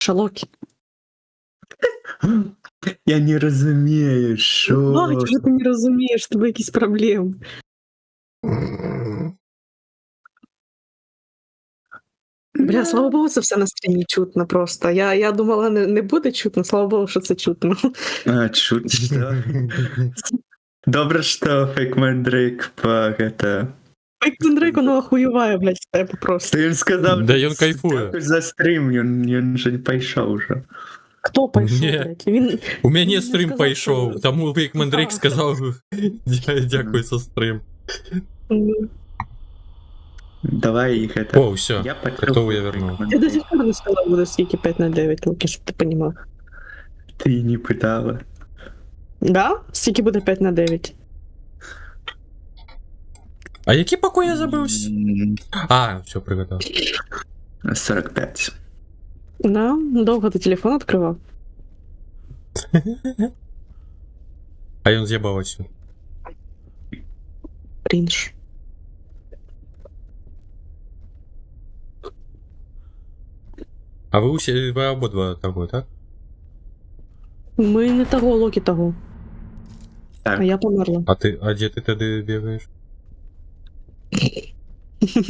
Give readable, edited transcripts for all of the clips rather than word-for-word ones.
Шалокі. Я не розумію, що... Чого ти не розумієш, в тебе якісь проблеми. Бля, слава Богу, це все на стрімі чутно просто. Я думала, не буде чутно, слава Богу, що це чутно. Чутно. Добре, що Фейк Мандрейк по это... Фейк Мандрейк, воно охуєває, блядь, в тебе просто. Ти їм сказав, Да він кайфує. за стрім, він же пішов вже. Хто пішов, Ні. блядь? Він... У мене Він стрім сказав, пішов, що- тому Фейк Мандрейк А, сказав дякую за стрім. Давай їх это... О, все, Я готово, я вернув. Я до сих пор не сказала, буде скільки 5/9, Луки, щоб ти понімав. Ти не питала. Да? Скільки буде 5/9? А які покої я забився? А, все, пригадав. 45. Да? Довго ти телефон відкривав? А він з'єбався. Крінж. А ви обидва того, так? Ми не того, Локі того. Так. А я померла. А де ти тоді бігаєш?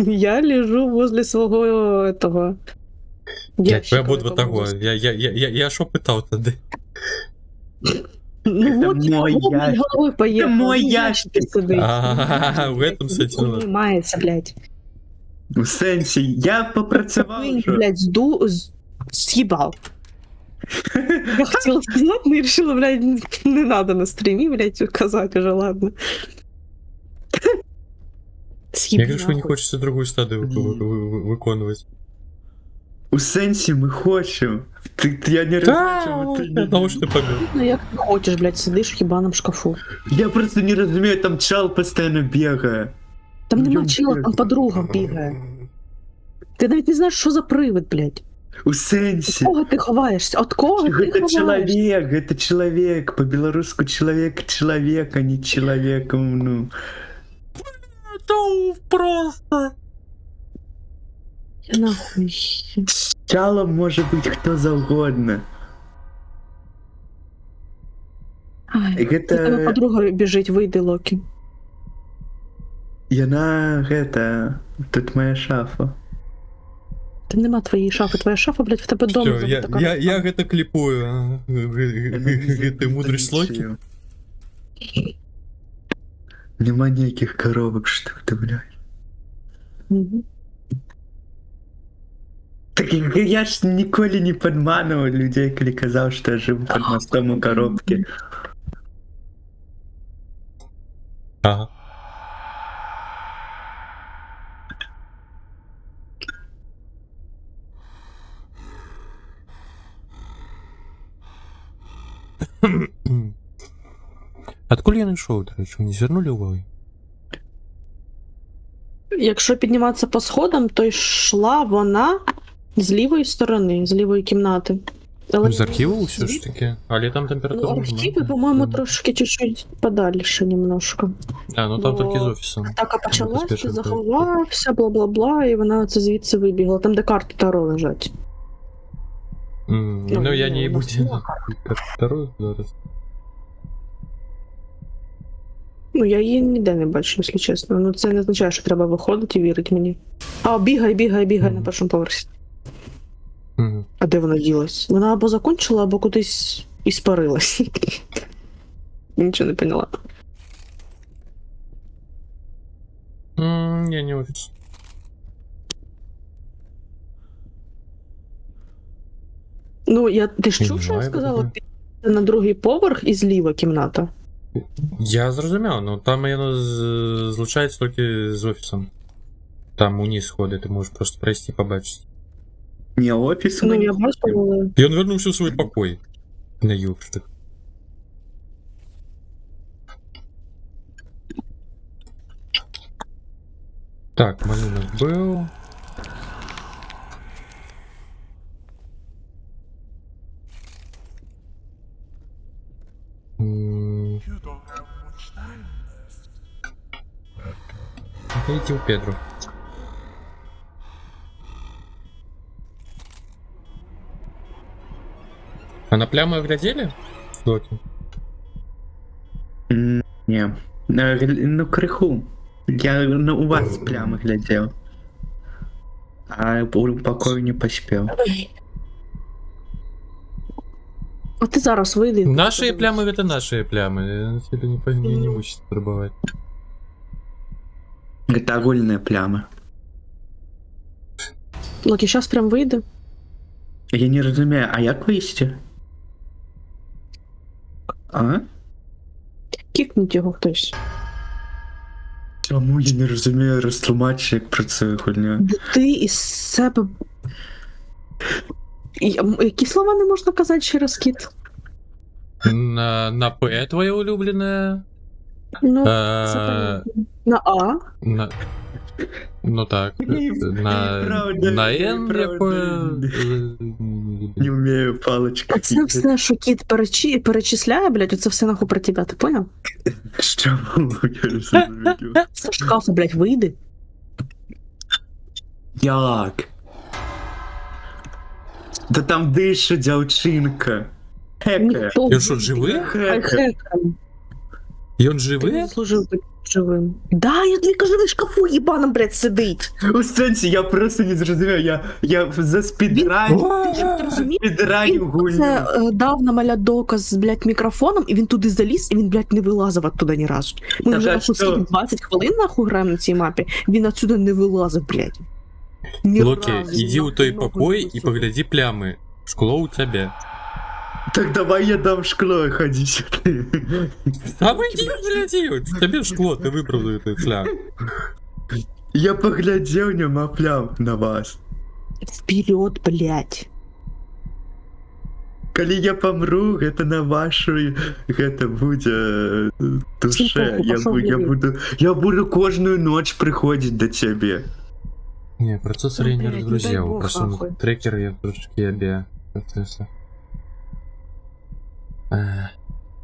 Я лежу возле свого этого... Ви ящика, обидва в якому того. зас- Я що питав тоді? Ну Это вот, мой вот, блядь, ящик. головой поехал. Это мой ну, ящик. сидить. А, в этом суть. Понимается, блядь. У сенсі, я попрацював Ты, вже. блядь, съебал. Я хотела сказать, но решила, блядь, не надо на стриме, блядь, указать уже, ладно. Съеби Я кажу, що не нахуй. хочеться другу стадію виконувати. У сенсі ми хочемо. Я не розумію, чому ти не... Тому що ти побіг. Ну, як ти хочеш, блядь, сидиш в ебаном шкафу. Я просто не розумію, там чел постійно бігає. Там нема Йом, чела, блядь. там подруга бігає. Ти навіть не знаєш, що за привид, блядь. У сенсі. От кого ти ховаєшся? От кого ти Это ховаєшся? это человек, по-белорусски человек, а не человеком, ну. Это просто. Я нахуй. С челом може бути хто завгодно. Ай, Это... тебе подруга біжить, вийди, Локі. Яна, это... Тут моя шафа. Та нема твоєї шафи. Твоя шафа, блядь, в тебе дома. Все, я это кліпую. Ти мудрий слоки. Нема ніяких коробок, що ти, блядь. Угу. Так я ж ніколи не підманував людей, коли казав, що я живу під мостом у коробці. Ага. Откуда я знайшов, до речі, не звернули уваги? Якщо підніматися по сходам, то йшла вона з лівої сторони, з лівої кімнати. Але З архіву все ж таки? Але там Ну, температура. архіви, по-моєму, трошки чуть-чуть подальше немножко. А, ну там Бо- тільки з офісом. Атака почалась, ти Безпечно, заховався, бла-бла-бла, і вона це звідси вибігла. Там, де карти Таро лежать. Ну я не у їбу нас була карта. вторую зараз. Ну, я її ніде не бачу, якщо чесно. Ну, це не означає, що треба виходити і вірити мені. А, бігай на першому поверсі. Мгм. А де вона ділась? Вона або закончила, або кудись іспарилась. Нічого не поняла. Я не офіс. Ну, ти ж чув, що я Немає сказала? вроде. Підійти на другий поверх і зліва кімната. Я зрозумів, ну там воно злучається тільки з офісом. Там униз ходить, ти можеш просто пройти побачити. Не офіс, Ну, я бачу, але... І він вернувся у свій покой. На юбштик. Так, малюнок был. Идти у Педру. А на плямы глядели? Доки? Не. Ну, крыху. Я у вас прямо глядел. А по покою не поспел. А ти зараз вийди. Наши плямы это наши плямы. Тебе не мучить пробовать. Это огульная пляма. Локі, зараз прям вийде. Я не разумею, а як вийти? А? Кікнуть його хтось. Чому я не розумію розтлумачення, як про це хуйня? Бо ти із себе. Які слова не можна казати через кіт? На П твоя улюбленная. Ну, це Е, понятно. На А. Ну так. Неправда, На Н неправда. якое. Не вмію палочки. Оце все, що кіт перечисляє, блядь, оце все нахуй про тебе, ти поняв? Що я розумію? З шкафу, блядь, вийди. Як? Да там дише дівчинка. Хекає. Ніхто Я що, живий? Хекає. І он Ти живий? не заслужив бути живим. Да, я тобі кажу, він в шкафу їбаном, блядь, сидить. У сенсі, я просто не зрозумів, я за спідраню. Ти розумієш? Спідраню Він гульню. це дав на маля доказ з, блядь, мікрофоном, і він туди заліз, і він, блядь, не вилазив оттуда ні разу. Ми Так, вже а нахуй що? скільки, 20 хвилин нахуй граємо на цій мапі, він отсюда не вилазив, блядь. Ні Локи, разу, иди у нахуй, той ногу покой не и висунув. погляди плямы. Шкло у тебя. Так давай я дам шкло и ходи сюда. А выйди, гляди, тебе шкло, ты выбрал этот шлях. Я поглядел, нема плям на вас. Вперед, блядь. Коли я помру, это на вашу, это буде душе. Всім похуй, пошов Я буду кожную ночь приходить до тебе. Не, процессор я не Блядь, не дай разгрузил, бог, просто нахуй. трекер я трошки обе процесса.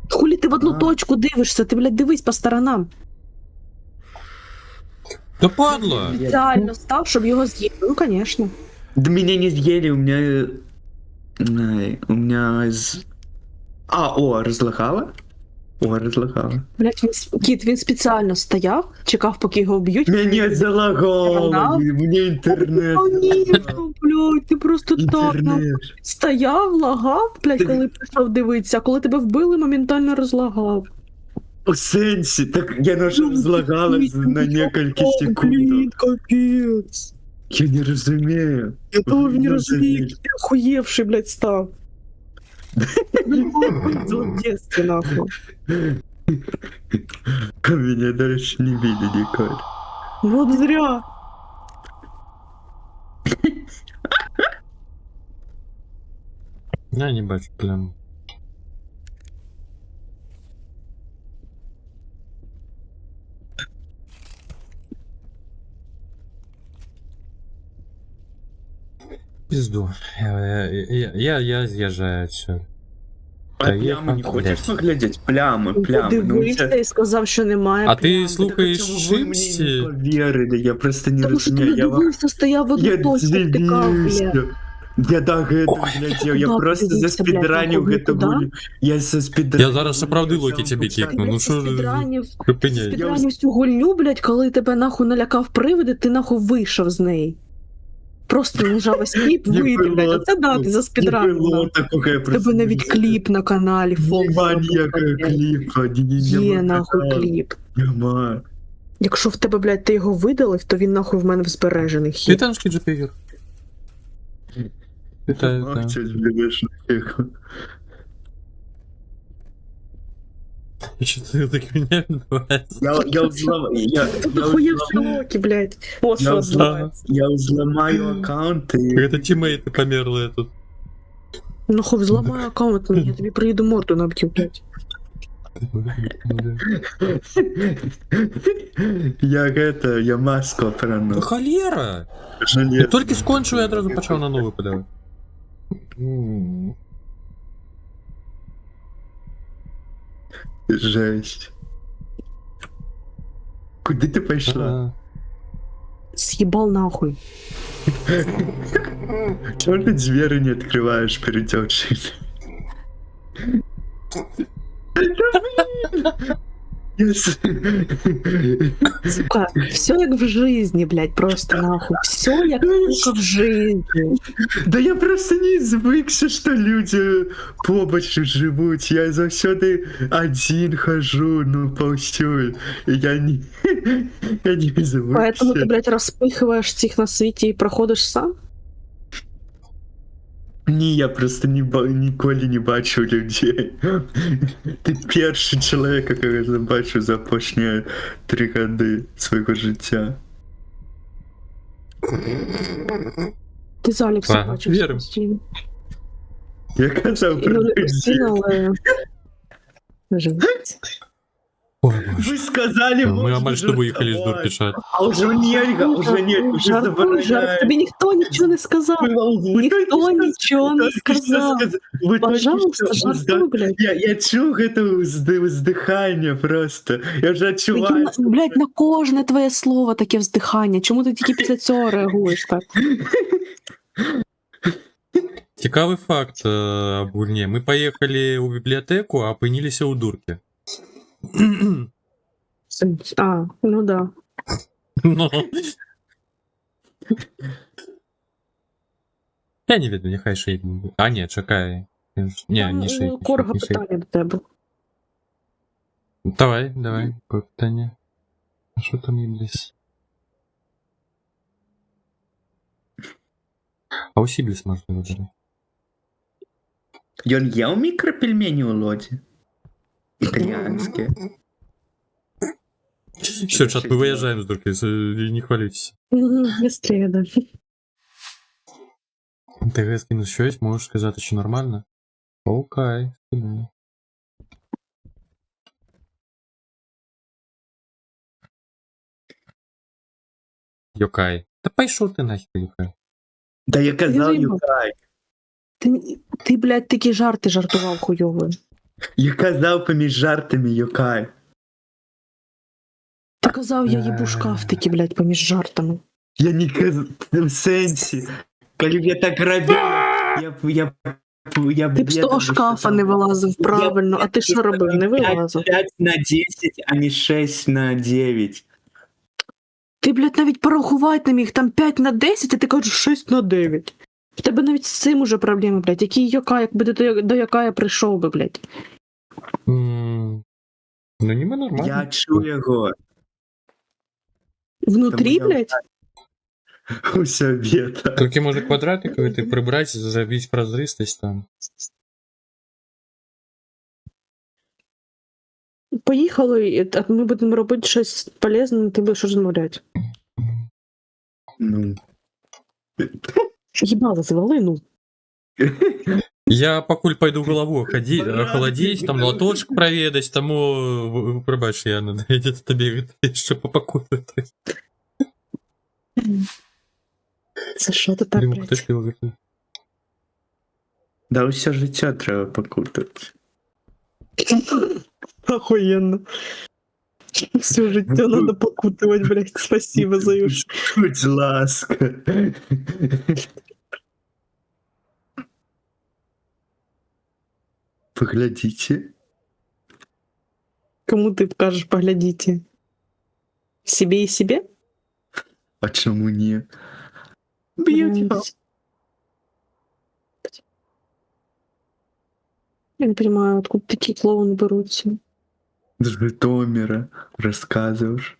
Хулі ти в одну А. точку дивишся, ти, блядь, дивись по сторонам. Да падла! Спеціально став, щоб його з'їли. Ну, конечно. Да меня не съели, у меня из... разлагало? Разлагало. Блядь, кіт, він спеціально стояв, чекав, поки його вб'ють. Меня залагало, Канал? мне интернет. О, ні, блядь, ти просто так нахуй Интернет. стояв, лагав, блядь, Ти- коли прийшов дивитися, а коли тебе вбили, моментально розлагав. У сенсі, так я наш разлагалось на несколько О, секунд. блін, капець. Я не разумею. Я тоже не Ну, розумію, блін. ти охуєвший, блядь, став. В детстве, нахуй. Меня, до речі, не били ніколи. Вот зря. Я не бачу плям. Пизду. Я съезжаю отсюда. А Та є пляму не факт, хочеш блядь. поглядеть? Плями. Ну, Подивився це- і сказав, що немає. А ти плям. слухаєш Так чому ви мені Шипсі? не повірили? Я просто не Тому що ти розумію. не Я вам... дивився, стояв в одну Я точку, втикав, дивився. блядь. Я так это глядел, я куда просто ты дивився, блядь, заспидранил нахуй, эту куда? гулю. Я заспидранил. Я зараз оправди Локі тебе кикну. Ну що Спідранів, припиняй. спідранів цю гульню, блядь, коли тебе нахуй налякав привиди, ти нахуй вийшов з неї. Просто лежав ось кліп, Не вийди, було блядь, оце да, ти за Не спідранів. было такого, я У просто... тебе навіть кліп на каналі, Фокс. Нема ніякого кліпа. Є нахуй кліп. Нема. Якщо в тебе, блядь, ти його видалив, то він нахуй в мене в збережених Ти є. таншки джепігер. Это... Ах, чё любишь их. Что-то так меня называется. Я взломаю... Тут охуєвші Локі, блядь. О, що Я називається. взломаю аккаунт и... Это тиммейты померлые тут. Ну хуй, зламай аккаунт, мені, я тобі приїду морду наб'ю, блядь. Я маску Ну опрану. холера! Я тільки скончив, я одразу почав на новий подавати. Жесть. Куда ты пошла? Съебал нахуй. Чего ты двери не открываешь перед девчиной? Сука, все як в жизни, блядь, просто нахуй. Все як сука в жизни. Да я просто не звыкся, что люди побач живут. Я завсёды один хожу, ну, повсюль. Я не... Я не звыкся. Поэтому ти, блядь, розпихуєш всіх на світі і проходиш сам? Ні, я просто ніколи не бачив людей. Ти перший чоловік, якого я побачив за останні 3 роки свого життя. Ти з Аліксом Ага, бачився віримо. постійно. Я казав Ну, про не людей. постійно, але... Живець. Ой, боже. Ви сказали, Мы можна амаль что выехали из жартувати. Дурпиша. А уже нельга, уже нет, уже Жартуй, забороняють. тобі ніхто нічого не сказав. Ніхто нічого не сказав. Пожалуйста, жартуй, блядь. Я чув это вздыхання просто. Я вже чуваю. Блядь, на кожне твоє слово таке вздихання. Чому ти тільки після цього реагуєш так? Цікавий факт об Гульне. Мы поехали у библиотеку, а опинились у Дурки. А, ну да. Ну. Я не веду, нехай шейк. А, ні, чекай. Не, не шейк. не Корга шейк, не шейк. питання до тебе. Давай, питання. А що там є десь? А у Сібліс можна видати. Ён ел микропельмени у Лоди? Итальянские. Все, чат, мы выезжаем с Дурки, не хвалитесь. Быстрее, да. ТГ скинуть щось, можеш сказати, що нормально? Окей, скину. Йокай. Та пішов ти нахер, Йокай. Да я казал заебал. Юкай. Ти, блядь, такі жарти жартував хуйові. Я казав поміж жартами Юкай. Ти казав, я їбу шкаф такі, блядь, поміж жартами. Я не казав в сенсі. Коли б я так робив, я Ти б з того шкафа не вилазив правильно, а ти що робив? Не вилазив. 5 на 10, а не 6 на 9. Ти, блядь, навіть порахувати не міг, там 5 на 10, а ти кажеш 6 на 9. В тебе навіть з цим уже проблеми, блядь. Який Йока, якби ти до Йока я прийшов би, блядь. Ну, ніби нормально. Я чую його. Внутрі, Тому я- блядь? Уся бета. Тільки може квадратиковий ти прибрати, забити прозристость там. Поїхали, а ми будемо робити щось полезне, ти будеш розмовляти. Ну. Їбало, звали, ну. Я покуль пойду голову охолодіть, там лоточок проведать, тому пробач, я надо тобі ще попакувати. Це що ти так, Диму, блядь? хто ж пив? Да усе життя треба покутати. Охуєнно. Все життя надо покутувати, блядь. Спасибо, Заюш. Будь ласка. Поглядите. Кому ти кажеш, поглядіть? Себе і себе? А чому ні? Beautiful. Я не понимаю, откуда такі клоуни беруться. З Житомира розказуєш.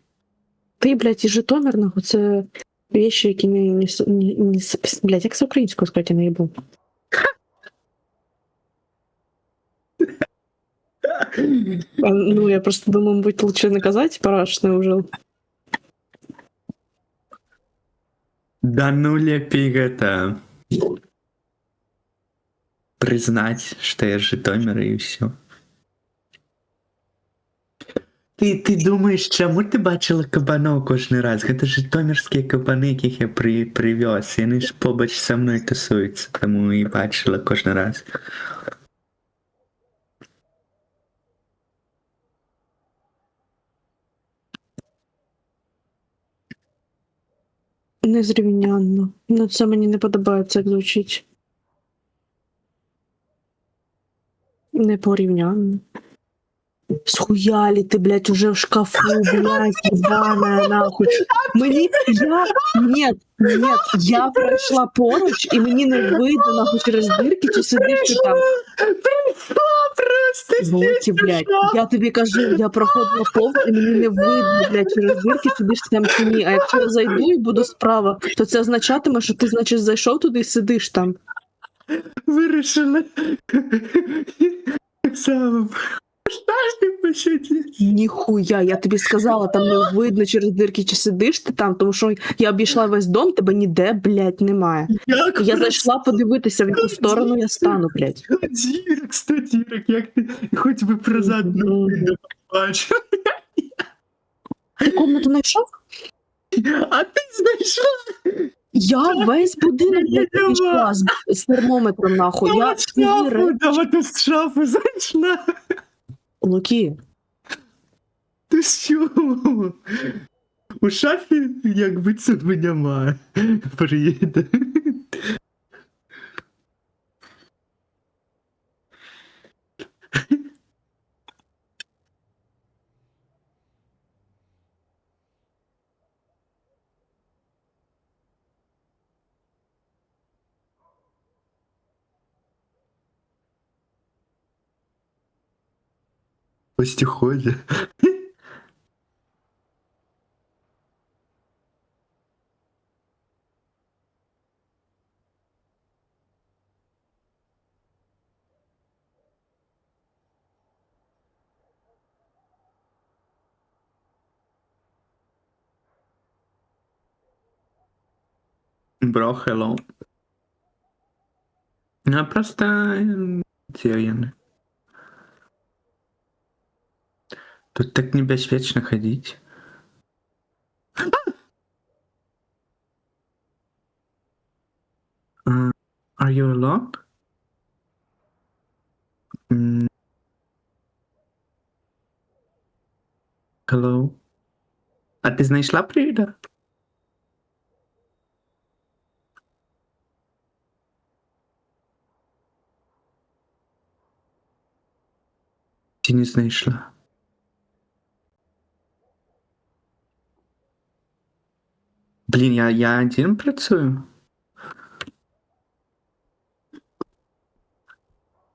Ти, блядь, і Житомир, нахуй, це вещи, які не блядь, як з українською сказати, я не їбу. Ну, я просто думаю, мабуть, лучше не казати, парашне вже. Да ну лепей это... Признать, что я с Житомира и все. Ти думаєш, чому ти бачила кабанов кожен раз? Це житомирські кабани, яких я привез. І вони ж побач со мною тусуються, тому і бачила кожен раз. Незрівнянно. Ну, це мені не подобається, як звучить. Не порівняно. Схуялі ти, блядь, уже в шкафу, блядь, ебаная, нахуй. Мені, я пройшла поруч, і мені не видно, нахуй, через дирки, чи сидиш ти там. Просто Волоті, блядь, я тобі кажу, я проходила повз, і мені не видно, блядь, через дирки, сидиш ти там чи ні. А якщо я зайду і буду справа, то це означатиме, що ти, значить, зайшов туди і сидиш там. вирішила. Саме. Штати пощадіть. Ніхуя, я тобі сказала, там не видно через дирки, чи сидиш ти там, тому що я обійшла весь дом, тебе ніде, блядь, немає. Як Я зайшла подивитися, в яку сторону я стану, блядь. 100 дірок, як ти хоч би про задну не бачив. Ти комнату знайшов? А ти знайшла? Я весь будинок, блядь, пішла з термометром, нахуй. Я свої речі... Давай з шафу зайшла. Луки, Ти що? У шафі, якби це немає. Приїде. Гості ходять. Бро, hello. Ну, просто теряно. Тут так небезпечно ходить. Are you alone? Hello? А ти знайшла привіда? Чи не знайшла? Блін, я один працюю?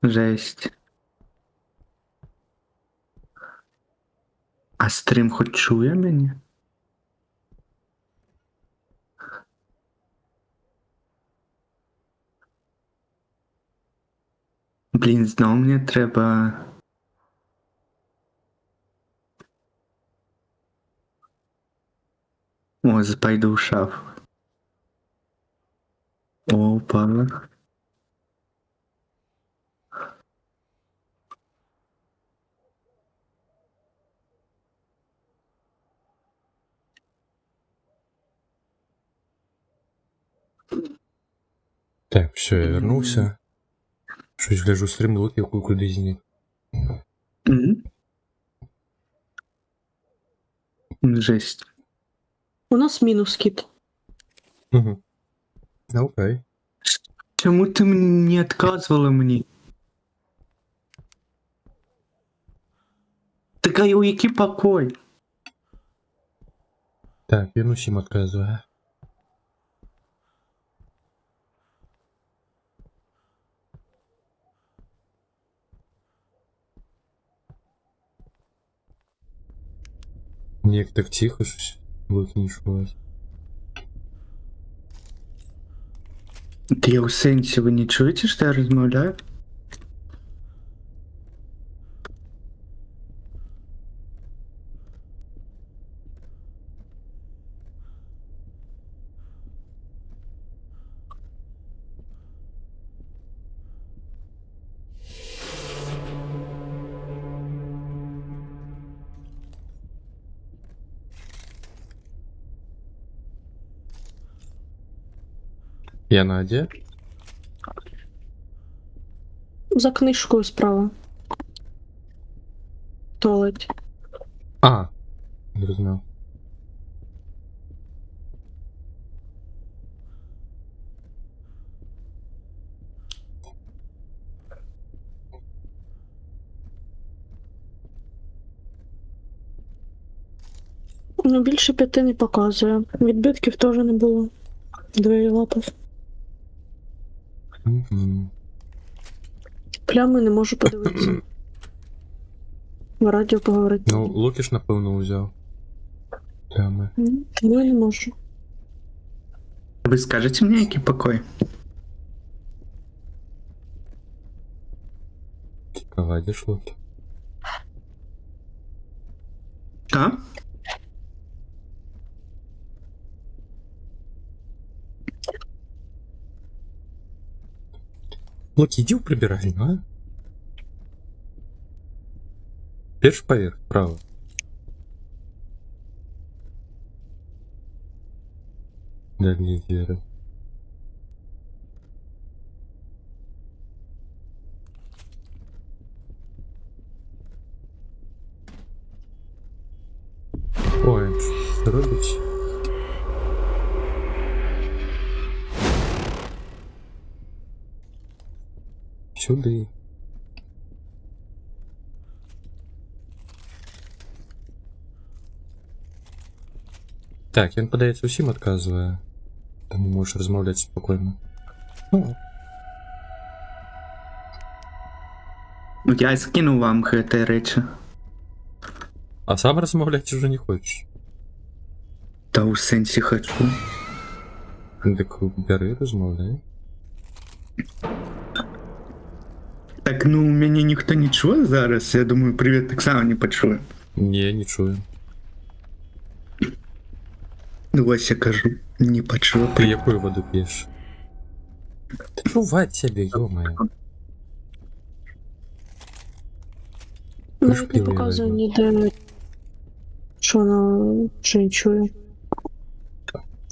Жесть. А стрім хоч чує мене? Блін, знову мені треба... О, пойду в шафу. Опа. Так, все, я вернувся. Щось гляжу стрім, Луки кудись зник. Жесть. у нас мінус, кіт. Угу. Окей. Чому ти не відказувала мені? Така у який покой? Так, він усім відказує. Як так тихо щось Луки не чулось. Ти у сенсі, ви не чуєте, що я розмовляю? Я Надя. За книжкою справа. В туалеті. А, зрозумів. Ну, більше 5 не показує. Відбитків теж не було. Двері лапав. Мгм. Плями не можу подивитися. В радіо поговорити. Ну, Луки ж, напевно, взяв. Прямо. Тому я не можу. Ви скажете мені, який покой? Повадишь, Луки. А? Луки, иди в прибиральню, а? Перш поверх, право. Дальние двери. Ой, что робить? Сюда. Так, ён падаецца усім адказвае. Таму можаш размаўляць спакойна. Ну, Ну, я скину вам гэтыя рэчы. а сам размаўляць ужо не хочаш. Та ў сэнсе хачу. Дык бяры, размаўляй. Так, ну, мяне ніхто не чуе зараз. Я думаю, привет таксама не пачуе. Не, не чую. Ну, вось я кажу, не пачуе. Ты якую воду п'еш? Та чуваць цябе, ё-моё. Навіть не пиво я показує возьму. ніде, що вона що не чує.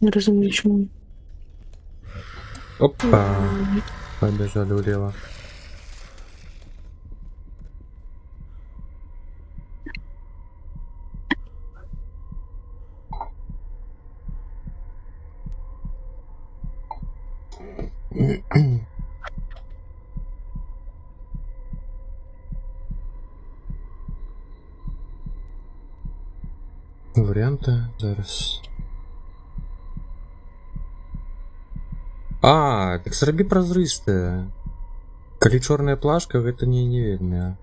Не розумію, чому. Опа. Побежали влево. Варианты зараз. А, так зрабі празрыстае. Калі чорная плашка, гэта не вельмі.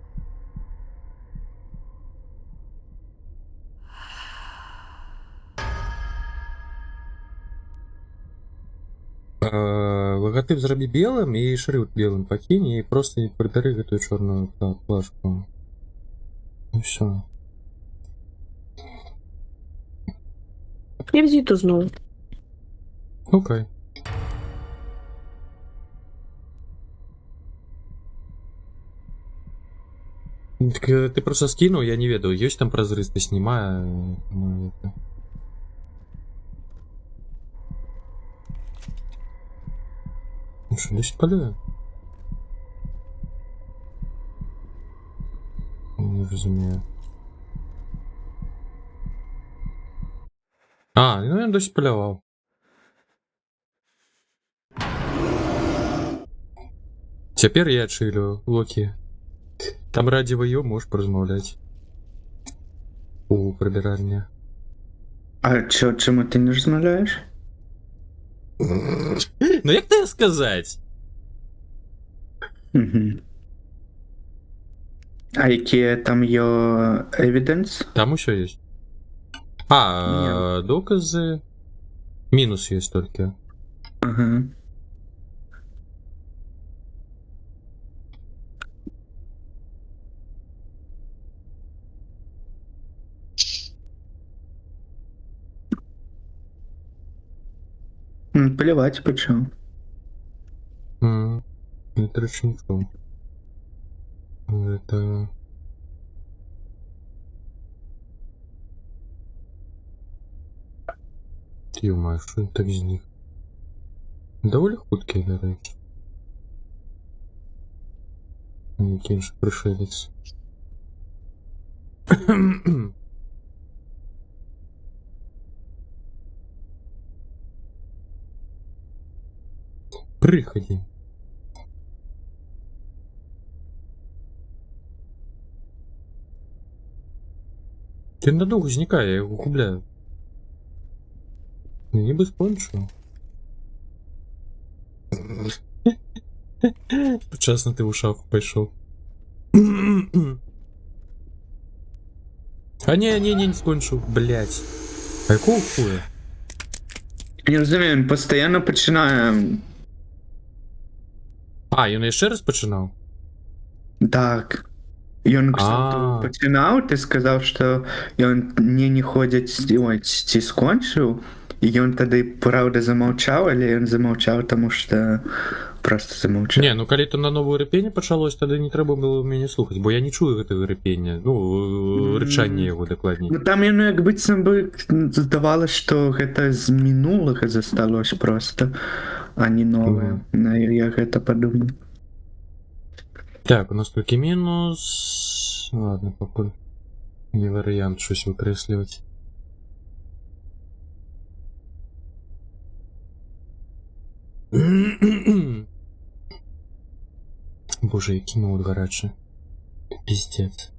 Лагатып зрабі белым і шрыфт белым пакінь і проста не прыбяры гэтую чорную плашку. І все. Я візиту знову. Окей. Так, ты просто скинул, я не ведаю, есть там празрысты, снимаю. Ну что, 10 поле? Не разумею. А, ну я досі полював. Цяпер я чилю, Локі. Там раді ваю можеш порозмовляти. У прибиральні. А чому ти не розмовляєш? Ну як тебе сказати? Угу. А які там є evidence? Там еще есть. Доказы. Минус есть только. Ага. Плевать почему. Это ручником. Это... Ё-моё, что это без них? Довольно хуткие, до речі. Який же пришелець. Приходи. Ты надолго зникай, я его губляю. Ніби скончив. Вчасно ти в шафу пішов. А не скончив, блядь. А якого хуя? Не розумію, він постійно починає. А, він ще раз починав? Так. Ён, А. кстати, починаў, ты сказаў, што ён не ходзіць, ой, ці скончыў, і ён тады праўда замаўчаў, але ён замаўчаў, таму што просто замаўчаў. Не, ну калі там на новое рыпенне пачалось, тады не трэба было мяне слухаць, бо я не чую гэтага рыпення, ну, рычанне яго дакладней. Ну там яно як быццам бы здавалось, што гэта з мінулага засталось просто, а не новае. Я гэта падумаў. Так, у нас толькі мінус... Ладно, пакуль не варыянт щось выкрэсліваць. Боже, які ноут гарачы. Пиздец.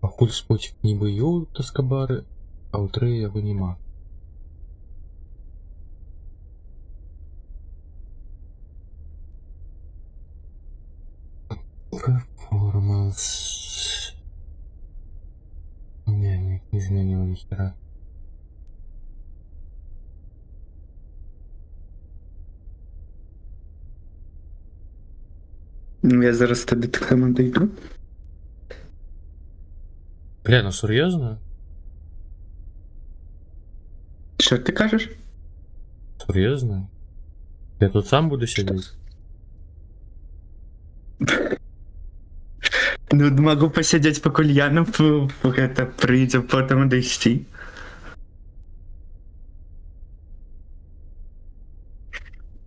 Пакуль споцік нібы ёў таскабары, а ў тры яго нема. Перформанс. Не изменил ни хера. Ну я зараз тады таксама дайду. Бля, ну серьезно? Що ти кажеш? Серьезно? Я тут сам буду сидеть? Ну, могу посидеть, пакуль Яна гэта прыйдзе, потым дайсці.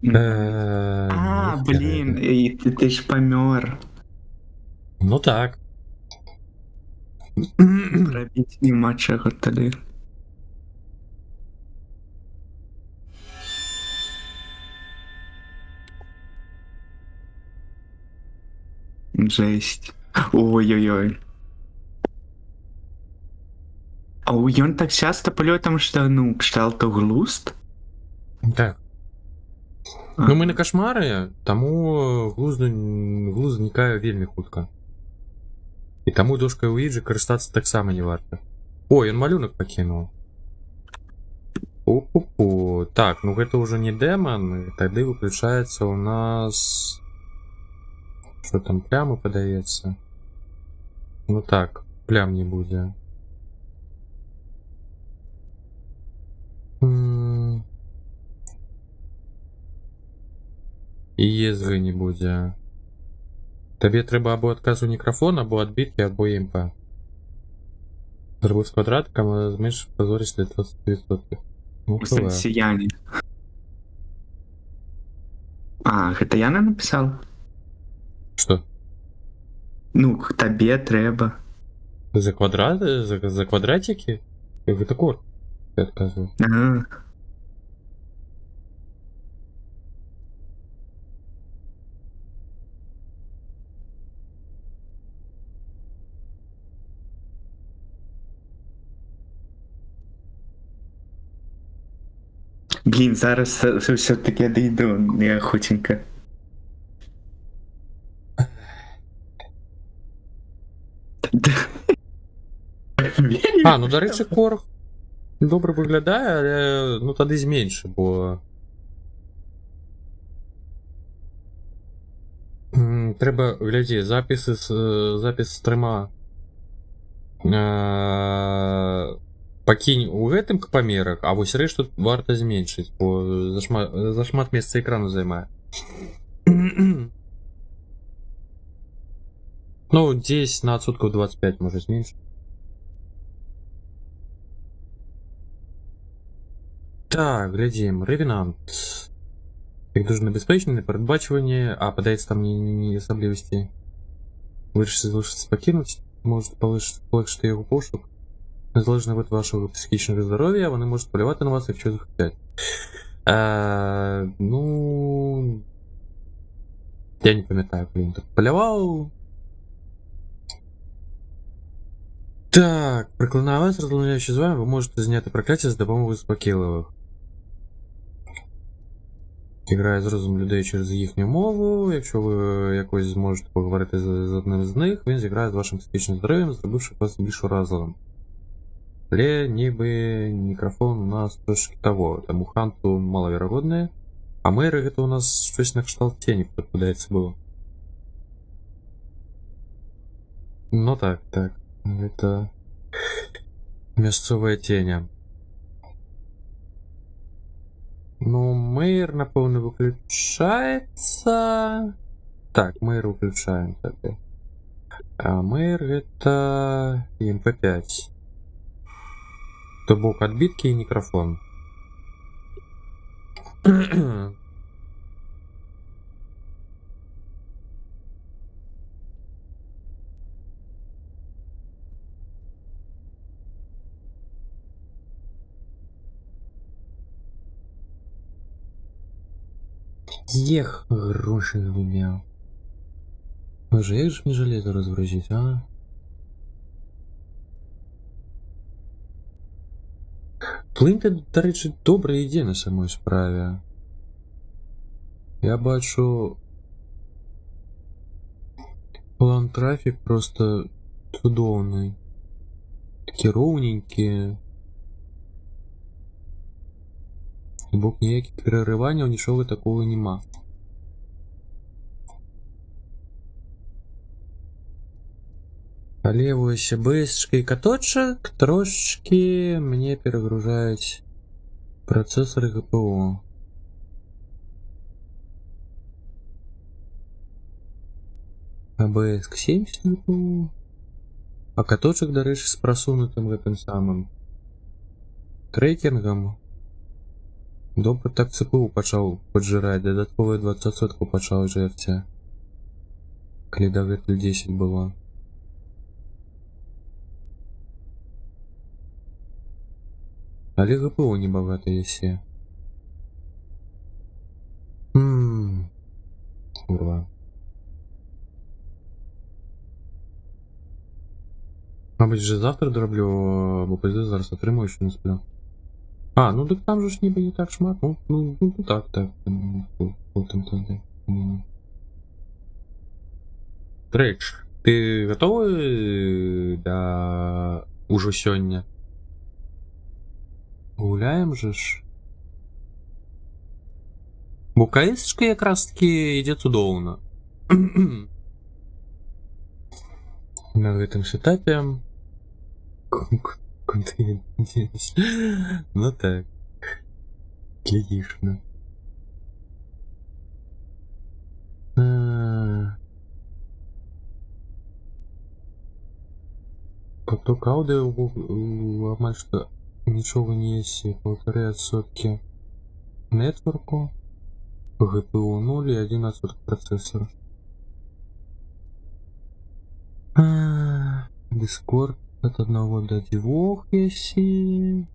Блин, і ты ж памёр. Ну так. Рабіць нема чаго тады. Жесть. Ой-ой-ой. А ён так часто палётам, што, ну, кшталту глуст? Так. Ну мы на кошмары, таму глуз знікае вельмі хутка. І таму дошкай Уіджы карыстацца таксама не варта. Ой, ён малюнак пакінуў. Пу-пу-пу. Так, ну гэта ўжо не дэман, і тады выключаецца у нас... Что там, плямы падаецца? Ну так, плям не будзе. І ЕСГ не будзе. Табе трэба або адказ у мікрафон, або адбіткі, або імп. Зробив з квадратиком, зменш прозорість для 20%. Ну, У сэнсе Яне. А, гэта Яна напісала? Что? Ну, табе трэба. За квадраты? За квадратики? Гэта кор. Я адказваю. Ага. Блин, зараз все-таки дойду, я хутенько. А, ну, до речі, кор добре виглядає, але ну тоді зменши, бо треба, гляді, запис з трьома пакінь у гэтым памерах, а вось рэшту варта зменшыць, бо зашмат месца экрану займае. Ну, здесь на отсотков 25 можа зменшыць. Так, глядим. Ревенант. Як дуже небезпечне, непередбачувані, а подається там не особливості. Вирішити покинуть, можуть полегшити його пошук. Незалежно від вашого психічного здоров'я, вони можуть полювати на вас, якщо захотять. Ну... Я не памятаю, коли він так полював. Так, приклинаю вас, розмовляючи з вами, ви можете зняти прокляття з допомогою спокійливих. Грає з розумом людей через їхню мову. Якщо ви якось зможете поговорити з одним з них, він зіграє з вашим психічним здоров'ям, зробивши вас більш уразливим. Але ніби мікрофон у нас трошки того, тому ханту маловероятне, а мейри это у нас щось на кшталт тіні попадається було. Ну так, это місцевая тіня. Ну, мейр, напевно, выключается. Так, мейр выключаем тогда. А мейр это МП5. То бок отбитки и микрофон. Ех, гроши вымял. Боже, як же мне железо разгрузить, а? Плинь, до речі, добра ідея на самой справі. Я бачу... План трафік просто чудовний. Такі ровненькі. Бок ніяких переривань, нічого такого нема. Але ось АБС-шки каточок трошки мне перегружають процесори ГПУ. АБС 70 ГПУ. А каточок, до речі, з просунутим гэтым самым трекінгом. Добре так ЦПУ почав поджирати, додатково 20% почав жерти. Коли до гэтуль 10 було. Але ГПУ не багато є. Курва. Мабуть, вже завтра дроблю, бо пизди зараз отримую, що не сплю. А, ну так там же ж ніби не так шмат. Ну так. Потім тоді. Трич, ти готовий до уже сьогодні? Гуляем же ж. Бо КС-шка якраз таки йде чудовно. На гэтым сетапе. Ну так. Глядишь, Поток аудио амаль что ничего не есть. 1,5% нетворку. GPU 0 и 1% процессора. Discord от 1 до 2 если...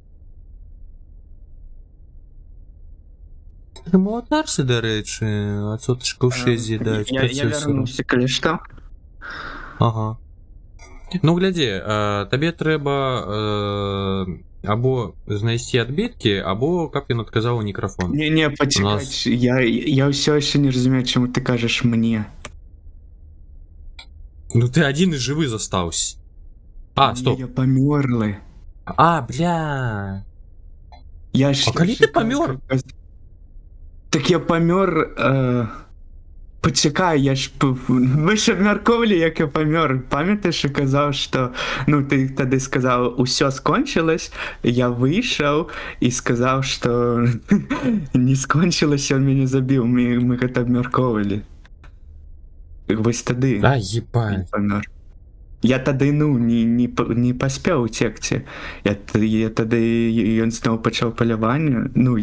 Молотарси, до речі, а соточка в 6 з'їдають процесору. Я вернувся, коли що. Ага. Ну, гляди, тобі треба або знайти відбитки, або, як він відказав, мікрофон. Не, почекай, нас... я все ще не розумію, чому ти кажеш мені. Ну ты один из живых застался. А, стоп. Я померли. А, бля. Я ж, коли ти помер? Так я помер. Почекай, я ж ми ж обмірковували, як я помер. Пам'ятаєш, що казав, що ну ти тоді сказав, усе скончилось, я вийшов і сказав, що не скончилось, він мене забив, ми це обмірковували. Ось тоді. А, ебать. Помер. Я тоді, ну, не поспів утекти. Я тоді, він знову почав полювання, ну,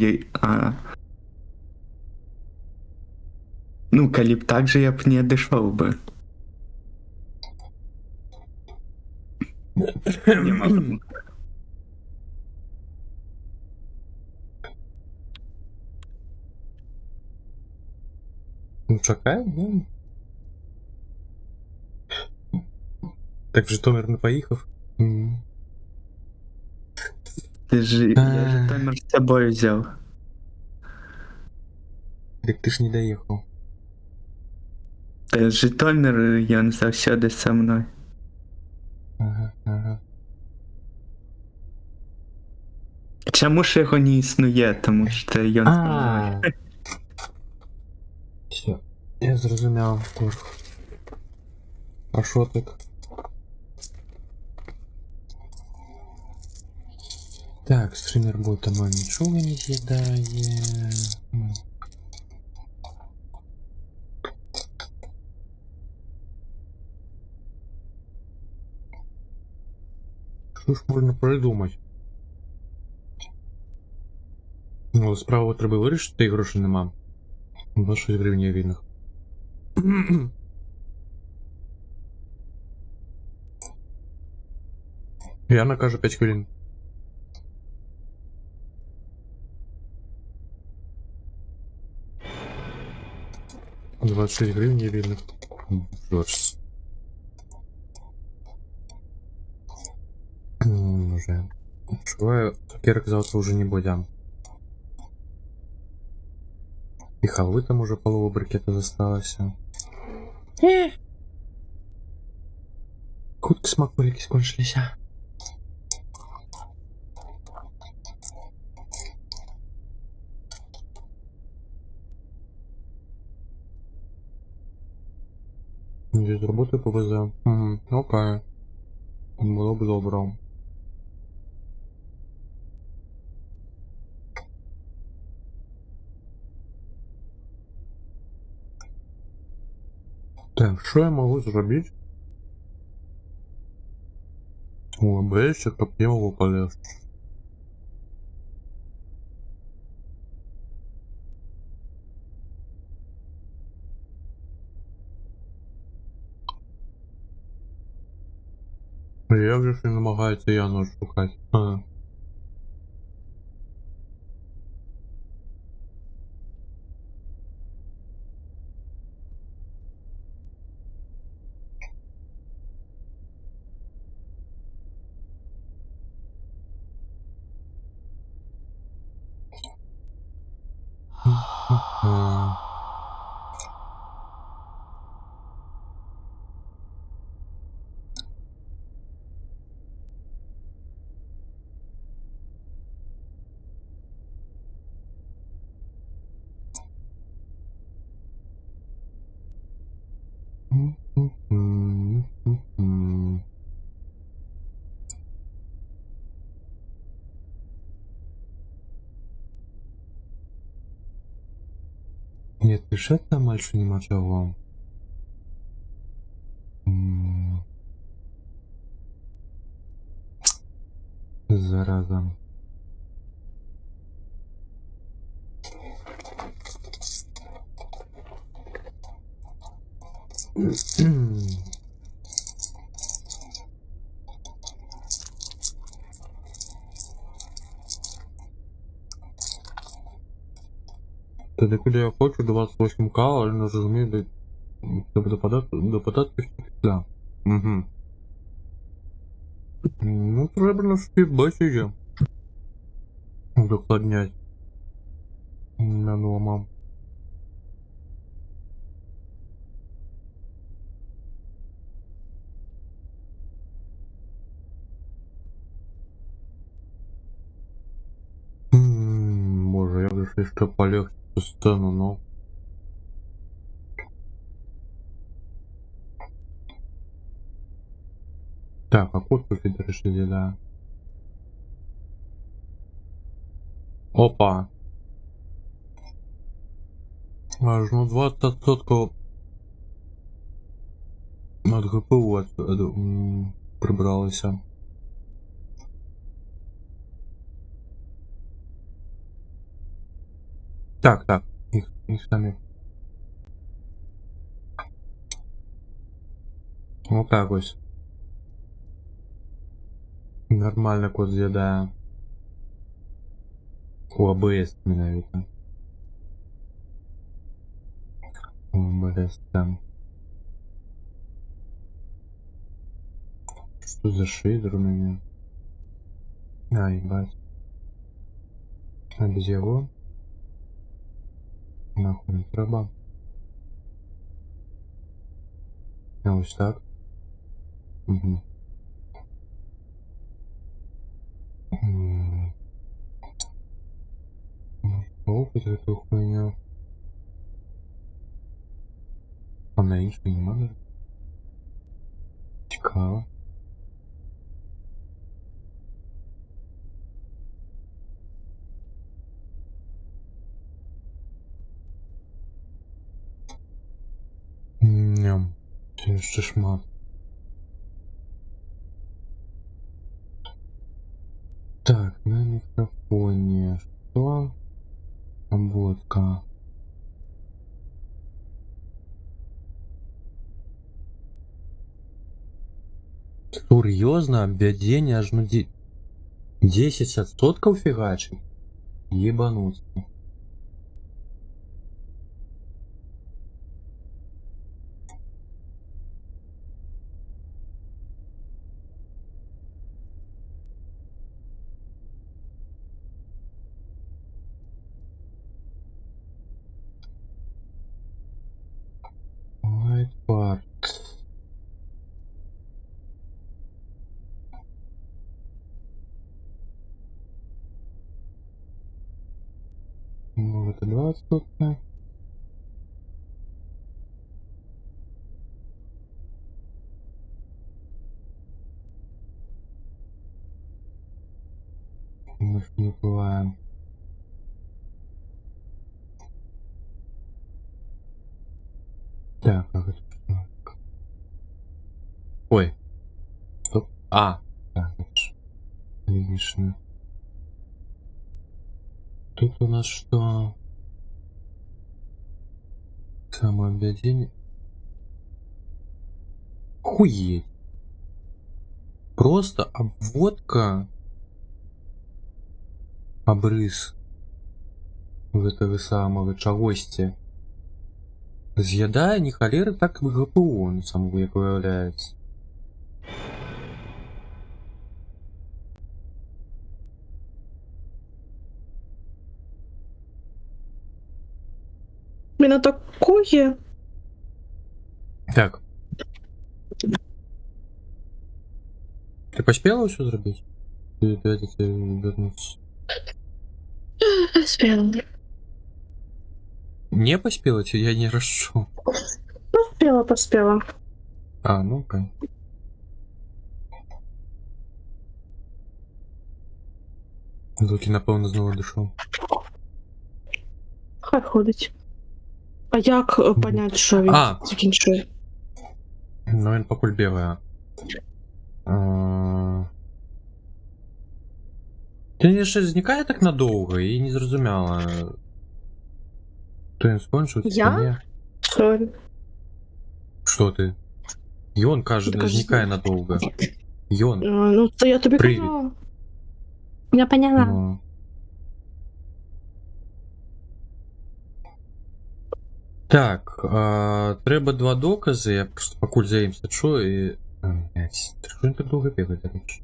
ну, коли б так же я б не дійшов би. Не можу. Ну, чекай, ну. Так в Житомир не поїхав? Ти ж, я Житомир з собою взяв. Так ти ж не доїхав. Та Житомир, він завсюди со мною. Ага. Чому ж його не існує? Тому що він со мною. Все, я зрозумів. А що так? Так, стример бота нічого не з'їдає. Що ж можна придумати? Ну, справу треба вирішити, і грошей нема. 26 гривень є вільних. Я накажу 5 хвилин. — 26 гривень є вільних. Жорст. Уже. Шиваю, цукерок завтра уже не будем. И халвы там уже полового брикета засталось. Кутки смаколики скончились. Здесь работаю по БЗ. Угу. Окей. Было бы добро. Так, що я можу зробити? У АБС, щоб я його полез. Я вже ще намагається Яну шукати. Нет, решать там больше нема чого. Зараза. Тоді, коли я хочу 28к, але не розумію, до податків. Да. Угу. Ну, треба на співбесіді докладнять. На новому. Боже, я бы что полегче стану, но... Так, а код тут решили, да. Опа. Аж ну 20% от ГПУ прибралося. Так, их самі. Вот так ось. Нормально код з'їдає. У АБС менавіта. У АБС там. Что за шейдер у меня? А, ебать. А без его? Нахуй не треба. А вот так. Угу. Опыт эту хуйню. А на инфе не надо? Цікаво. Ням. Це ж шмат. Так, на микрофоне. Что? Обводка. Серьезно? Обведение аж на 10% фигачит? Ебануться. White part. Ну, это 20 сотка. Мы ж не бываем. Так, как это что? Ой. Стоп. А. Так, это ж. Видишь, ну. Тут у нас что? Самообведение. Хуеть. Просто обводка. Обрыз. Гэтага самага чагосьці. З'ядае не халеры, так і ГПУ, на самого, як виявляється. Він атакує. Так. Ти поспела ўсё зрабіць? Ты вернуться? Поспела. Не поспела, ці я не расчу. Поспела. А, ну окей. Луки, напевно, знову дійшов. Хай ходить. А як понять, що він А. закінчує? Ну, він покуль бігає. Ти ще зникає так надовго і не зрозуміло. То він скончився, Я? ні? Сорі. Що ти? Йон каже, Ти не кажеш, зникає надовго. Йон. Ну, це я тобі Привіт. казала. Я поняла. Ну. Так, треба 2 докази, я просто покуль заїмся, що і... Блять, що він так довго бігає, до речі?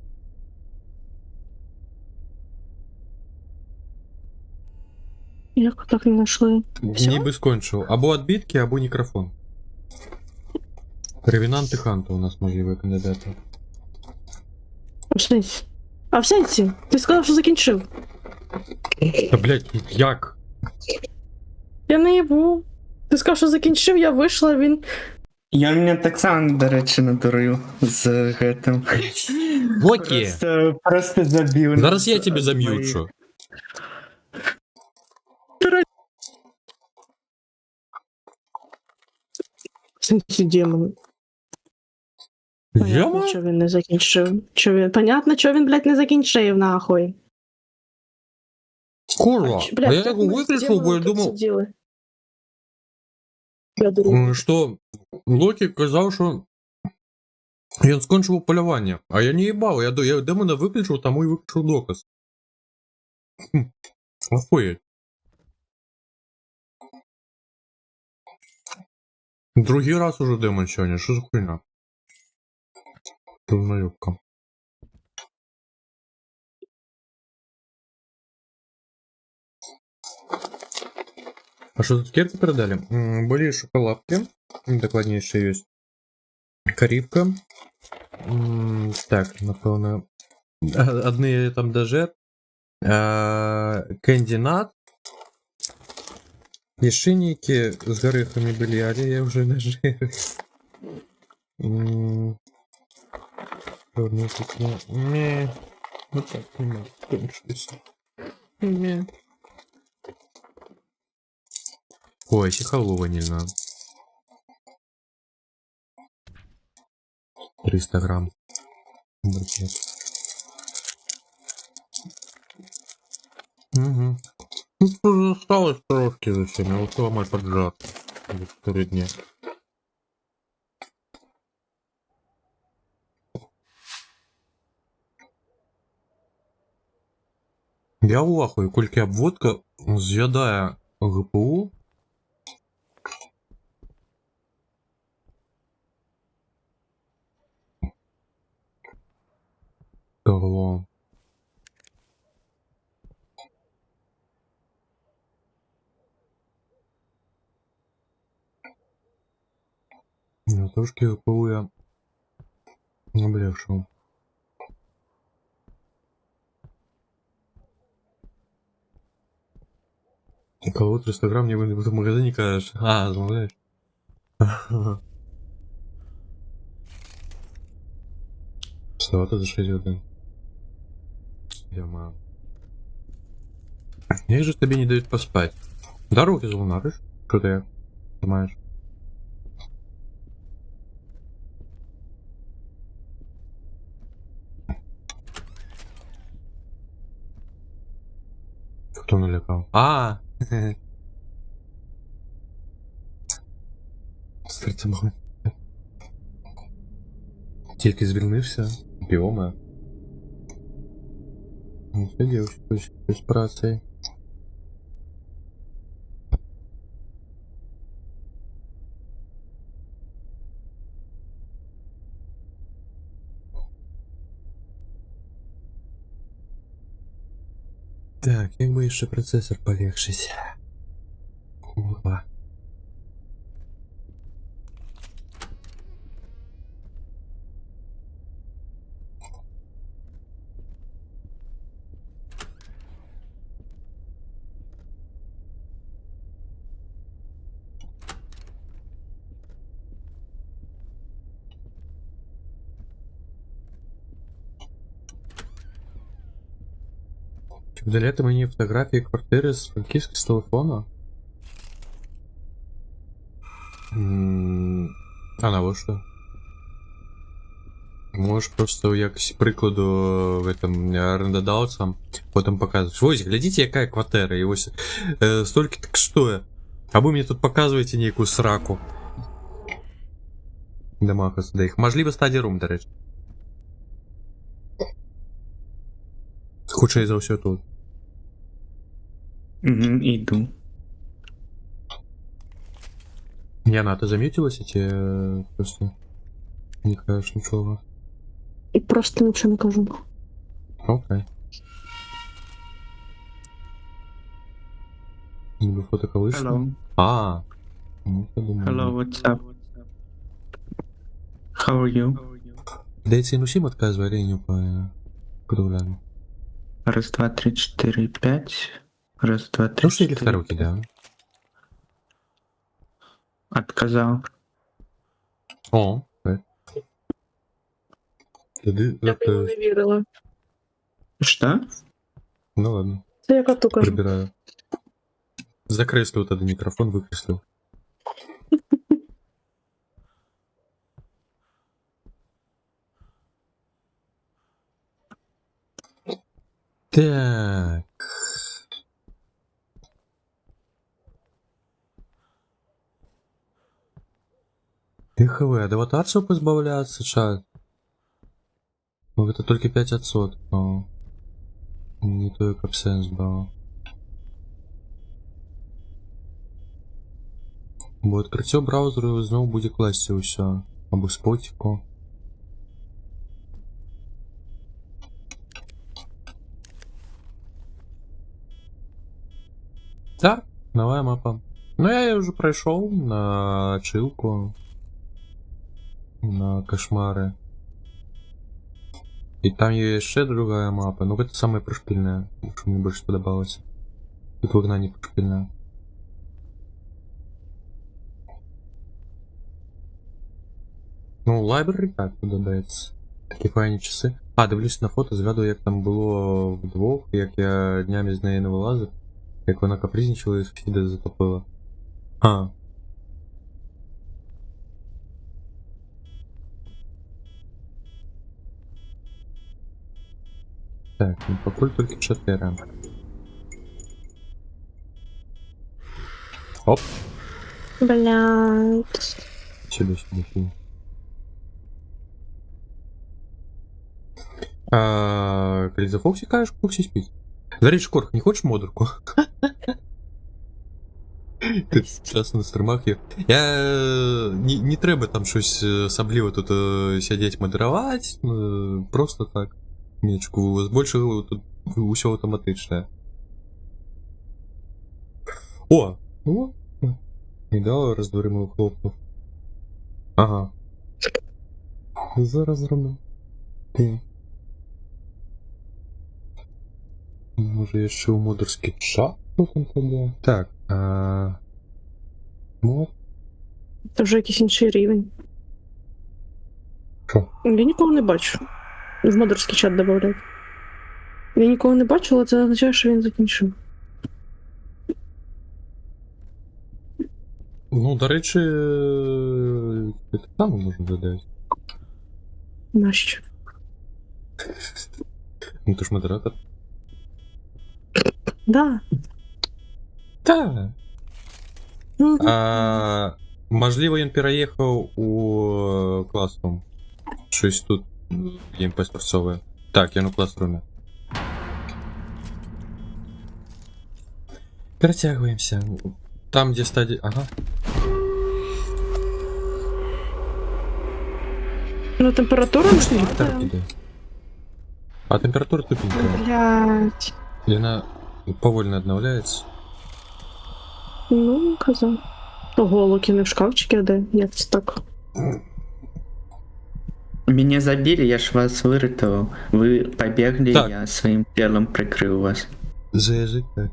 Як так не знайшли? Всё? Ніби скончив. Або відбитки, або мікрофон. Ревенант і Ханта у нас можливі кандидати. А в сенсі? Ти сказав, що закінчив. Та блять, як? Я не їбу. Ти сказав, що закінчив, я вийшла, він... Я мене так само, до речі, надурив з гэтым. Локі! Просто забив. Зараз я тебе зам'ючу. В сенсі демон. Понятно, Яма? що він не закінчив. Понятно, що він, блядь, не закінчив, нахуй. Курва, Блядь, а я як його ми з виключив, демоном бо я тут думав, сиділи. Я думаю, що Локі казав, що він скончив полювання. А я не їбав, я демона виключив, тому і виключив доказ. Охуєть. Другий раз уже демон сьогодні, що за хуйня? Турнаюбка. А что тут керки продали? Были шоколадки. Докладнее еще есть. Карибка. Так, напевно. Одни там даже. Кандинат. Ешинники с горыхами были, але я уже нажил. Не. Вот так не могу. Не. Ой, сихалу ванильную. 300 грамм. Брикет. Угу. Ну, тоже осталось трошки за всеми. Вот это мой поджар. 4 дня. Я в ахуї, кольки обводка з'їдає ГПУ. Того. Ну, трошки ГПУ я облегшив. Кого 300 грамм не в этом магазине, конечно. А, замовляешь? Что это за 6 годин? Яма. Як же тебе не дают поспать? Дороги залунаришь? Что ты понимаешь? Кто налякал? А! Серце тільки звільнився, біома. Ну, сидів щось працею. Так, як би ще процесор полегшить? Опа. Удаляти мені фотографії квартири з франківська з телефона? А навіщо? Можеш просто якось прикладу в этом орендодавцам потім показувати. Ось, глядите, яка квартира, і ось стільки так стоїть. А ви мені тут показуєте ніяку сраку. Демакас, да їх. Можливо, стадія рум, до речі. Худше за все тут. Угу, иду. Яна, ти замітилася ті просто не кажеш нічого? І просто нічого не кажу. Окей. Ніби фотока вийшла. Hello. А. Ну, я думаю. Hello, what's up? How are you? Здається, він усім відказує, але я не подивляю. Раз, два, три, четыре, пять. Раз, два, три, Ну, що я четыре. ліхтару кидаю? Отказал. О, так. Тоді, Я б йому не вірила. Что? ну ладно, Це я карту кажу. прибираю. Закреслив тоді мікрофон, викреслив. Так. ТХВ, от аватарцев позбавляться, чат? Ну, это только 5%. Но... Не то, як абсенс брав. Бо відкриття браузеру знову буде класти усе. Або спотіку. Так, новая мапа. Ну, я ее уже прошел на чилку, на кошмары. И там есть еще другая мапа, но это самая прошпильная, что мне больше подобалось. Тут вогна не прошпильная. Ну, лайбрері так додається. Такі файні часи. А, дивлюсь на фото, згадую, як там було вдвох, як я днями з неї не вилазив, як вона капризничала і сусіда затопила. А. Так, ну покуль тільки 4. Оп, Блядь. сюди. Коли за Фоксі кажеш, Фоксі спить. До речі, Корх, не хочеш модерку? Ти часто на стримах є. Не треба там щось особливо тут сидіть модерувати, просто так. Мічку, збільшого тут усе автоматичне. О! Ну, і дало раз дверима хлопнув. Ага. Зараз зроблю. Може я ще у модерський чат потім тоді? Так, мод. Це вже якийсь інший рівень. Що? Я нікого не бачу. В модерський чат додають. Я нікого не бачу, але це означає, що він закінчив. Ну, до речі, це там можна додати. Нащо? Ну, ти ж модератор. Да. Так. Мгм. Можливо, він переїхав у класрум. Щось тут їм поспрацьовує. Так, я на класрумі. Перетягуємося. Там, де стадія... Ага. Ну, температура не Так, знаю. іде. А температура тупенька. Блядь. І вона повольно обновляється. Ну, казав. Голоки не в шкафчики, а де? Як це так? Меня забили, я ж вас вырытал. Вы побегли, Так. я своим телом прикрыл вас. За язик, так.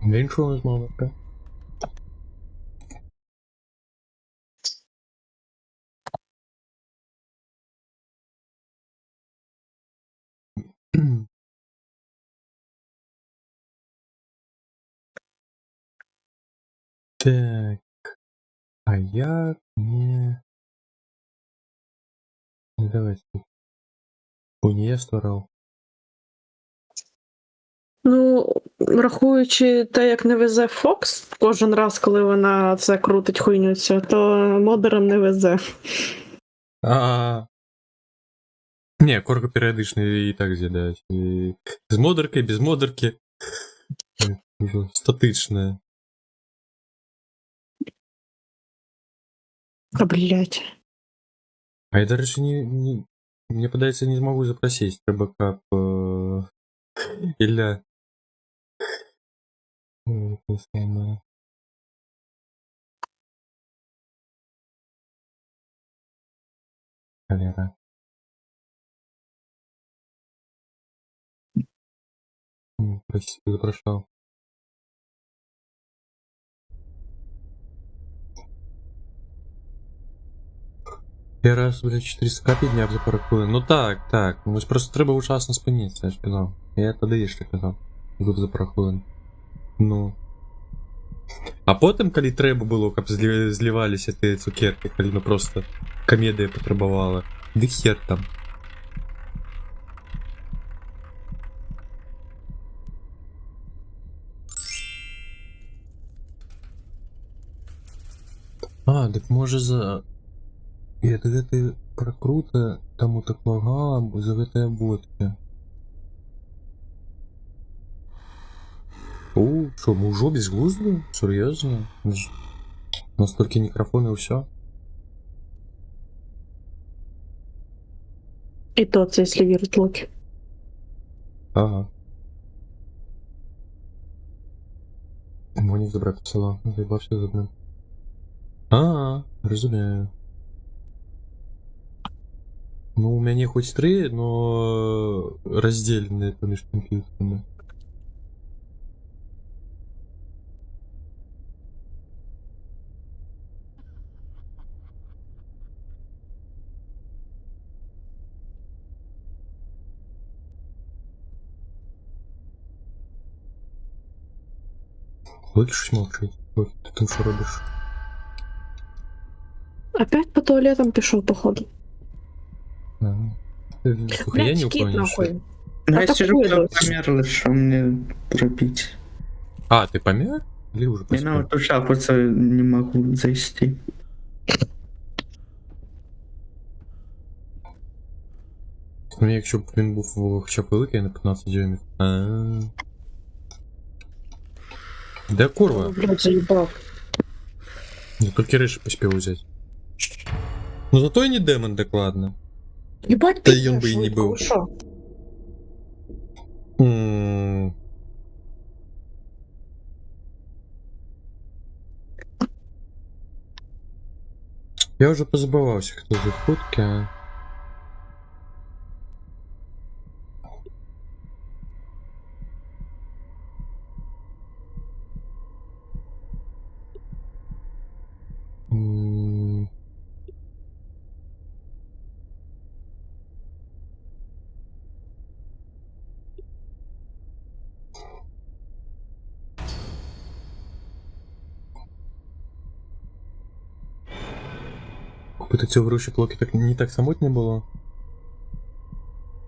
Іншого не змогли, так? Так. А як мне... Давай. Уніє створав. Ну, враховуючи те, як не везе Фокс кожен раз, коли вона це крутить хуйню цю, то модерам не везе. Не, корка періодично і так з'їдають. І з модерки, без модерки. Статичне. А, блядь. А я, до речі, мне подається, не змогу запросить. Треба кап... Ілля. Це саме... Холера. Запрошав. Я раз, блядь, 400 копій дня запаркую. Ну так. Ну просто треба учасно спинитися, я ж казав. Я тоді ще казав. Був запаркую. Ну. А потім, коли треба було, каб зливалися ті цукерки, коли ну просто комедія потребувала. Да хер там. Так може за... І это гэты прокрута таму так лагала за гэтай аботки. О, що, мы ўжо безглузды? Сур'ёзна? Настолькі мікрафон і ўсё? І то це, якщо вірить Локі. Ага. Монік забрати в село. Заїбався з одним. Розумію. Ну, у меня хоть 3, но раздельные поміж компьютерами. Локі щось мовчить. Локі, ти там що робиш? Опять по туалетам пішов, походу. Ага. Слухай, я Блядь, не кіт уклонюсь. нахуй. Ну, А я так сижу, хуй когда досі. померла, что мне робить? А, ты помер? Или уже Я на поспел? эту шапу не могу зайти. Ну, якщо б він був хоча б великий на 15 дюймів. Де курва? Блядь, заїбав. Я тільки риші поспів взяти. Ну зато і не демон так ладно. Єбать, Та ти й он би і не швидко, був. ви що? Я вже позабавався, хто за фотки. Купити цього вирушить Локі так не так самотньо було.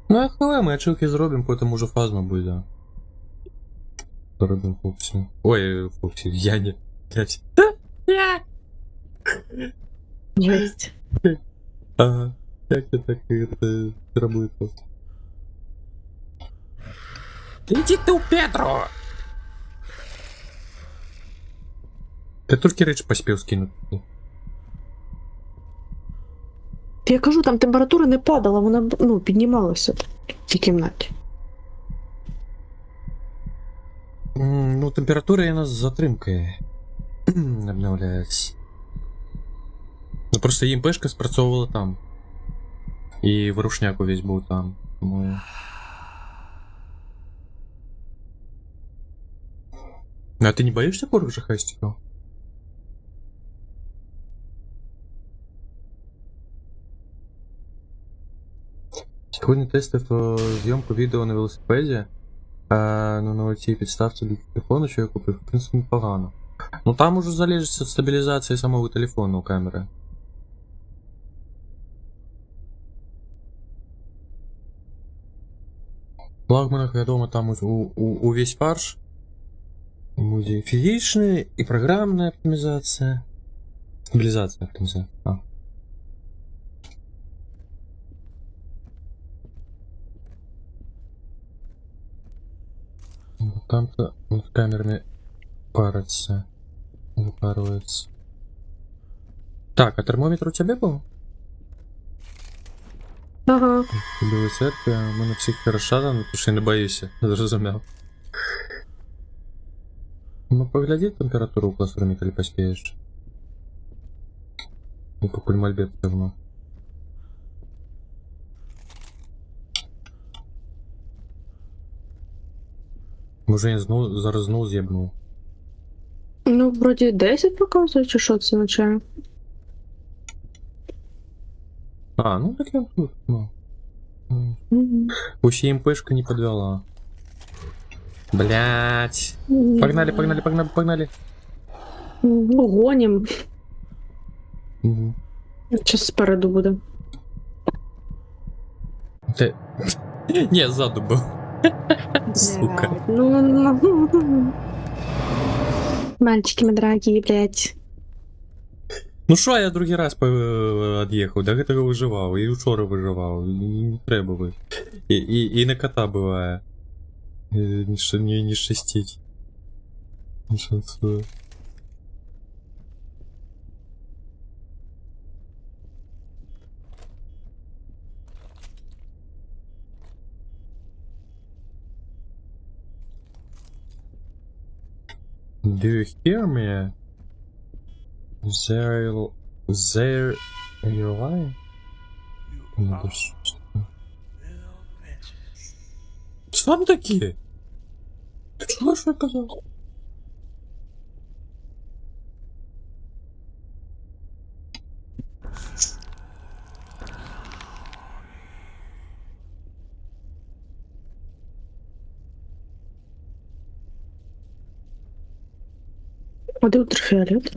Ну, а хвиле, ми ачилки зробимо, потім уже фазно буде. Робимо Фоксі. Ой, Фоксі, Яні. Блять. Жесть. Ага. Як це так це робити? Іди ти у Петро! Я тільки речі поспів скинути. Я кажу, там температура не падала, вона ну, піднімалася в цій кімнаті. Ну, температура і у нас з затримкою обновляється. Ну просто ЄМПшка спрацьовувала там. І вирушняк увесь був там. Тому... А ти не боїшся порох жахастиків? Сьогодні тестив зйомку відео на велосипеді. Ну, на цій підставці для телефону, що я купив, в принципі, непогано. Ну там уже залежить від стабілізації самого телефону камери. В флагманах, відомо, там увесь фарш. Буде фізична і програмна оптимізація. Стабілізація оптимізація. Там-то вот камерами парятся. Выпарывается. Так, а термометр у тебя был? Ага. Білої церкви, а в мене психіка розшарена, тому що я не боюся, зрозумів. Ну, погляди температуру в класрумі, коли поспієш. І покуль мольберт давно. Може я зараз знову з'єбнув. Ну, вроді 10 показує, чи що це означає? А, ну так я тут, ну. Угу. Пусть МПшка не подвела. Блять. Погнали, погнали, погнали, погнали. Ну, гоним. Угу. Зараз спереду буде. Ты... Не, ззаду був. Сука. Блядь, ну. Мальчики, мы дорогие, блядь. Ну що, я другий раз від'їхав, до гэтага виживав, і вчора виживав, не треба би. І на кота буває. Не шестить. Не шансує. Do you hear me? There you lie? Ну, що там таке? Ти чого, що я казав? А де ультрафіолет?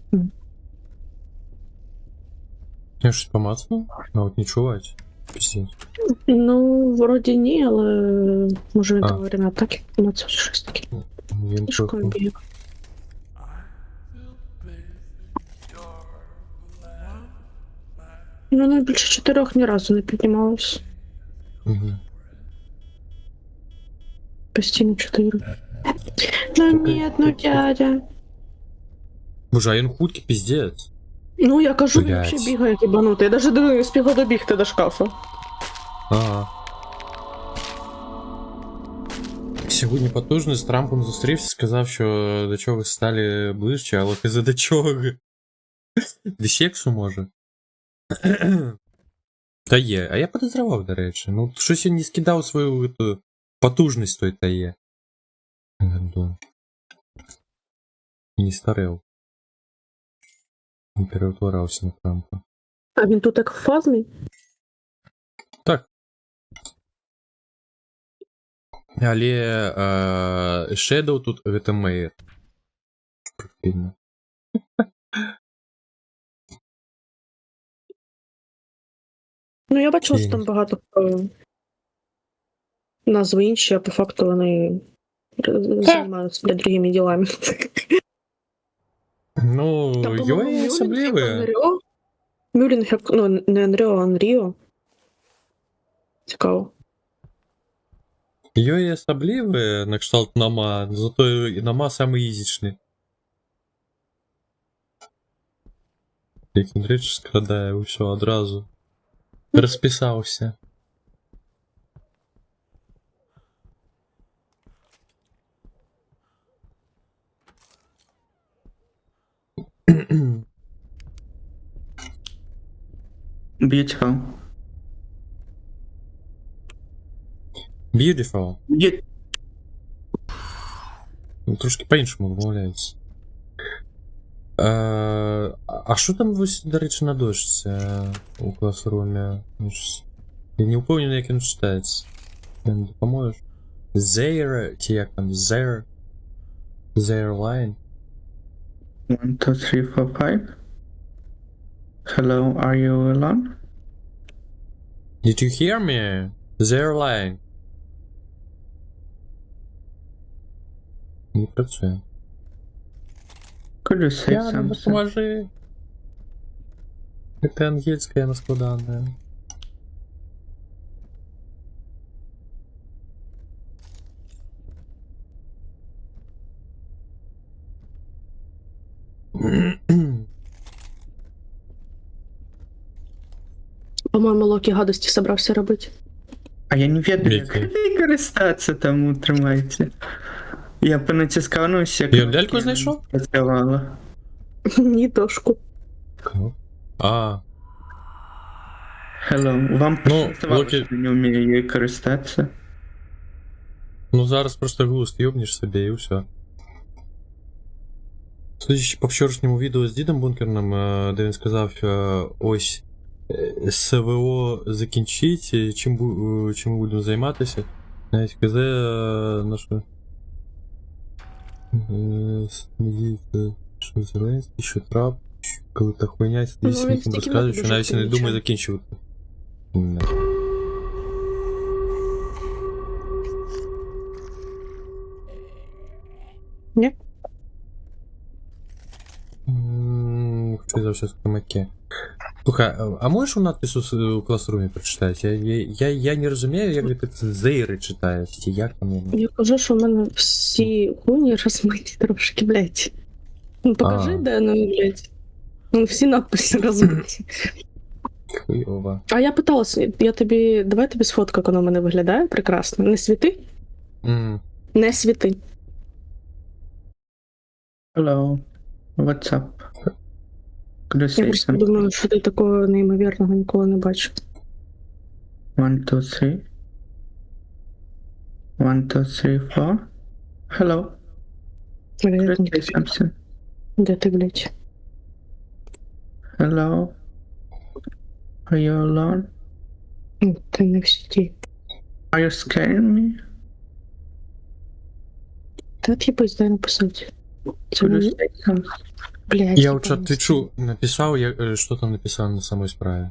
Я щось помацав? А от не чувать. Пиздец. Ну, вроді ні, але може він А. там во время атаки помацав чи щось таке. Він Шукаю трохи... біг. Ну, більше 4 ні разу не піднімалось. Угу. Постійно 4. Ну ні, ну дядя. Боже, а він хуткий, пиздец. Ну, я кажу, він Блядь. взагалі бігає ебанутий. Я навіть не встигла добігти до шкафу. Ага. Сьогодні потужний з Трампом зустрівся, сказав, що до чого стали ближче, але ти за до чого? До сексу, може? Та є. А я подозревав, до речі. Ну, щось він не скидав свою эту, потужність той та є. Не старел. Не переутворався на Трампа. А він тут як фазний? Так. Але Shadow тут гэта Мейер. Прикольно. Ну, я бачила, що Окей. там багато назви інші, а по факту вони займаються для другими ділами. Ну, Там, його по-моєму, є Мюлінг як особливі. Анріо. Мюлінг як, ну, не Анріо, а Анріо. Цікаво. Його є особливі, на кшталт Нама, зато і Нама самий ізічний. Як він речі скрадає, усьо одразу. Розписався. Beautiful. Beautiful. Є- Ну, трошки по-іншому вимовляється. А що там ви, до речі, на дошці у класрумі? Я не впевнений, як він читається. Ти мені допоможеш? Their, чи як там? Their line. 1, 2, 3, 4, 5. Hello, are you alone? Did you hear me? Their line. Не працює. Could you say Яна, something? допоможи. Это ангельская наскладанная. По-моєму, Локі гадості собрався робити. А я не ведаю, як Які? користатися, тому тримайте. Я понатискав, ну, всі Я ляльку знайшов? працювала. Ні, дошку. А, Hello, вам Ну, пощастило, Локі- що не вмію її користатися. ну зараз просто глузд ёбнеш собі і все. Судячи по вчорашньому відео з Дідом Бункерним, де він сказав, ось СВО закінчить, і чим ми будемо займатися. Навіть КЗ нашу що Зеленський, що Трап, коли та хуйня сидить Ну, з він ніким стільки розказує, дуже що навіть не помічає. думає закінчувати. Не. Ні? Хочу завжди в Камаке. Слухай, а можеш у надпису у класрумі прочитати? Я не розумію, як це зейри читається, як там воно. Я кажу, що в мене всі хуйні розмиті трошки, блядь. Ну покажи, А. де, ну, блядь. Ну, всі надписи розмиті. Хуйова. А я питалась, давай тобі сфоткаю, як воно в мене виглядає прекрасно. Не світи? М. Не світи. Hello. What's up? Could you Я say просто something? думаю, що ти такого неймовірного ніколи не бачив. 1, 2, 3. 1, 2, 3, 4. Hello. Could you Блядь, say something? де ти, блядь? Hello. Are you alone? Ти не в сіті. Are you scaring me? Та типу, дай написати. Це Could you не... say something? Блядь, Я типа, вот что твичу написал, что там написал на самой справе.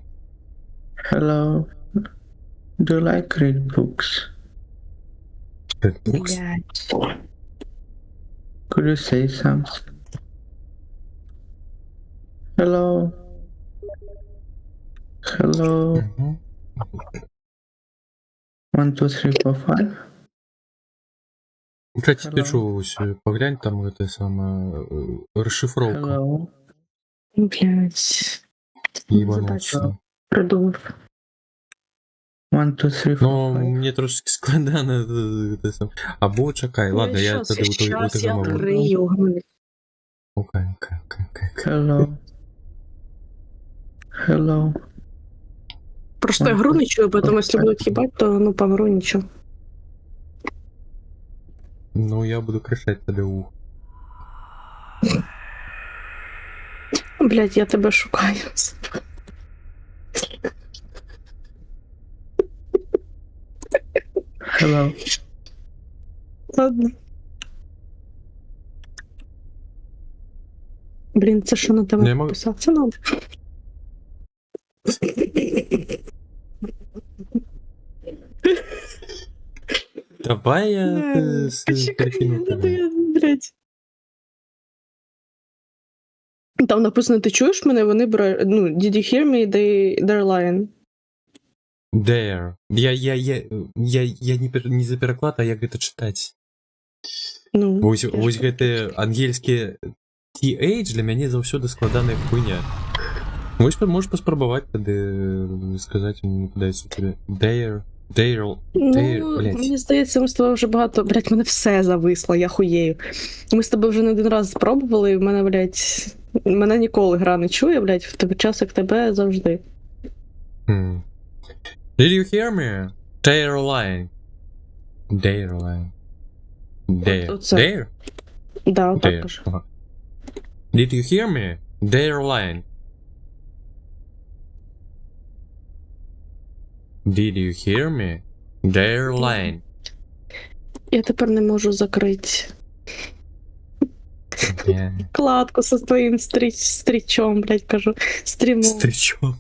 Hello. Do you like read books? Red Books? Блядь. Could you say something? Hello. Hello. Мгм. 1, 2, 3, 4, 5. Кстати, Hello. твичу, ось, поглянь, там это самое, расшифровка. Hello. Блядь. Ебанулся. Придумав. 1, 2, 3, 4, Но 5. мне трошки складно это сам. Або чекай, ладно, я щас, тоді щас я утримав. відкрию. Окей. Hello. Hello. Просто я гру не чую, поэтому если будут ебать, то ну помру ничего. Ну, я буду кричать тебе в ухо. Блядь, я тебе шукаю. Hello. Ладно. Блін, це що на тебе Я можу- написав? Це надо. Давай я Почекай, перекину надо тебе. я, блядь. Там написано, ти чуєш мене? Вони ну, did you hear me? They're lying. There. Я не за переклад, а як гэта чытаць. Ну, Вось я ж гэты ангельскі TH для мяне заўсёды складаная хуйня. Вось можаш паспрабаваць тады сказаць, мне падаецца тебе. There, Ну, блядь. мені здається, ми з тобою вже багато. Блядь, мене все зависло, я хуєю. Ми з тобою вже не один раз спробували, і в мене, блядь, мене ніколи гра не чує, блядь, в тебе час, як тебе завжди. Did you hear me? They're lying. They're lying. There. Оце. There? Да, отак There. кажу. Ага. Did you hear me? They're lying. Did you hear me? They're lying. Я тепер не можу закрити Yeah. кладку со своїм стрічом, блядь, кажу, стрімом. Стричом.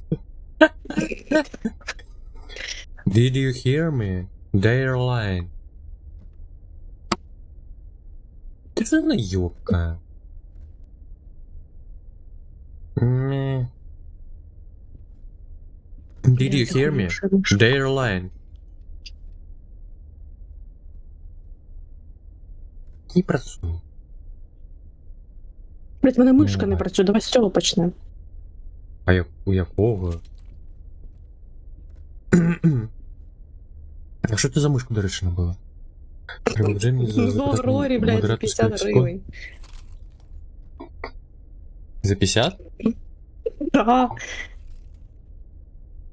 Did you hear me? They're lying. Ты же наёбка. Did you hear me? They're lying. Не працює. Блядь, в мене мишка не Ой. працює, давай з цього почнемо. А у якого? А що це за мишку, до речі, набила? Приложення за Ну, в Рорі, блядь, за 50 гривень. За 50? Да.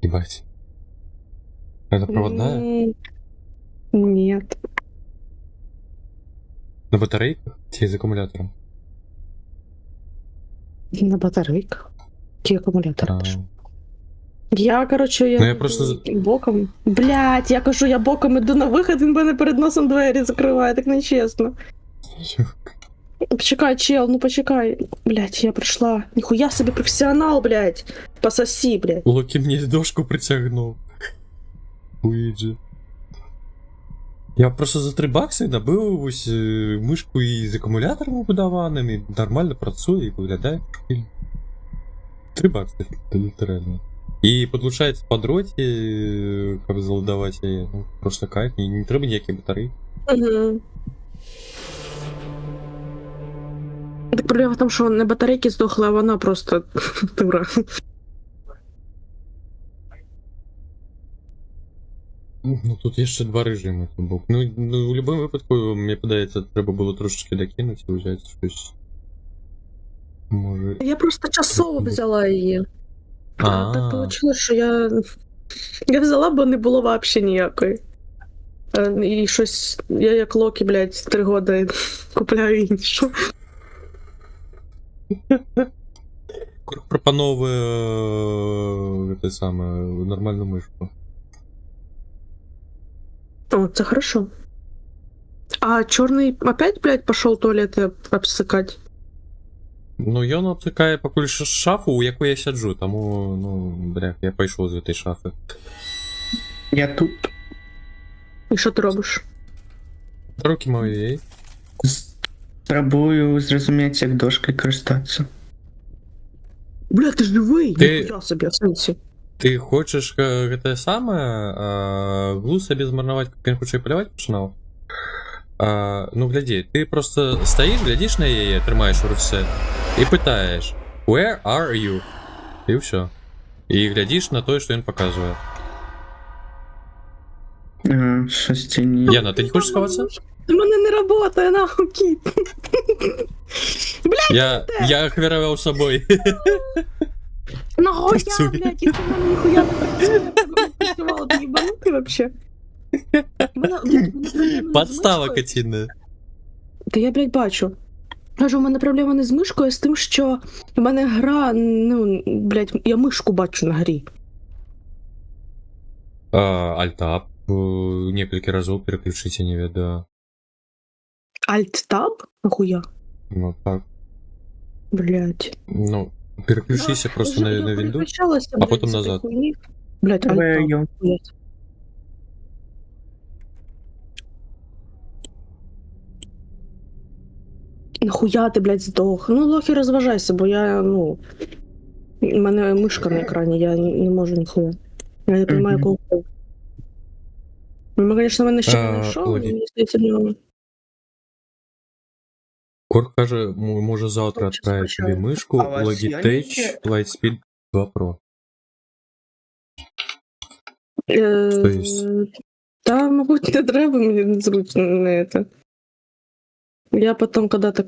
Ебать. Это проводная? Нет. На батарейках? Чи з акумулятором? На батарейках. Який акумулятор? А, Я, короче, Ну, я просто боком. Блядь, я кажу, я боком іду на вихід, він мене перед носом двері закриває, так нечесно. Почекай, чел, ну почекай. Блядь, я прийшла. Ніхуя собі професіонал, блядь. Пососи, блядь. Локі мені дошку притягнув. Уїджі. Я просто за 3 бакси набив ось мишку із акумулятором вбудованим, і нормально працює і виглядає прикольно. 3 бакси, літерально. І підлучається по дроті, як заладавати її, ну, просто кайф, не треба ніякі батареї. Угу. Так проблема в тому, що не батарейки здохли, а вона просто дура. Ну, тут є ще 2 режими. Ну, в будь-якому випадку, мені подається, треба було трошечки докинути і взяти щось Може. Я просто часово взяла її. А так А, вийшло, що я взяла, бо не було взагалі ніякої. І щось, я як Локі, блядь, 3 роки купляю іншу. Курк пропановує те саме, нормальну мишку. О, це хорошо. А чорний опять, блядь, пішов туалети обсикати? Ну, ён обцикає покуль що шафу, у яку я сяджу, тому, ну, бля, я пайшов з этой шафи. Я тут. І що ти робиш? Руки мої. Спробую зрозуміти, як дошкою користатися. Бля, ти живий! Ти- Ніхуя собі, в сенсі. Ти хочеш те саме, глу собі змарнувати, як він хоче полювати починав? Ну, гляди, ти просто стоїш, глядиш на її, тримаєш в руці, і питаєш, where are you? І все. І глядиш на те, що він показує. Ага, щось це ні. Яна, ти не хочеш сховатися? У мене не працює, нахуй, кіт. Я охвірував собою. Нахуя, Працює. блядь, якщо в мене ніхуя не працює, я б тебе працювала, ти їбанутий вообще. Подстава котінна. Та я, блядь, бачу. Кажу, у мене проблема не з мишкою, а з тим, що в мене гра, ну, блядь, я мишку бачу на грі. Альтап. Несколько разов переключите, не веду. Альт-таб? Нахуя? Ну так. Блядь. Ну, переключися просто на винду. переключалася, а потім назад. Блядь, альт-таб. Вею. Блядь. Нахуя ти, блядь, здох? Ну, лохи, розважайся, бо я, ну... У мене мишка на екрані, я не можу ніхуя. Я не розумію, Мгм. кого. Ну, звісно, мене ще не А, знайшов, Лоді. мені здається, в нього. Корк каже, може завтра Щас відправити тобі скачаю. мишку А у вас Logitech є Lightspeed 2 Pro. Е, Що є? Та, мабуть, не треба, мені незручно на це. Я потім коли-то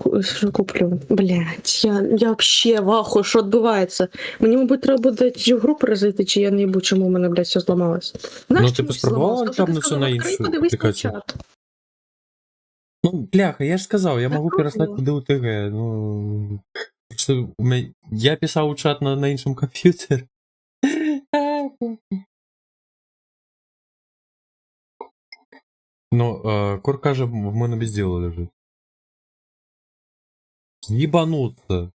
куплю. Блять, я вообще в аху, що відбувається. Мені, мабуть, треба буде чи в гру перезайти, чи я не їбу, чому в мене, блядь, все зламалось. Знаєш, Ну, ти чому б все спробувала зламалось? Тому що ти тапнутися сказала, на «Відкрий, іншу подивись на аплікацію?» чат. Ну, бляха, я ж сказав, я Я можу пробувала. переслати до УТГ. Ну, просто я писав у чат на іншому комп'ютері. Ну, Корк каже, в мене без діла лежить. Ебануться.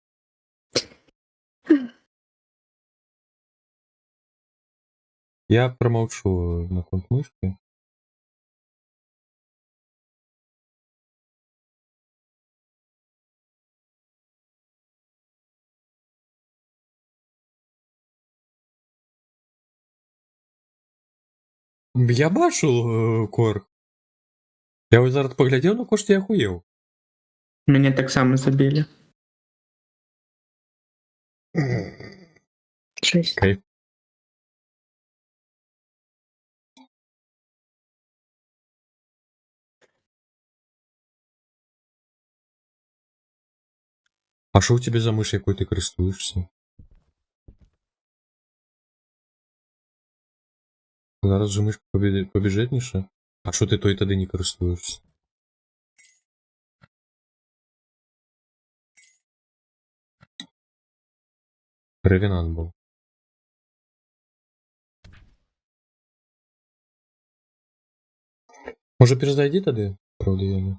Я промолчу на конт мышки. Я бачу, Корк. Я ось зараз поглядів на кошти, я охуєв. Мене так само забили. Жесть. Кайф. А що у тебе за миш, якою ти користуєшся? Зараз же мишка побюджетніша. А що ти той тоді не користуєшся? Ревенант був. Може перезайди тоді? Правда, я не.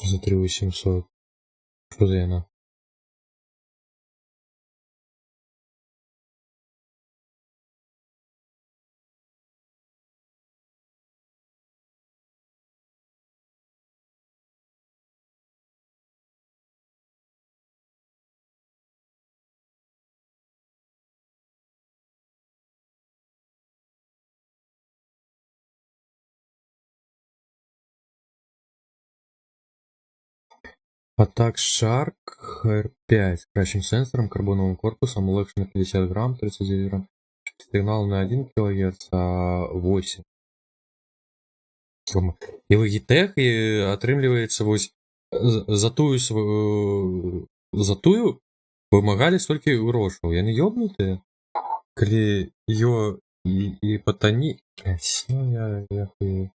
За 3800. Що за яна? Атак Shark R5 с кращим сенсором, карбоновым корпусом, легше на 50 грамм, 39 грамм. Сигнал на 1 кГц, а 8. І в гітех і атрымліваецца вось за тую вымагалі столькі грошаў. Яны ёбнутыя? Калі і патані... Блядь, ну я хуй.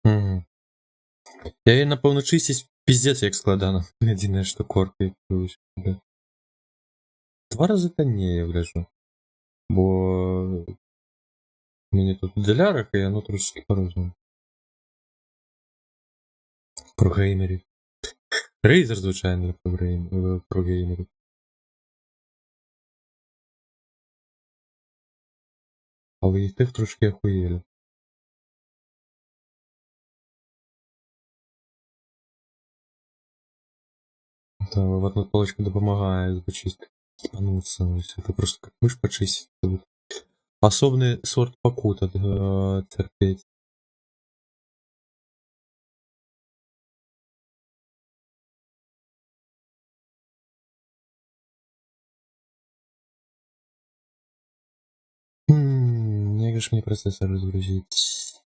Мгм. Я її, напевно, чистість піздець як складана. Єдине, що корки. 2 рази таннее, гляжу. Бо мені тут в долярах, і воно трошки по-разному. Про геймерів. Razer, звичайно, про геймерів. Але їх тих трошки охуєли. Да, ватна палочка допомагає почистити. Спануться. Это просто как мышь почистить. Особый сорт покута терпеть. Як же мне процессор разгрузить?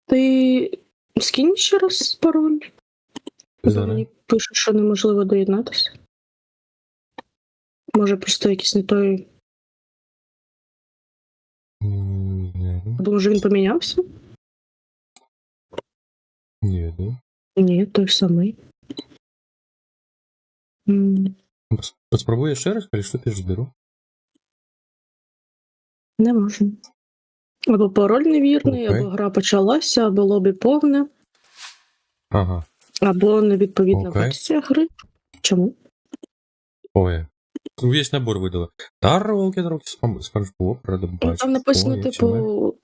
Ти скинь ще раз пароль. Бо мені пише, що неможливо доєднатися. Може просто якийсь не той. Або може він помінявся? Ні, да? Ні, той самий. Спробуй ще раз, коли що ти ж зберу? Не можу. Або пароль невірний, Окей. або гра почалася, або лобі повне, Ага. або невідповідна Окей. версія гри. Чому? Ой. Весь набор видали. Таролки, Спанч Боб, рада Ну, бачити. там написано, типу,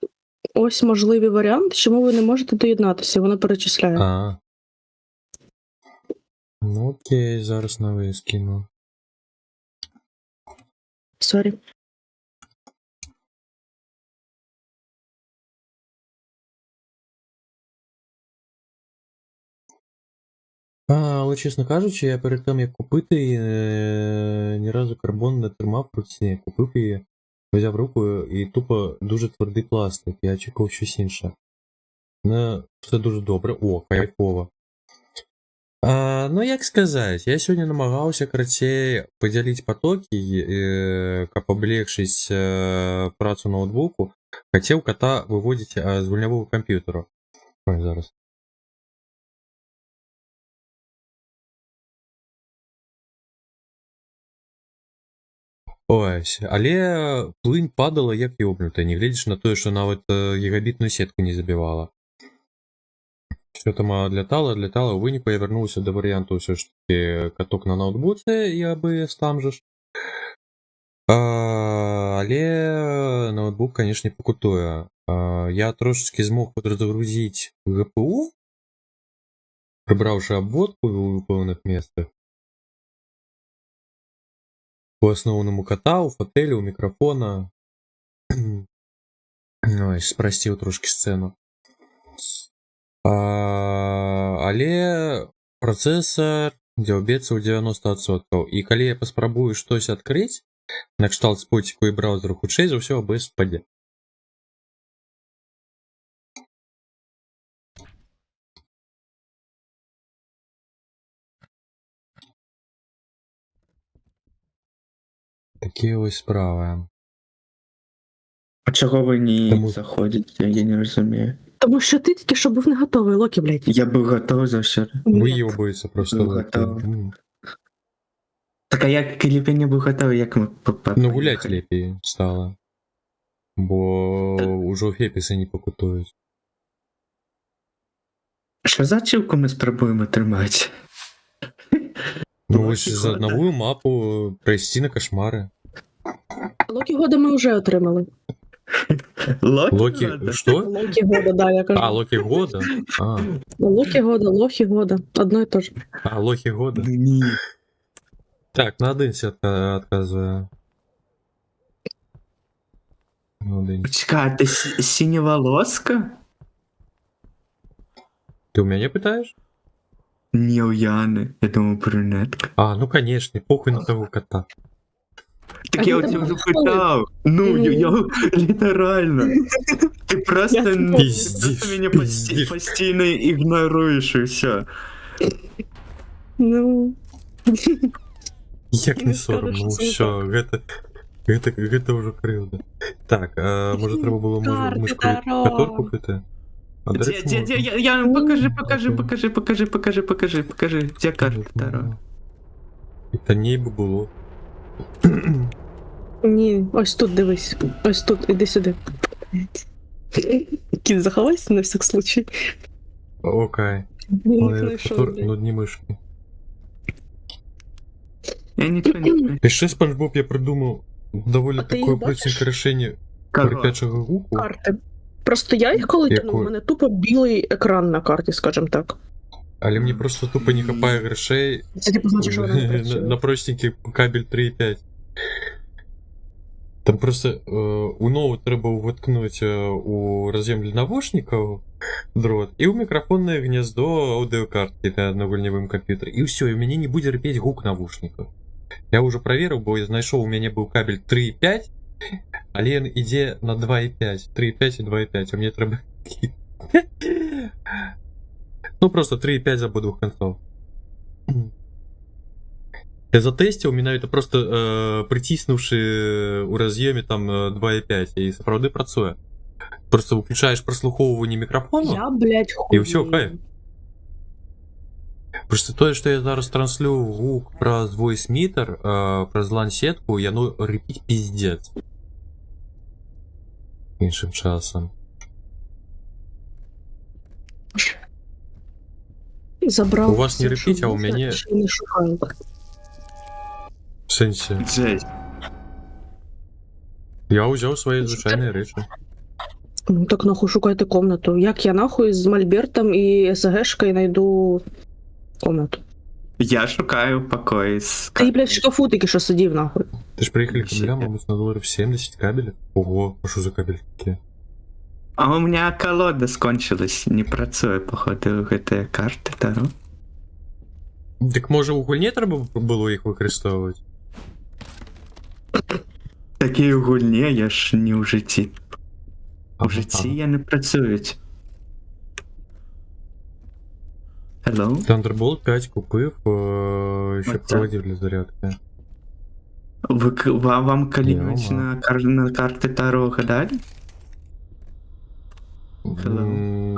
ось можливі варіанти, чому ви не можете доєднатися, воно перечисляє. А. Ну окей, зараз новий скину. Сорі. Але, чесно кажучи, я перед тим, як купити її, ні разу карбон не тримав в руці. Купив її, взяв руку і тупо дуже твердий пластик. Я очікував щось інше. Все дуже добре. О, кайфово. Ну, як сказати, я сьогодні намагався, короче, поділити потоки, каб облегчить працю ноутбуку. Хотів кота виводити з гульнявого комп'ютера. Ой, зараз. Ось, але плынь падала як ёбнутая, не глядзячы на тое, што нават гігабітную сетку не забівала. Все там адлятала, у выніку я вярнуўся да варыянту ўсё ж таки каток на ноутбуце і ABS там же ж. Але ноутбук, конечно, пакутуе. Я трошечки змог подразгрузіць GPU, прыбраўшы абводку ў пэўных месцах. По асноўнаму ката, у фатэлі, у мікрафона. Ой, спрасціў трошки сцэну. Але працэсар дзяўбецца ў 90%. І калі я паспрабую штось адкрыць, накшталт споціку і браузеру, хутчэй за ўсё ABS спадзе. Такія вось справы. А чого ви не Тому- заходите? Я не розумію. Тому що ти тільки що був не готовий, Локі, блядь. Я був готовий за все. Вийобується просто. Ну, готово. Так а як коли б я не був готовий, як ми Ну, гулять лепей стало. Бо уже хепіси не покутують. Що за ачівку ми спробуємо тримати? Ну, ось за нову мапу пройти на кошмари. Локі года ми вже отримали. Локи... надо? Что? Локи года, да, я кажу. А, Локи года? А, Локи года, лохи года. Одно и то же. Лохи года. Ну, ні. Так, на Одинці отказываю. На Одинці. Почекай, ти синеволоска? Ты у меня пытаешь? Ні, у Яни. Я думав, брюнетка. А, ну конечно, похуй на того кота. Так я у тебе вже питав. Ну, я літерально. Ти просто, Я ну, Пиздиш, ти просто мене пиздиш. постійно ігноруєш і все. Ну, Як не Ну, соромно, скажеш, ну що все, гэта уже кривда. Так, може треба було Карти мишку Таро. котор купити? А, до речі, Де, можна. я, покажи. Де карта Таро? Та ні би було. ні, ось тут дивись. Ось тут, іди сюди. Кіт, заховайся на всяк случай. Окей. Він Але знайшов, котор, блядь. ну дні мишки. Я нічого не знаю. Пиши, Спанч Боб, я придумав доволі А ти такое їх бачиш? простеньке рішення Кого? крипячого гуку. Карти. Просто я їх коли Яку? тяну, у мене тупо білий екран на карті, скажімо так. Але мені просто тупо не хапає грошей Це типу значить, що вона не на працює. простенький кабель 3.5. Там просто у нового треба воткнуть у роз'єм для навушників дрот і у мікрофонне гніздо аудіокартки на одногольневому комп'ютері. І все, і у мене не буде репеть гук навушників. Я вже перевірив, бо я знайшов, у мене був кабель 3.5, але він іде на 2.5. 3.5 і 2.5, а мені треба... Ну просто 3.5 з обох концов. Я затестив, мене это просто притиснувши у роз'ємі там 2.5, і справді працює. Просто включаєш прослуховування мікрофону, Я, блядь, хуй. і все, кайф. Просто то, що я зараз транслю гук про voice-meter, про лансетку, я ну репіть піздець. Іншим часом. Забрав. У вас не все, репіть, що а у можна, мене- і ще й не шукаю. В сенсі. Жесть. Я взяв свої звичайні речі. Ну так нахуй шукайте комнату. Як я нахуй з Мольбертом і СГшкою знайду комнату? Я шукаю покой з Ти, блядь, в шкафу тільки що сидів, нахуй. Ти ж приїхали к Вообще. кабелям, мабуть, на доларів 70 кабелів. Ого, а що за кабель такі? А у меня колода скончилась, не працює, походу, гэта карти Таро. Так може у гульні треба було їх використовувати? Такі гульні, я ж не у житті. Ага, У житті ага. я не працюють. Hello? Thunderbolt 5 купив, ще Оце. проводив для зарядки. Вам коли-нибудь Йома. на карти Таро гадали?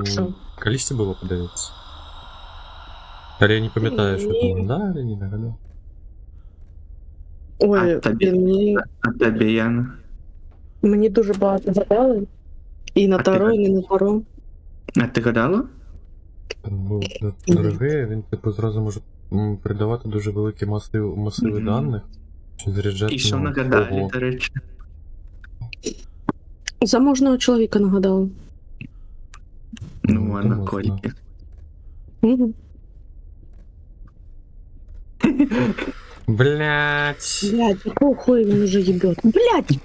Що? Колись це було, подається. Але я не пам'ятаю, що Ні. там нагадали, не нагадали. Ой, А тобі? А тобі, Яна? мені дуже багато гадали. І на А ти Таро, і не на Таро. А ти гадала? Ну, дорогий, він типу зразу може передавати дуже великі масиви Мгм. даних. Чи заряджати. І що ну, нагадали, ого. до речі? Заможного чоловіка нагадала. Ну, Ну, а на можна. кольки. Угу. Блять. Блядь, якого хуя він уже їбет? Блядь,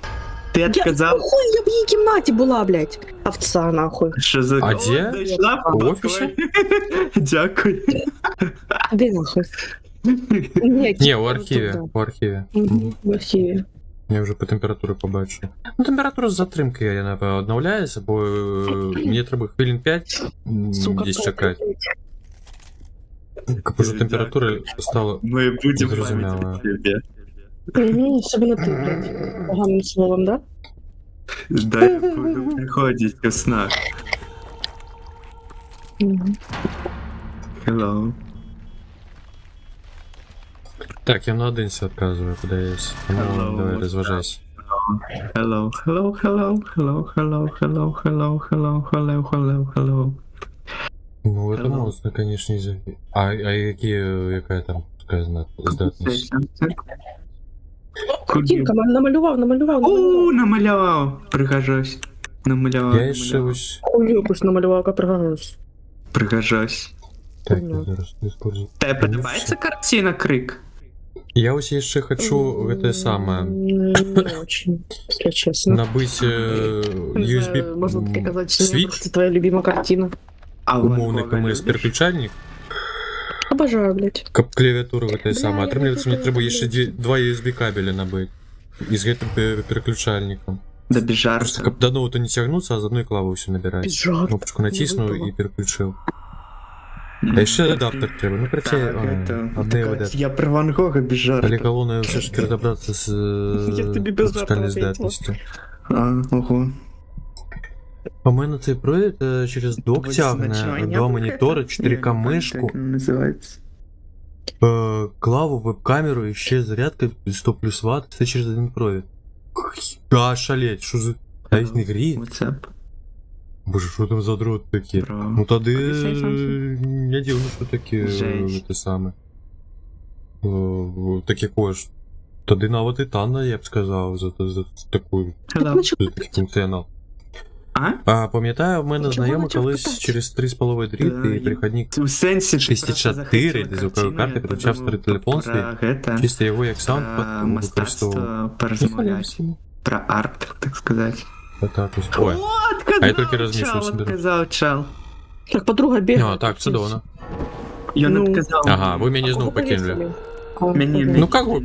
Ти я відказав, хуй, я в її кімнаті була, блядь. Овца, нахуй. що за... А О, де? Дійшла В покой. офісі? Дякую. Де нахуй? Ні, Ні, у архіві. У архіві. Угу, в архіві. Я вже по температурі побачу. Ну, температура з затримкою, я напевно, обновляється, бо мені треба хвилин 5 Сука, десь чекати. Кажу, температура стала. Ми будемо Зрозуміло. пам'ятати тебе. Угу, особливо ти, блядь. Поганим словом, да? Да, я буду приходити у снах. Угу. Hello. Так, я на одинці відказую, кудись. Тому Hello, давай what's розважайся. Hello, hello, hello, hello, hello, hello, hello, hello, hello, hello, hello. Ну, это Hello. мощно, конечно, из... А яка там, така здатність? Say something. Картинка, намалював. О, намалював. Пригожусь. Намалював. Я ще ось... Хулю якусь намалював, яка пригожусь. Пригожусь. Так, Понятно. я зараз не использую. Тебе подобається картина Крик? Я ось ще хочу это самое... Не очень, если честно. Набыть Не знаю, USB можно так сказать, что нет, свіч, просто твоя любимая картина. А умовний Ван Гога КМС любиш? переключальник, Обожаю, блядь. клавіатуру в этой Бля, самой. я Отрымливается, мне хочу треба так, еще блядь. 2 USB кабеля набыть. И с этим переключальником. Да без Просто жарта. как до ноута не тягнуться, а за одной клавы все набирать. Без жарт. Кнопочку натиснул выпало. и переключил. А ще адаптер треба. Ну, короче, одне вот Я про Ван Гога без жарта. Але головне все ж таки розібратися з Я тобі без жарта музикальною ответила. здатністю. Ого. У мене цей проєкт через док тягне, Значення 2 про монітори, це? 4К Я не мишку, знаю, як воно називається. клаву, веб-камеру і ще зарядка 100 плюс Вт, все через один провід. Да, шалеть, що за... А їх не гріє? WhatsApp. Боже, що там за дрот такі? Браво. Ну тоді Колесей Samsung? не дивно, що такі Жесть. те саме. Такі кошт. Тоді навіть і танно, я б сказав, за таку Hello. Значит, за такий функціонал. А? А пам'ятаю, в мене Чого знайомий почав колись питати? через 3,5 дріт і перехідник У сенсі ти просто 64 захотіла звукової картину, карти я підключав подумав старий телефон про свій, это, чисто його як саунд про використовував. мистецтво порозмовляти. Про арт, так сказать. Так, ось. Ой, а я тільки розмішую собі. Отказав чел. так подруга бегает. а, так, чудово. Я не Ну. отказав. Ага, ви мені А знову кого покинули. повесили? Мені- Ну кого?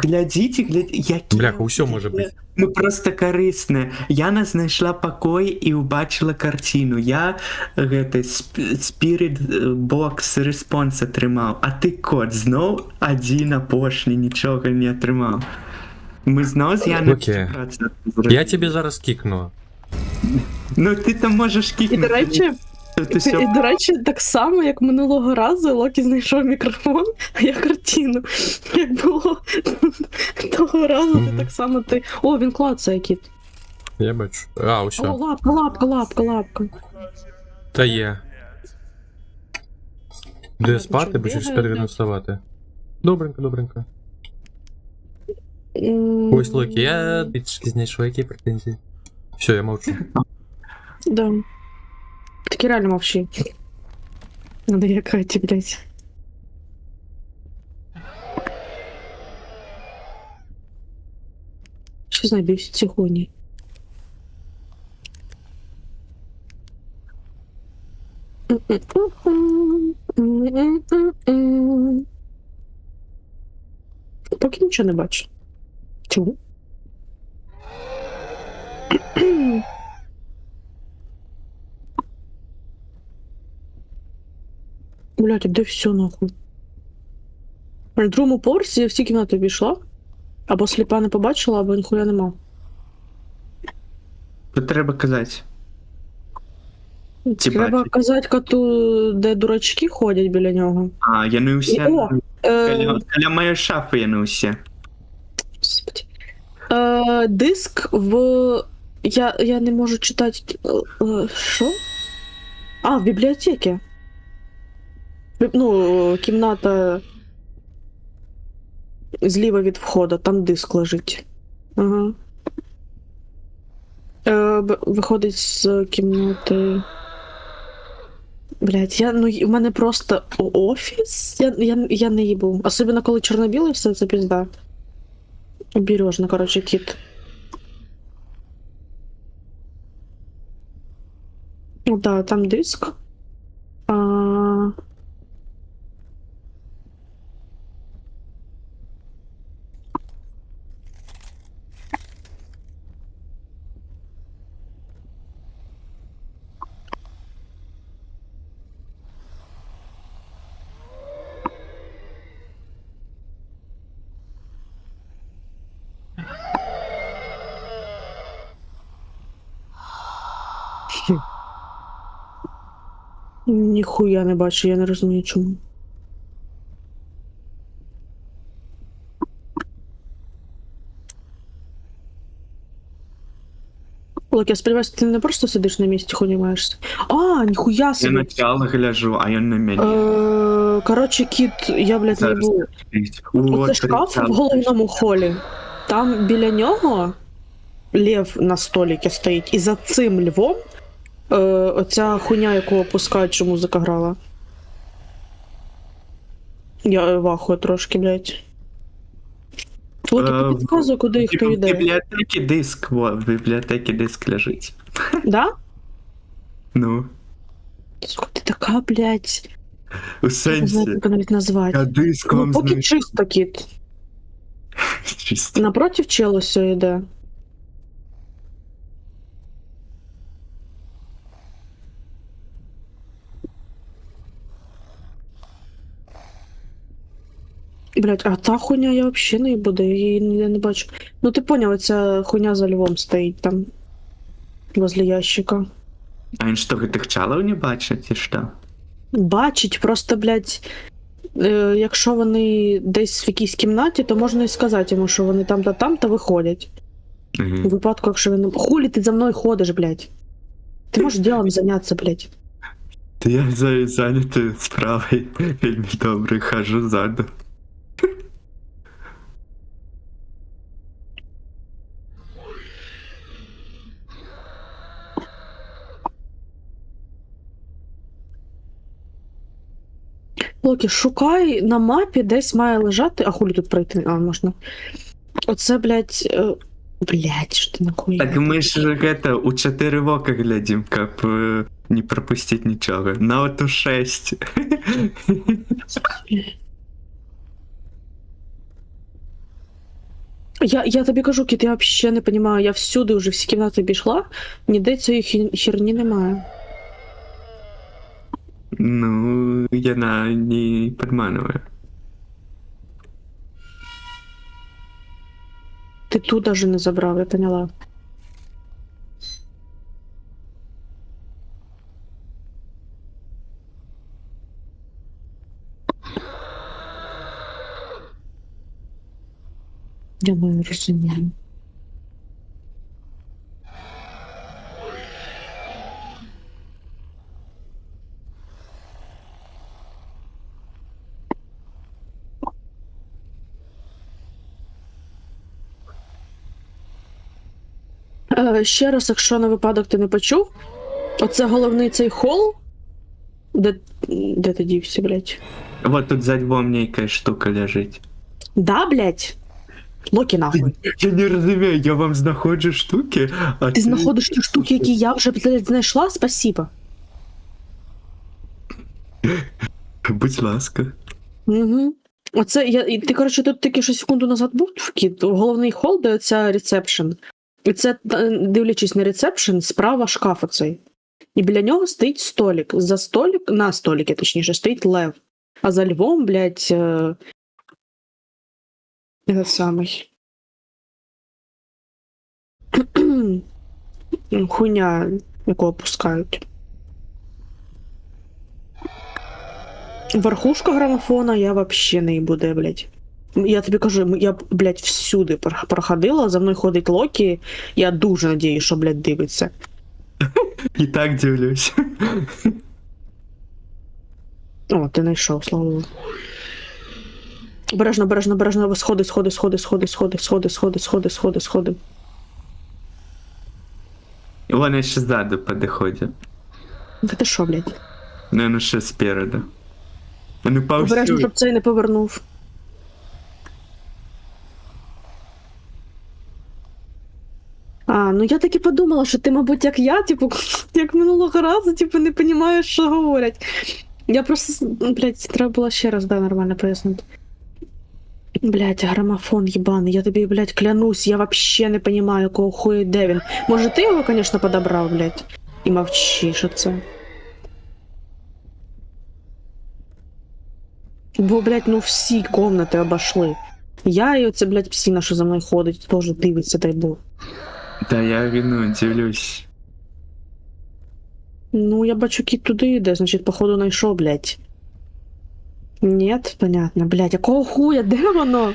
Глядите, які... Бляха, усьо може бути. Ну просто корисне. Яна знайшла покой і убачила картину. Я Spirit Box Response отримав, а ти код знов один апошній, нічого не отримав. Ми знов з Яною Окей. співпрацю Я зробили. тебе зараз кікну. Ну ти там можеш І, кікнути. до речі, Тут усьо і, до речі, так само, як минулого разу, Локі знайшов мікрофон, а я картину. Як було того разу, ти Мгм. так само ти. О, він клацає, кіт. Я бачу. А, О, усьо. лапка. Та є. Де Ладно, спати, чё, бо через бігаю, 5 годин так. вставати. Добренько. М, Ось, Локі, я трішки знайшов, які претензії. Все, я мовчу. Да. Таки реально мовчи. Надо я Каті, блядь. Що знайдусь сьогодні? Поки нічого не бачу. Чому? Блядь, де все нахуй? На другому поверсі я всі кімнати обійшла. Або сліпа не побачила, або ніхуя нема. Тут треба казати. Ці Треба бачать. казати коту, де дурачки ходять біля нього. А, я не усе. О, Каля моєї шафи я не усе. Господи. Диск в. Я не можу читати. Що? А, в бібліотеці. Ну, кімната зліва від входу, там диск лежить. Ага. Виходить з кімнати. Блять, у мене просто офіс. Я не їбу. Особливо коли чорно-білий все, це пізда. Обережно, короче, кіт. Ну да, там диск. Ніхуя не бачу, я не розумію чому. Лок, я сподіваюся, ти не просто сидиш на місці, хуйня маєшся. А, ніхуя Я собі. начало гляжу, а я на мене. Коротше, кіт, я, блядь, не Зараз. був. О, Оце шкаф в головному холі. Там біля нього лев на століки стоїть, і за цим львом оця хуйня, яку опускають, що музика грала. Я вахую трошки, блядь. Локі, ти підказуй, куди їх хто В йде. бібліотеці диск, во, в бібліотеці диск лежить. Да? Ну, Сука, ти така, блядь. у Не знаю, сенсі. як навіть назвати. Я диск Ну, вам поки знайшов. чисто, кіт. Чисто. Напротив челосі йде. Блять, а та хуйня я взагалі не буду, я її ніде не бачу. Ну ти поняв, оця хуйня за львом стоїть там. Возле ящика. А він що, тих чалов не бачить, чи що? Бачить, просто, блядь, якщо вони десь в якійсь кімнаті, то можна і сказати йому, що вони там-то там-то виходять. У Угу. випадку, якщо він. Хулі ти за мною ходиш, блядь? Ти можеш ділом зайнятися, блядь. Та я зайнятий справою. Вельми добре, хожу ззаду. Локі, шукай на мапі, десь має лежати. А хулі тут пройти? А, можна. Оце, блядь. Блядь, що ти нахуй? Так ми ж это, у 4 ока глядим, как не пропустить нічого. На оту 6. Я тобі кажу, Кіт, я взагалі не розумію. Я всюди вже всі кімнати обійшла, ніде цієї херні немає. Ну, я не подманываю. Ти ту даже не забрав, я поняла. Я не розумію. Ще раз, якщо на випадок ти не почув, оце головний цей хол, де ти дівся, блядь? Вот тут за львом некая штука лежить. Да, блядь? Локі нахуй. Я не розумію, я вам знаходжу штуки, а Ти знаходиш ті штуки, які я вже, блядь, знайшла? Спасибо. Будь ласка. Угу. Оце ти, коротше, тут тільки що секунду назад був вхід, головний хол, де оця ресепшн. І це, дивлячись на ресепшн, справа шкаф оцей. І біля нього стоїть столик. На століки, точніше, стоїть лев. А за львом, блядь, этот самий. Хуйня, яку опускають. Верхушка грамофона я вообще не буде, блядь. Я тобі кажу, я, блядь, всюди проходила, за мною ходить Локі, я дуже надію, що, блядь, дивиться. І так дивлюсь. О, ти знайшов, слава Богу. Бережно, сходи. Вон ще ззаду підходить. Та ти що, блядь? Наверно, ще спереду. Ну, Обережно, повсюди. щоб цей не повернув. А, ну я таки подумала, що ти, мабуть, як я, типу, як минулого разу, типу, не розумієш, що говорять. Я просто, блядь, треба було ще раз, да, нормально пояснити. Блядь, грамофон ебаный, я тобі, блядь, клянусь, я вообще не понимаю, кого хуя де він. Може, ти його, конечно, подобрав, блядь, і мовчиш оце. Бо, блядь, ну всі комнати обошли. Я і оце, блядь, псина, що за мною ходить, теж дивиться, дай Бог. Та я, ну, дивлюсь. Ну, я бачу, кіт туди йде, значить, походу, знайшов, блядь. Нет, понятно, блядь, якого хуя, де воно?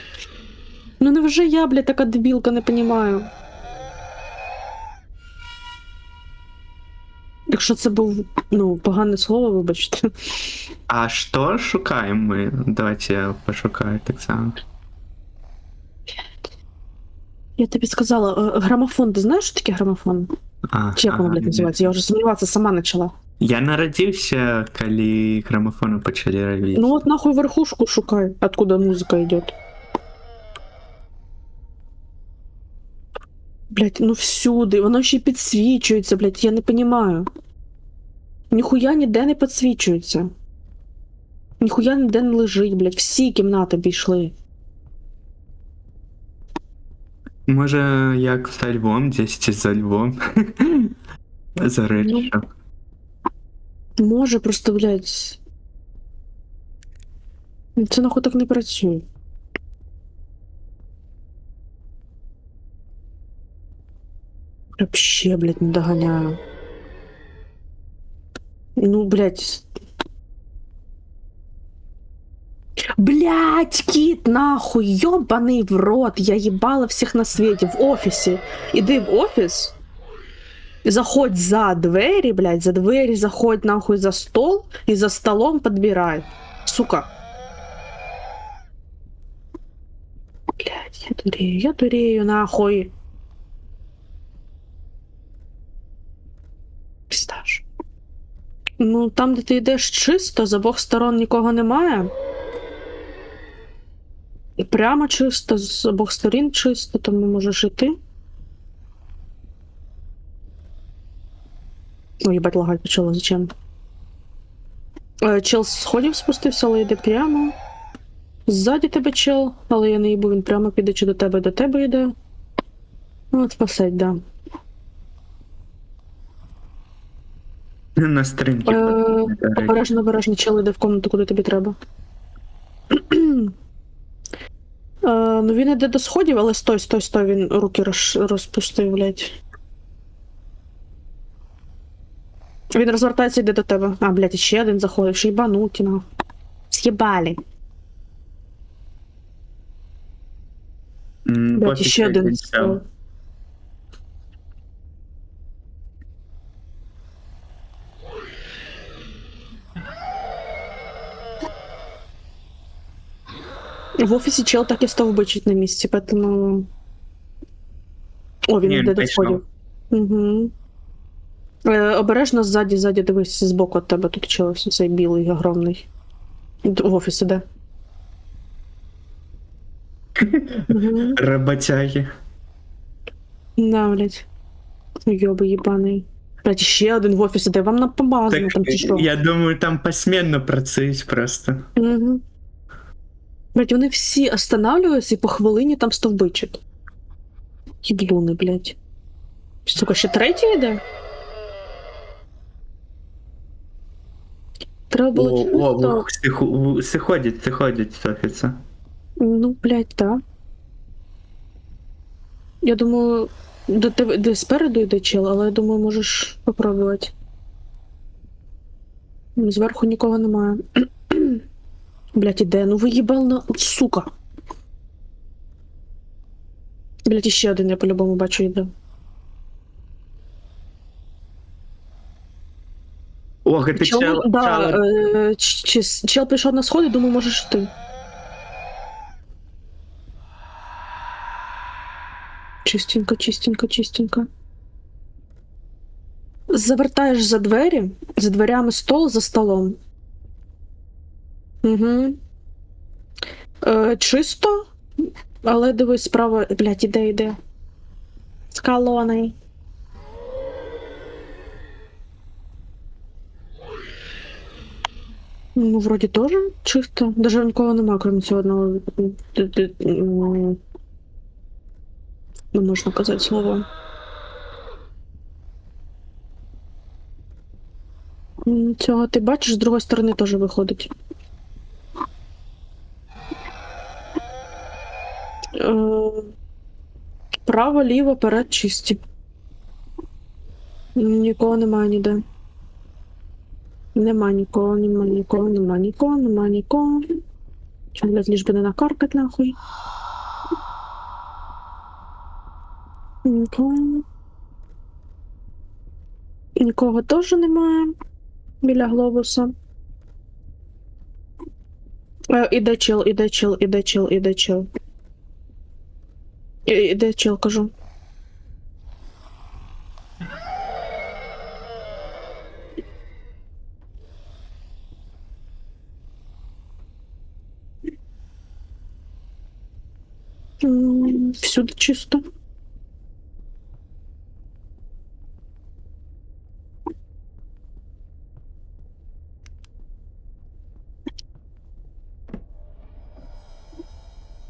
Ну невже я, блядь, така дебілка, не понімаю. Якщо це був, ну, погане слово, вибачте. А що шукаємо ми? Давайте я пошукаю так само. Я тобі сказала, грамофон, ти знаєш, що таке грамофон? Чи як воно, блядь, називається? Я вже сумніватися сама почала. Я народився, коли грамофону почали робити. Ну от нахуй верхушку шукай, откуда музыка идет. Блять, ну всюди, воно ще й підсвічується, блять, я не понимаю. Ніхуя ніде не підсвічується. Ніхуя ніде не лежить, блять, всі кімнати обійшли. Може, як за Львом, десь за Львом. За речі. Може, просто, блять. Це нахуй так не працює. Вообще, блять, не доганяю. Ну, блять. Блять, кит, нахуй, ёбаный в рот, я ебала всех на свете, в офисе. Иди в офис, заходь за двери, блять, за двери заходь нахуй за стол и за столом подбирай. Сука. Блять, я дурею, нахуй. Пісташ. Ну, там, де ти йдеш чисто, з обох сторон нікого немає. І прямо чисто, з обох сторін чисто, тому можеш йти. Ой, їбать, лагать почало, зачем? Чел з сходів спустився, але йде прямо. Ззаді тебе чел, але я не їбу, він прямо піде чи до тебе йде. От спасать, да. На стрімки. Обережно, чел йде в комнату, куди тобі треба. Ну він іде до сходів, але стой, він руки розпустив, блядь. Він розвертається, йде до тебе. А, блядь, ще один заходить, шибануті, на. З'єбалі. Блядь, ще один. В офісі чел так і стовбичить на місці, поэтому... О, він йде до сходів. Угу. Обережно ззаді, дивись, збоку від тебе тут чел, цей білий, огромний. В офіс іде. Роботяги. Да, блядь. Йоби єбаний. Блядь, ще один в офіс іде, вам на побазу, там чи що? Я думаю, там посменно працюють просто. Угу. Блядь, вони всі останавливаються і по хвилині там стовбичать. Єблюни, блядь. Сука, ще третій йде? Треба було чисто... Сиходять з офісу. Ну, блядь, так. Я думаю, до тебе де спереду йде чел, але я думаю, можеш попробувати. Зверху нікого немає. Блядь, іде, ну виїбал на... Сука. Блядь, іще один, я по-любому бачу, йде. Ох, это чел... Да, чел прийшов на сходи, думаю, можеш ти. Чистенько. Завертаєш за двері, за дверями стол, за столом. Угу. Чисто, але дивись, справа, блядь, іде. З колоною. Ну, вроді теж чисто. Даже нікого нема, крім цього одного. Не можна казати слово. Цього ти бачиш, з другої сторони теж виходить. Право, ліво, перед чисті. Нікого немає ніде. Нема нікого. Чо, блядь, лиш би не накаркать, нахуй. Нікого. Нікого теж немає біля глобуса. Іде чел, іде чел, іде чел, іде чел. Іде чел, кажу. Всюди чисто.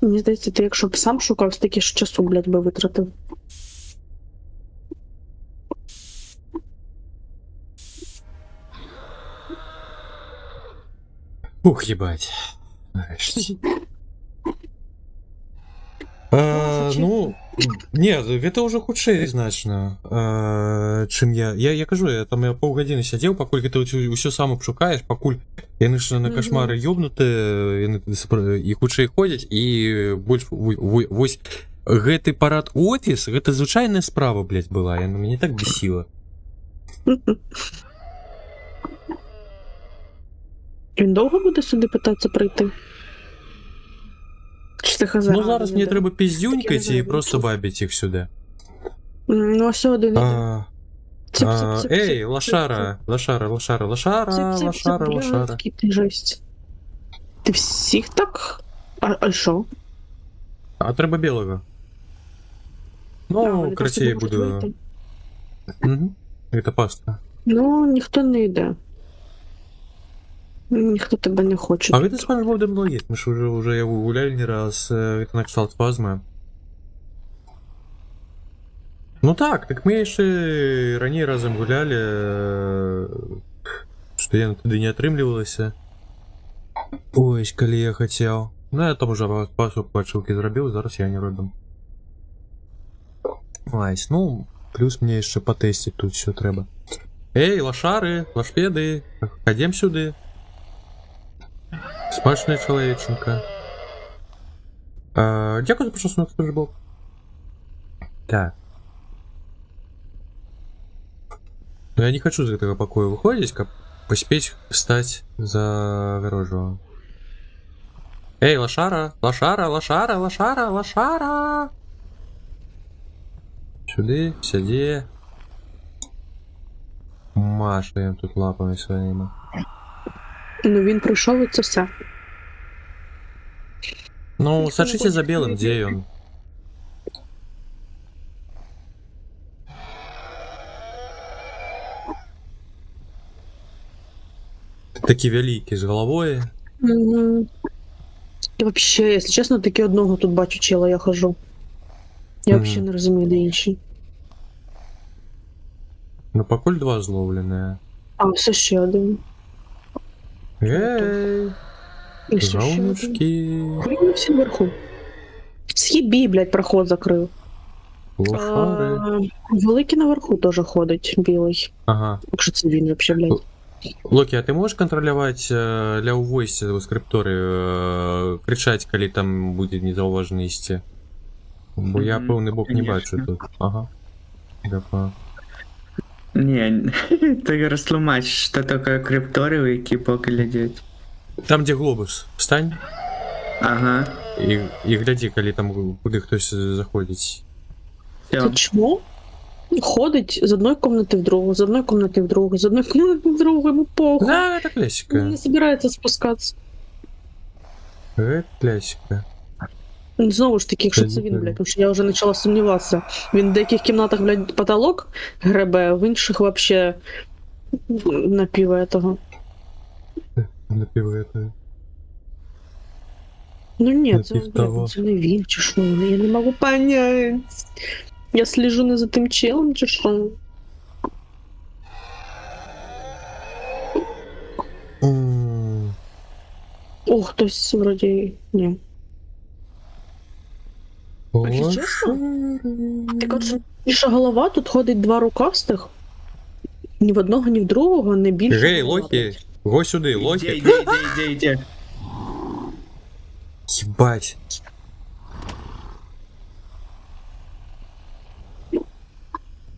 Мені здається, ти якщо б сам шукав, стільки ж часу, блядь, би витратив. Ух, ебать. Нарешті. Ну, нет, это уже худшее значно, чим я. Я кажу, я паўгадзіны сядзеў, пакуль ты ўсё сам абшукаеш, пакуль яны ж на кошмары ёбнуты, і хутчэй ходзяць, і больш вось гэты парад офіс, гэта звычайная справа, блядь, была, яна мяне так бесіла. Він довго буде сюди питатися прийти? Чи ти хазар? Ну зараз мне трэба пиздюнькаць і просто бабіць іх сюди. Ну, ось один іде. Эй, лошара, лошара, лошара, лошара, лошара, лошара. Ти жесть. Ти всіх так? А що? А треба білого. Ну, красивее буду. Угу. Это паста. Ну, ніхто не йде. Ніхто тебе не хоче. А это Спанч Боб давно есть. Мы же уже его гуляли не раз. Это на кшталт спазма. Ну так мы еще ранее разом гуляли. Что я туды не атрымлівалася. Ой, калі я хотел. Ну я там уже пасу подшилки зрабіў, зараз я не робім. Айс, ну, плюс мне еще потестить тут все треба. Эй, лошары, лошпеды, ходим сюды. Смачная человеченка. Дякую за пожалуйста, Спанч Боб. Так. Но я не хочу из этого покоя выходить, как поспеть встать за огорожу. Эй, лошара, лошара, лошара, лошара, лошара. Сюди, сяди. Машаем тут лапами своими. Ну, він прийшов і це все. Ну, сочите за белым, где он? Такі великі з головою. Угу. І взагалі, якщо чесно, таки одного тут бачу чела, я хожу. Я взагалі не розумію, де інший. Ну, покуль два зловленые. А, все ще один. Эй, І все ще один. жаунушки, Вони всі вверху. С'їбі, блядь, проход закрив. лошари. Великий наверху теж ходить, білий. Ага. Якщо це він взагалі, блядь. Локі, а ти можеш контролювати для увойся в скриптори, кричать, коли там буде незауважено істі? Бо я повний бок не бачу тут. Ага. Дякую. Не, ти розтлумач, що таке крипторів, які поки глядять. Там, де глобус. Встань Ага. і гляди, коли там куди хтось заходить. Це Все. чмо? Ходить з одної кімнати в другу, з одної кімнати в другу, з одної кімнати в другу, йому похуй. Да, это Він классика. не збирається спускатися. Это классика. Знову ж таки, якщо це він, блядь, тому що я вже почала сумніватися. Він в деяких кімнатах, блядь, потолок гребе, в інших вообще напіває того. Напивает. Ну ні, це, Напів того. блядь, це не він, чи що, я не можу понять. Я слежу не за тим челом, чи що? О, хтось вроді, ні. Якщо чесно, так от більша голова, тут ходить два рукастих. Ні в одного, ні в другого не більше. Гей, голова, Локи, блядь. го сюди, Локи. Іди. Ебать.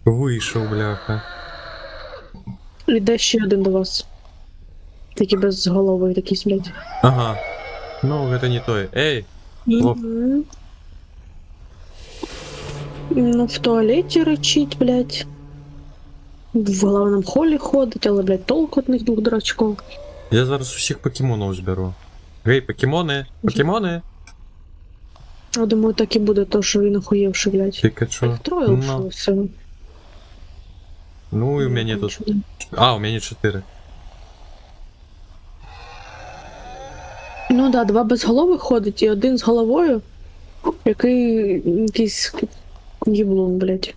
Вышел, бляха. Іде ще один до вас. Такий без голови, такий, блядь. Ага. Ну, это не той. Эй! Лох. Мгм. Ну, в туалеті речить, блядь. В головному холі ходить, але, блядь, толку від них двох дурачков. Я зараз усіх покемонів зберу. Гей, покемони! Покемони! Я думаю, так і буде то, що він охуєвший, блядь. Пікачу. Їх троє Ну. ушло, все. Ну, і у мене тут. А, у мене 4. Ну да, два безголових ходить і один з головою, який якийсь їблун, блядь.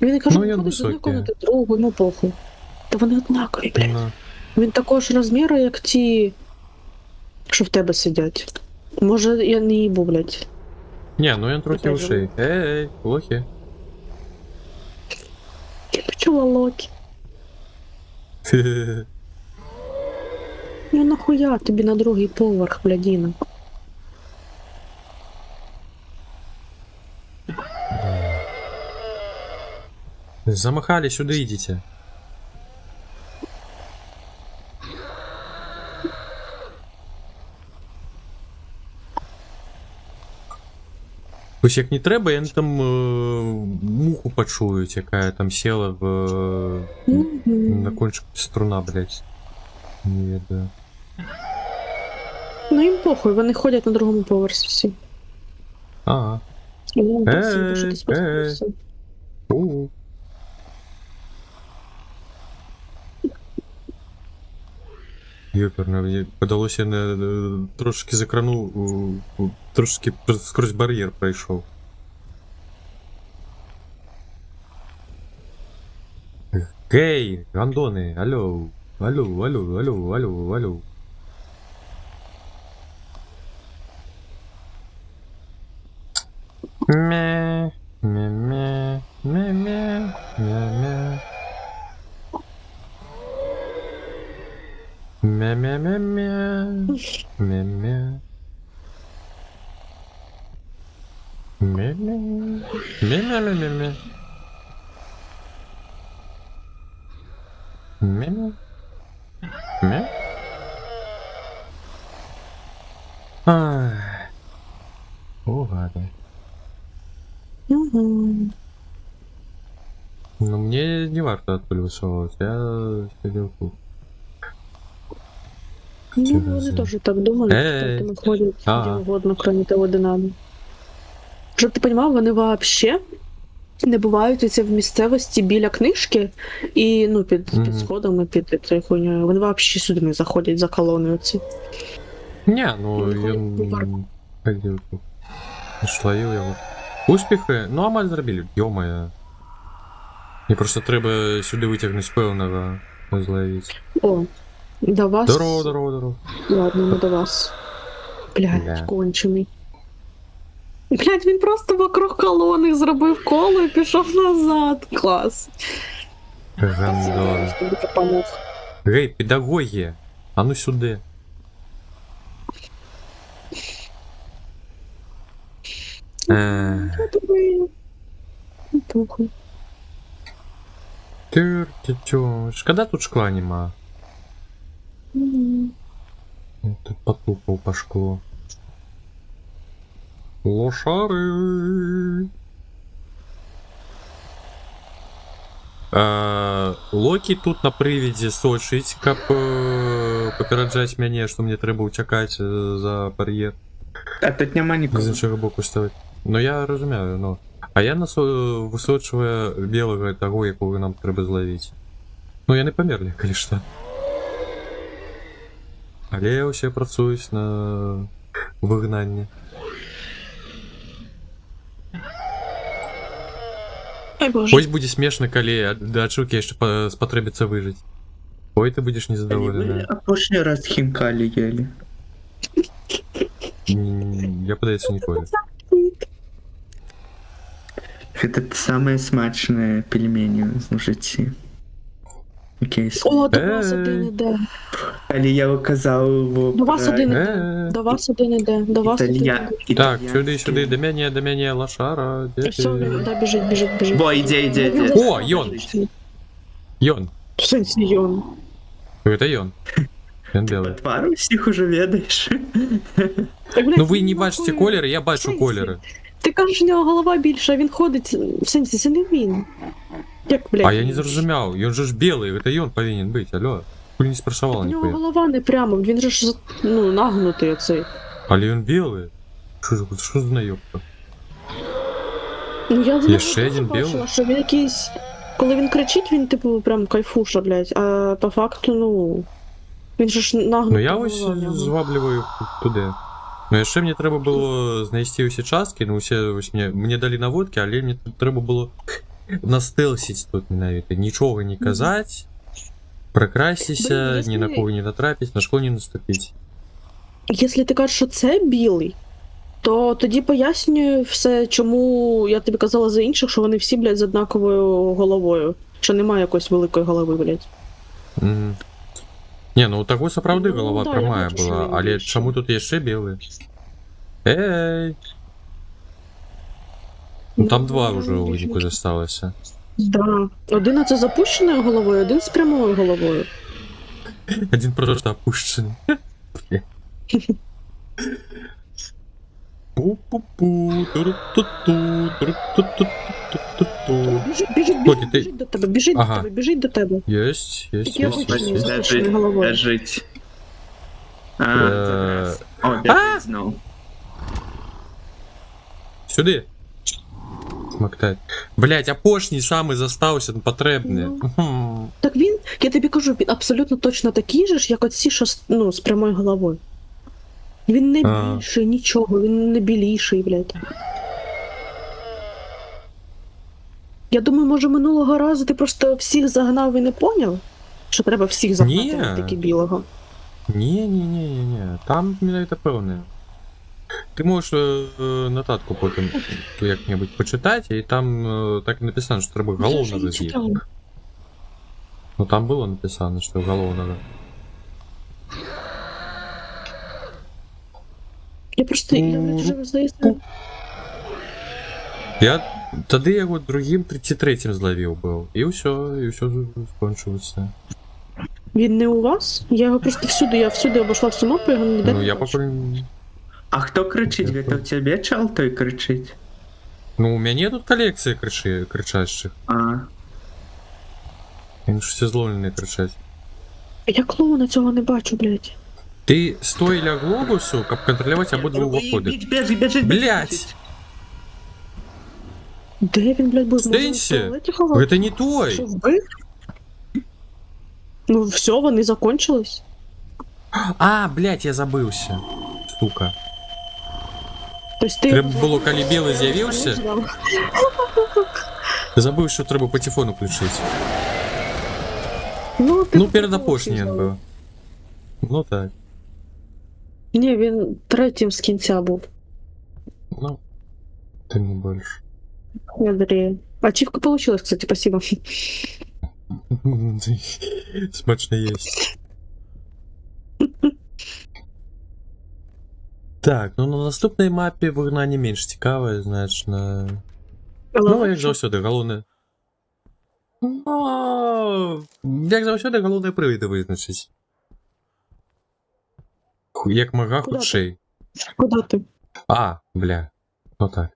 Він каже, Ну, він ходить з одної високий. комнати в другу, ну похуй. Та вони однакові, блядь. Ну. Він також розміру, як ті, що в тебе сидять. Може, я не їбу, блядь. Не, ну він трохи Опять же. ушей. Ей, лохи. Я почула Локі. Ну нахуя тобі на другий поверх, блядіна? Замахали, сюди йдіть. Ось як не треба, я там муху почують, яка там села в на кончик струна, блядь. Не ведаю. Ну їм похуй, вони ходять на другому поверсі всі. Ага. Ну, спасибо, що ти Ей, сподобався. У. Ёперно, мені подалося, я трошки з екрану, трошки скрозь бар'єр пройшов. Гей, гандони, алло, алло, алло, алло, алло, алло. Мя, мя, мя, мя, мя, мя, мя. Мя-мя-мя-мя. Мя-мя. Мя-мя. Мя-мя-мя-мя-мя. Мя-мя. Мя. Ай. О, ладно. Угу. Но мне не варто оттуда высовывать. Я сидел тут. Ну, вони теж так думали, Ей. тому ходять де Ага. угодно, крім того динамі. Щоб ти розумів, вони взагалі не бувають оце в місцевості біля книжки і ну, під Мгм. сходами, під цією хуйньою. Вони взагалі сюди не заходять за колоною ці. Не, ну Ну, я варто. ходил тут. Шлаю його. Успіхи? Ну, амаль зробили, йо-моє. Мені просто треба сюди витягнути певного зловити. О, до вас. Здорово, здорово, здорово. Ладно, не до вас. Блядь, Бля. кончений. Блядь, він просто вокруг колони зробив коло і пішов назад. Клас. Гандон. Щоб тобі допомог. Гей, педагоги! А ну сюди. Я думаю, ну, похуй. Ти чо? Шкода тут шкла нема. Мгм. Тут потупав по шклу. Лошари. Локі тут на привіді сочить, каб попереджать мене, що мені треба утікати за бар'єр. А тут нема З нікого. іншого боку ставити. Ну я розумію, ну. А я височую білого того, якого нам треба зловити. Ну я не померлі, звісно. Але я ще працюю на вигнанні. Ой, боже. Ось буде смішно, коли до очуки ще спотребиться вижити. Ой, ти будеш незадоволений. А прошлый раз хинкали ели. Я, подається, ніколи. Это самые смачные пельмени в житті. Окей. О, до вас один іде. Але я указав в... До вас один іде. Е-е. До вас один іде. До вас один Італія... іде. Так, сюди, до мене, лошара. Де Все, ти? да, біжить. Во, іде. О, Йон! Йон, В сенсі Йон. Это и он. Он белый. Твару всіх уже ведаєш. Так, блядь, Ну ви він не бачите нахуй- кольори, я бачу Сенсі. кольори. Ти кажеш, у нього голова більша, а він ходить. В сенсі, це не він. Як, блядь? А я не зрозумів, він же ж білий, это он повинен бути, алло. Хуй не спрашивала У нього ніхуя. голова не прямо, він же ж ну, нагнутий оцей. Але він білий? Що за наєбка? Ну я Є ще один бачила, білий? що він якийсь. Коли він кричить, він типу прям кайфуша, блядь. А по факту, ну. Він же ж нагнутий. Ну я ось голова в нього. зваблюваю туди. Ну ще мені треба було знайти усі частки, ну усі ось мені дали наводки, але мені тут треба було настелсить тут навіть. Нічого не казати, прокраситися, Блін, ні на якщо- кого не натрапити, на школу не наступити. Якщо ти кажеш, що це білий, то тоді пояснюю все, чому я тобі казала за інших, що вони всі, блядь, з однаковою головою. Що немає якоїсь великої голови, блядь. Мгм. Не, ну у того правда Ну, голова да, я прямая бачу, що була, він але більший. чому тут є ще білий? Ей! Ну там Ну, два я вже не у бачу. виніку залишилося. Да. Один оце запущеною головою, один з прямою головою. Один просто опущений. Пу-пу-пу, туру-ту-ту, туру-ту-ту-ту-ту-ту. Біжить Коті, ти- біжить до тебе, біжить Ага. до тебе, біжить до тебе. Єсть, єсть, Тільки я єсть, хочу єсть, не єсть. запущеною головою. Лежить. А, Е, зараз. О, біжить знов. Сюди. Смоктать. Блять, апошній самий застався потребний. Ну. Мгм. Так він, я тобі кажу, він абсолютно точно такий же ж, як оці, що ну, з прямою головою. Він не А. більший нічого, він не біліший, блядь. Я думаю, може минулого разу ти просто всіх загнав і не поняв, що треба всіх загнати, Ні. не тільки білого. Ні. Там навіть певне. Ти можеш нотатку потім як-небудь почитати, і там так і написано, що треба голову Я ж надо не з'їсти. читала. Ну там было написано, что голову надо. Я просто, я блядь, вже здається. Я тоді його другим 33-м зловив був. І все скончилося. Він не у вас? Я його просто всюди, я всюди обійшла всю мапу, його ніде Ну не я бачу. поки... А хто кричить? Это в тебе чел той кричить? Ну у мене тут колекція кричащих. А, Вони ж всі зловлені кричать. Я клоуна цього не бачу, блядь. Ти стой ля глобусу, щоб контролювати обидва виходи. біжить. Блять! Де він, блядь, був? Може, він в Сенсі? туалеті ховав? Это не той! Що, вбив? Ну все, вони закончились. А, блять, я забився. Сука. Тобто ти... Треба було, коли білий з'явився, забив, що треба патефон включити. Ну, перед опошнім він був. Ну так. Ні, він третім з кінця був. Ну, тим не більше. Андрій. Ачивка получилась, кстати, спасибо. Смачно есть. Так, ну на наступній мапі вигнання менш цікаве, значно. Ну, як завсюди, головне. Ну, як завсюди, головне привіти визначить. Як мага Куда худший. Куди ти? А, бля. Ну так.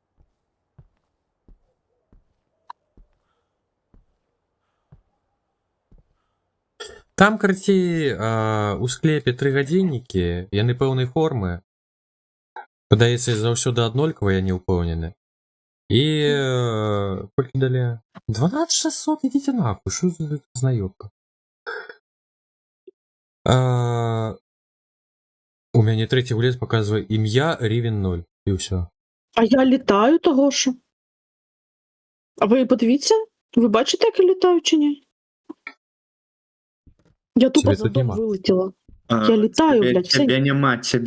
Там, короче, у склепе 3 годинники, яны пэўнай формы. Падаецца, заўсёды аднолькава, я не ўпэўнены. І колькі далі? 12600, ідзіце нахуй, що за знаёбка? У мяне трэці гулец паказвае ім'я Рівен 0, і ўсё. А я літаю того що. А ви подивіться? Ви бачите, як я літаю чи ні? Я тупо Тебе за тут дом нема. вилетіла. А, Я літаю, тебе, блядь, все. Тебе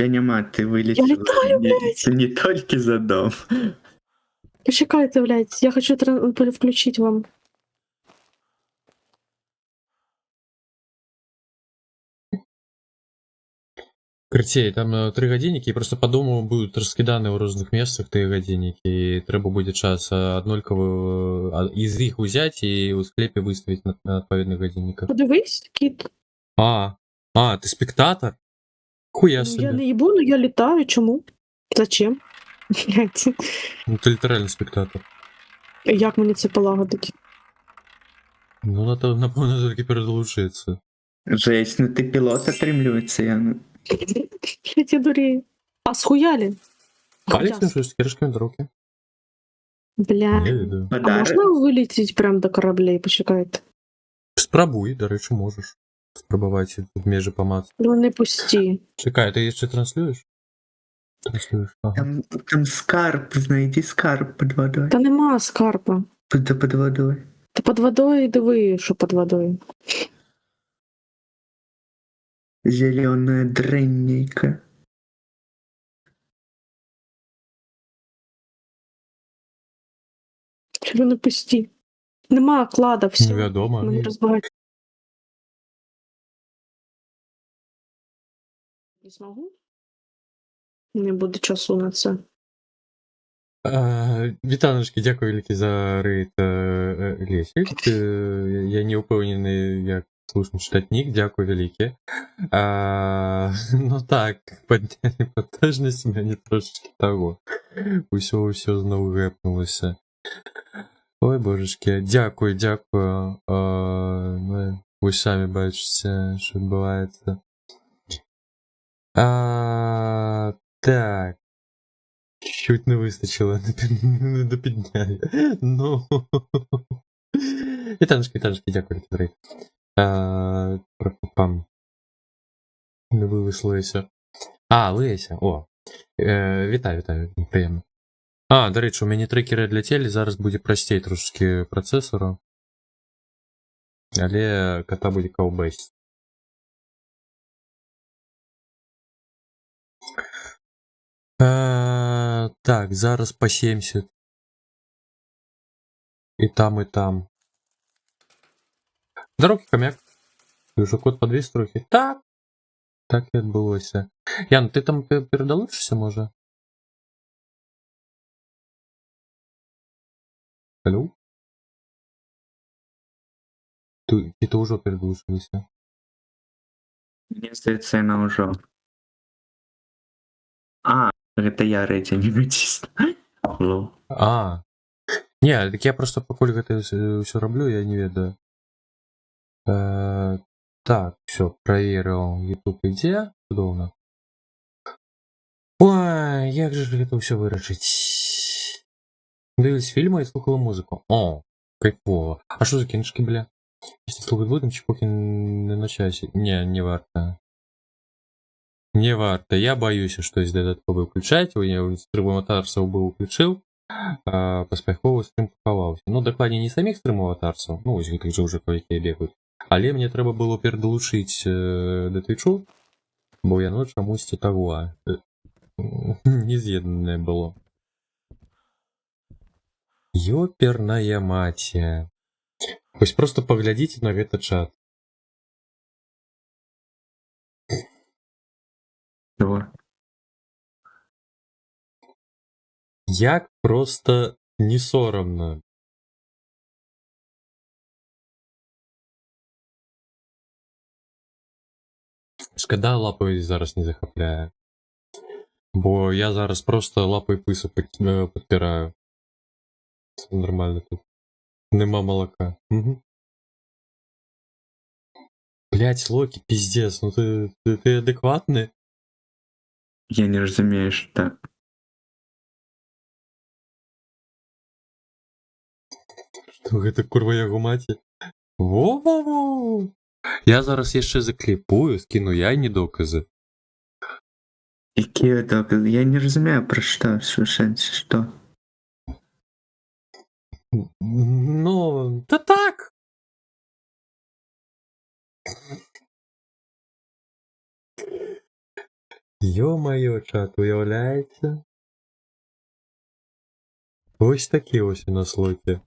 нема, ты вылетел. Я летаю, не только за дом. Почекайте, блядь, я хочу переключить вам. Крыцей, там 3 гадзіннікі, і просто па дому будуць раскіданы ў розных месцах тыя гадзіннікі, і трэба будзе час аднолькавы з іх узяць і ў склепе выставіць на адпаведных гадзінніках. Подивись, кіт. Ты спектатор? Хуя Ну, я собі. не їбу, но я літаю. Чому? Зачем? Блядь. Ну, ти літеральний спектатор. Як мені це полагодить? Ну, напевно, тільки передолучиться. Жесть, ну ты пилот отрымливается, я... Блядь, я дурею. А схуяли? Палець на щось, киришками до руки. Бля. Не ведаю. А Подарок? можна вилетіти прямо до кораблей? Почекайте. Спробуй, до речі, можеш. Спробувати в межі помацати. Ну не пусті. Чекай, ти ще транслюєш? Транслюєш, ага. Там скарб, найди скарб под водой. Та нема скарпа. Под водой. Та під водою диви, що під водою. Зеленая дреннейка. Чого не пусті? Нема клада, все. Невідомо. Мені розбагать. Не змогу? Не буде часу на це. Вітаночки, дякую велике за рейд Лесик. Я не упевнений, як слушно читати нік, дякую велике. Ну так, подняли потужність, мені трошечки того. Усього знову гепнулося. Ой, божечки, дякую. Ну, ви самі бачите, що відбувається. Так. Чуть не вистачило, не допідняю. Ну. Вітаночки, дякую, Андрій. Пам. Не вивислося. Леся, о. Вітаю, приємно. До речі, у мене трекери летіли, зараз буде простей трошки процесора. Але кота буде ковбасить. Так, зараз по 70. І там. Дороги, кам'як. Ти вже код подвіз трохи. Так і відбулося. Ян, ти там передолучишся, може? Алло? Ти вже передолучилися. Мне здається, она уже. Это я рейтинг не вытеснил. Не, так я просто покуль гэта все роблю, я не ведаю. Так, все, проверил, YouTube ідзе, чудоўна. Ой, як же гэта ўсё вырашыць? Дивились фільми і слухали музику. О, кайфово. А що за кінчики, бля? Если слухать будем, чи поки не на часі? Не варто. Не варто. Я боюсь щось додатково включать. Я стрим-аватарцев бы включил, поспяховый стрим поховался. Ну, докладнее не самих стрим-аватарцев, ну, ось гэтых же уже кое-які бегают. Але мне треба было передолучить до твичу, бо яно чамусьці того нез'єднане было. Ёперная маці. Ось просто поглядите на гэты чат. Чего? Як просто не соромно. Шкода, лапою зараз не захопляє. Бо я зараз просто лапою пису підпираю. Все нормально тут. Нема молока. Угу. Блять, Локи, пиздец, ну ты адекватный? Я не разумею, что... Что гэта курва яго маці? Во-во-во! Я зараз яшчэ закліпую, скину яйні доказы. Какие доказы? Я не разумею, про что, Шушенси, что? Ну, да так! Ё-моё, чат, уявляється? Ось такі ось у нас Локи.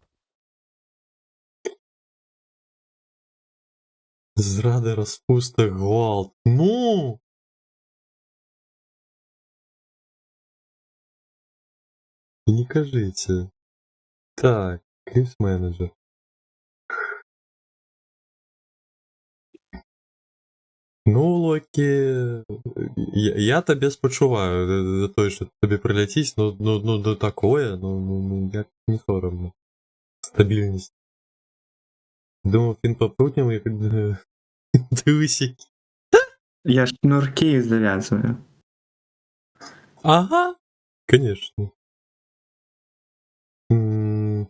Зрада, розпуста, гвалт. Ну! Не кажите. Так, крипс-менеджер. Ну, Локі, я тебе спочуваю за те, що тобі прилетіть, ну такое, як не соромно. Стабільність. Думав, він попрутнів, як трусики. Я шнурки завязываю. Ага, конечно. Мгм.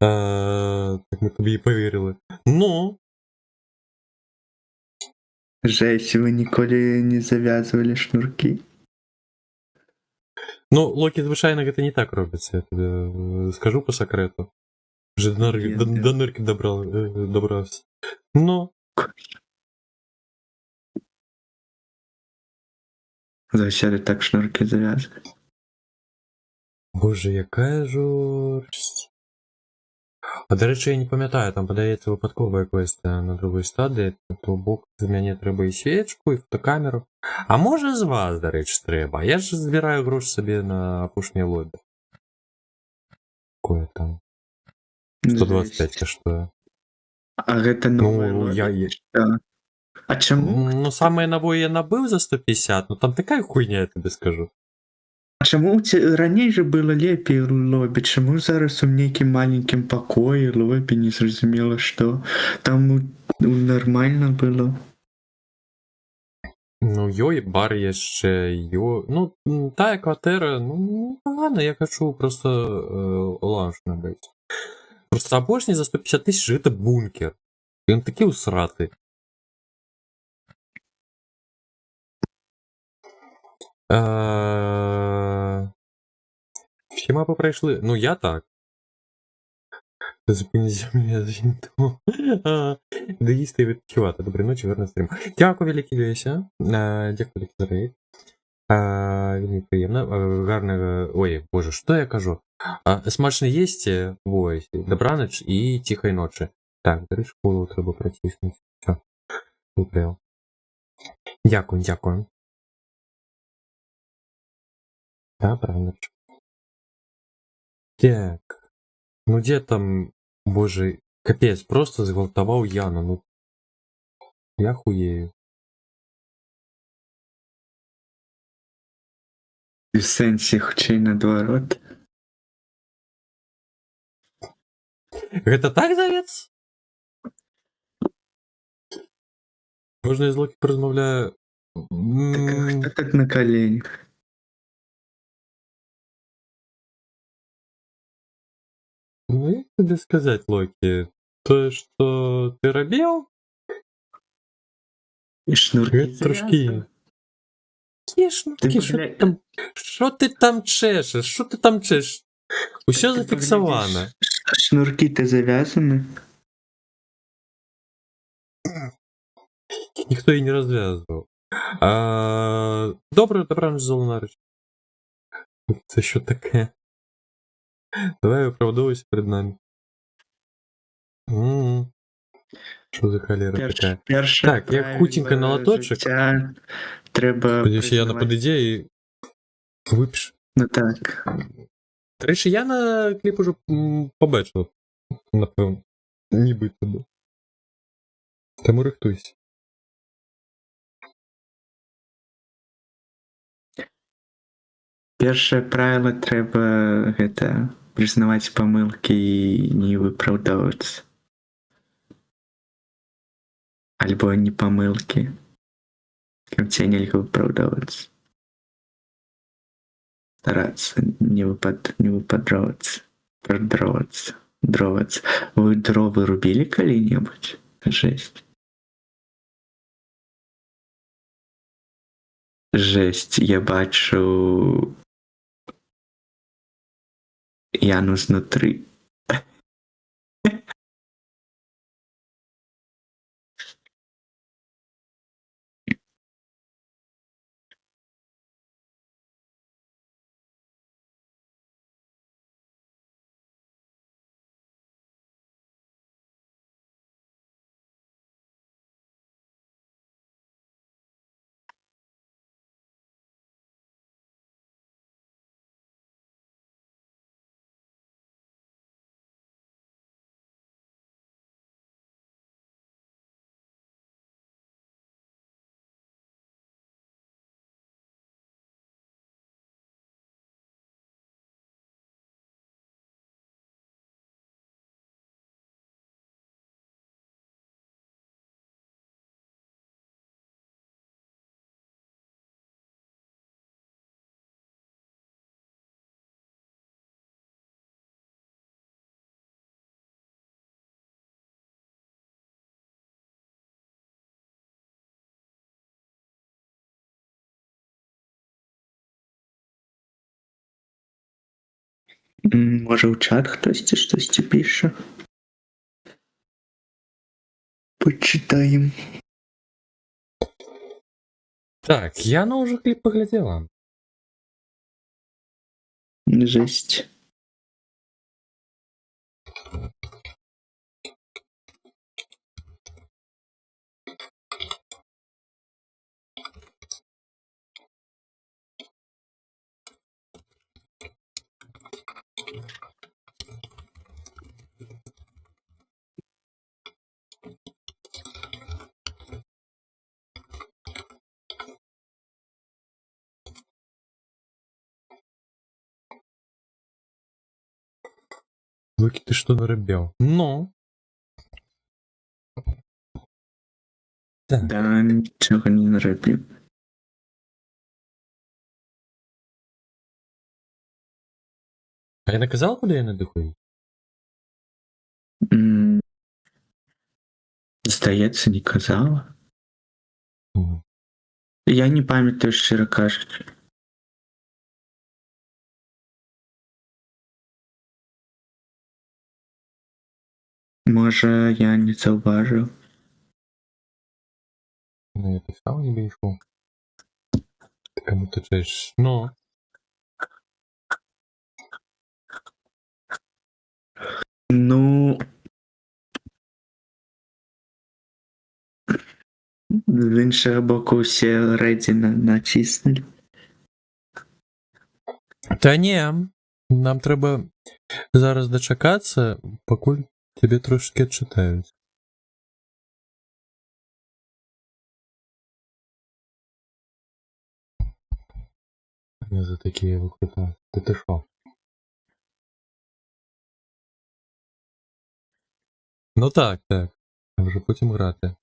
Так ми тобі і повірили. Ну, Жесть, вы николи не завязывали шнурки? ну, Локі, звичайно, гэта не так робіцца, я тобі скажу по секрету. Вже до нирки добрався. Ну, Зачем так шнурки завязывать? боже, яка жорсть. А до речі, я не пам'ятаю, там подається випадкове квест на другій стадії, то бок з мене треба і свічку, і фотокамеру. А може з вас, до речі, треба? Я ж збираю гроші собі на опушнє лобі. Какое там? 125 Жесть. коштує. А это новое Ну, лобби, что? А чему? Ну, саме новое я набив за 150, ну там така хуйня, я тобі скажу. А чему ранее же было лепей лобби? Чему зараз у нейкім маленькім покоі лобби не зразумела, что там нормально было? Ну, ёй, бар яшчэ, ну, тая кватэра, ну, ладно, я хочу просто лаунж набыць. Просто апошні за 150 тысяч гэта бункер. Ён такі ўсраты. Всі мапи пройшли? Ну, я так. Зупиніть мене. Доїсти і відпочивати. Доброї ночі, гарний стрім. Дякую, великий Леся. Дякую, великий за рейд. Вельми приємно. Гарного... Ой, боже, що я кажу? Смачно їсти, ой, добраніч і тихої ночі. Так, бери школу, треба протиснути. Все, виправив. Дякую, дякую. Да, правильно. Так. Ну где там, боже, капец, просто зґвалтував Яну, ну. Я хуею. В сенсі хутчэй наадварот. Гэта так завец? Можна з Локі порозмовляю. Так а хто так на коленях? Ну, як тобі сказати, Локі? То, що ти робив? І шнурки Гэта трошки... завязаны? Які шнурки? Що ти там чешеш? Що ти там чешеш? Усё Так ти зафіксовано. поглядиш, шнурки-то завязаны? Ніхто її не розв'язував. Добре, Золонарич. Це що таке? Давай виправдовуйся перед нами. Що за холера така? Так, я хутенько на лоточок. Треба. Сподіваюся, я на ПДД і випишу. Ну так. До речі, я на кліп уже побачив. Напевно. Ніби тебе. Тому рихтуйся. Першае правіло трэба гэта прызнаваць памылкі і не выпраўдавацца. Альбо не памылкі. Каб тебе нельга выпраўдавацца. Старацца не выпадравацца. Дровацца. Вы дровы рубілі калі-небудзь? Жесть. Жесть, я бачу Яну знутры. Може в чат хтось щось пише. Почитаємо. Так, Яна уже клип поглядела. Жесть. Луки, ты что наробил? Ну. Так. Да, нічого не наробив. А я наказал, куда я надыхаю? М, Здається, не казала. Я не пам'ятаю, щиро кажучи. Може, я не зауважив. Ну, я писал, не бейшу. Кому ты чаешь? Ну. Ну. З іншого боку, всі реді натиснули. Та ні. Нам треба зараз дочекатися, покуль тебе трошки читають. Не за такі викликати. Ти що? Ну так, так. А вже потім грати.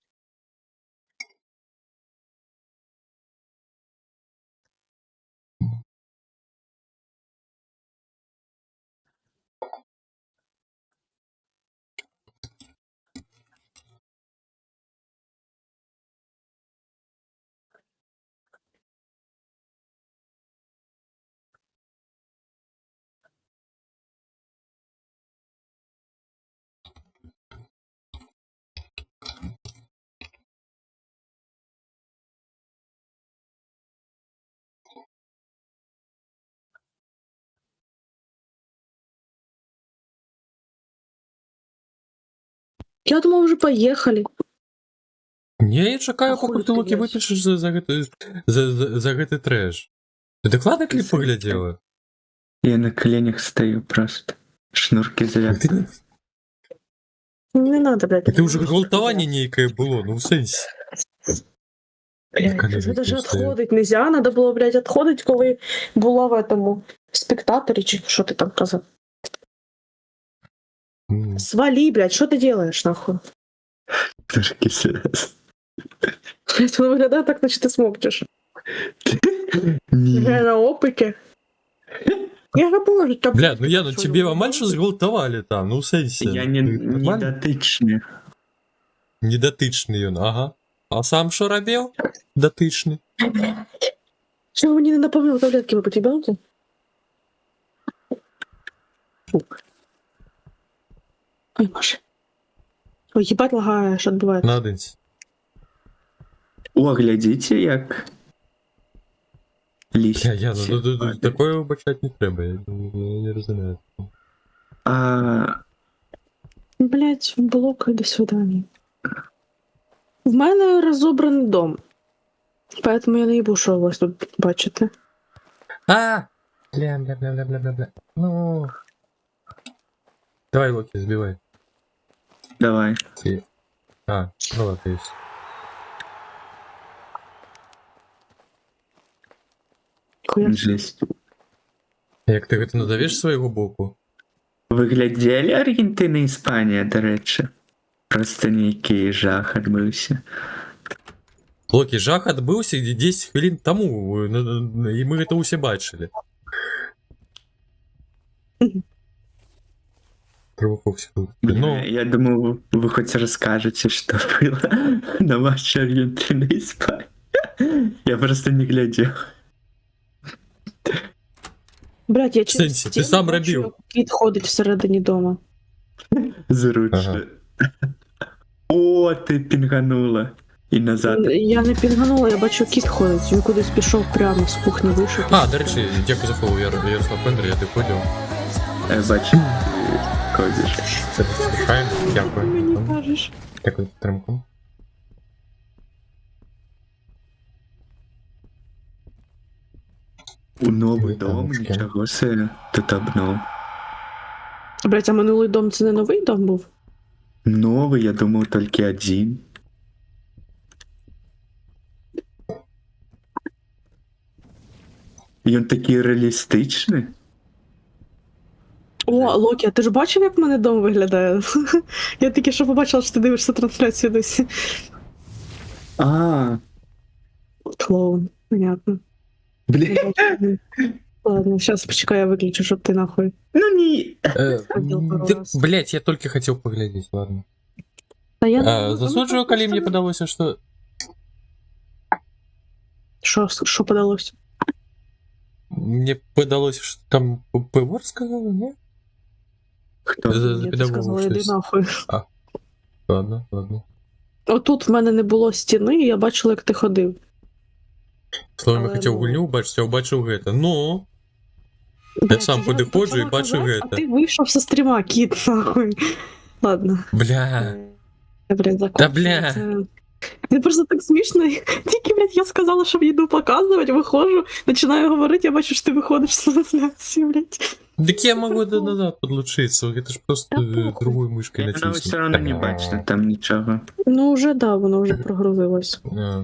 Я думал, уже поехали. Ні, я чекаю, А хуй поки ти ти, Луки блядь. випишеш за гэтый трэш. Ти докладно кліп поглядела? Я на коленях стою просто. Шнурки зав'язані. Не надо, блядь. Ти вже гвалтування нейкое було, ну в сенсі. Блядь, уже даже отходить нельзя. Надо было, блядь, отходить, коли була в этому спектаторі, чи що ти там казав. Свали, блядь, что ты делаешь, нахуй? Трошки серйозно. Блядь, воно виглядає так, наче ти смокчеш. Ні. На опике. Я работаю. Там... Бля, ну я, ну тебе мамальшу зґвалтували там, ну в сенсі. Я Ти не нормально? дотичний. Недотичний він, ага. А сам що робив? Дотичний. Чего вы не напомнил таблетки выпить, ебануты? Ой, Маша. Ой, ебать лагаешь, отбывает. Наодинці. О, глядите, як ліс. Я, ну, такое вибачати не треба, я не розумію. Блять, блок, до свидания. В мене розобраний дом. Поэтому я не їбу, що у вас тут бачите. Бля. Ну. Давай, Локи, збивай. Давай. Ну ладно, есть. Хуя. Жесть. Як ти гэта назовеш свайго боку? Ви глядзелі Аргентина і Іспанія, до речі? Просто нейкі жах адбыўся. Локі, жах адбыўся 10 хвілін таму, і мы гэта ўсе бачылі. Ну, Я думаю, вы хоть расскажете, что было на матче Аргентины и Испании. Я просто не глядел. Блядь, я через Сенсі, ти стіну сам бачу, робив. як кіт ходить всередині дома. Зручно. О, ти пінганула. І назад. Я не підганула, я бачу, кіт ходить. Він кудись пішов прямо з кухні вийшов. А, до речі, дякую за фоллоу, Ярослав Пендер, я доходив. Бачу, ходиш. Це спішаємо. Дякую. Мені кажеш. Дякую за підтримку. У новий Ой, дом, тамочки. нічого себе. Тут обнов. Блять, а минулий дом це не новий дом був? Новий, я думав, тільки один. І він такий реалістичний. О, Локі, а ти ж бачив, як в мене дом виглядає? Я тільки що побачила, що ти дивишся трансляцію досі. А, Клоун, понятно. блін. Ладно, сейчас почекай, я выключу, чтоб ты нахуй. Ну ні. Ходил пару Да, раз. блять, я только хотел поглядеть, ладно. Та я Засуджую, коли мне подалося, что... Що подалось? Мне подалося, что там Пивор сказал, не? Хто? За Я ти педагогом сказала, іди щось. нахуй. Ладно, ладно. Отут в мене не було стіни, і я бачила, як ти ходив. Словом, я Але, хотів ну- гульню убачити, а убачив гета. Ну, Блядь, сам я підходжу почала і бачу казати, гета. А ти вийшов со стріма, кіт, нахуй. Ладно, бля. я, блядь, Та закончила. бля. Це просто так смішно. Тільки, блядь, я сказала, що йду показувати, виходжу, починаю говорити, я бачу, що ти виходиш з трансляції, блядь. Так я могу назад подлучиться, это ж просто Да похуй. другой мышкой Я натиснуть. все одно не бачите там нічого. Ну, вже, да, воно вже прогрузилось. А.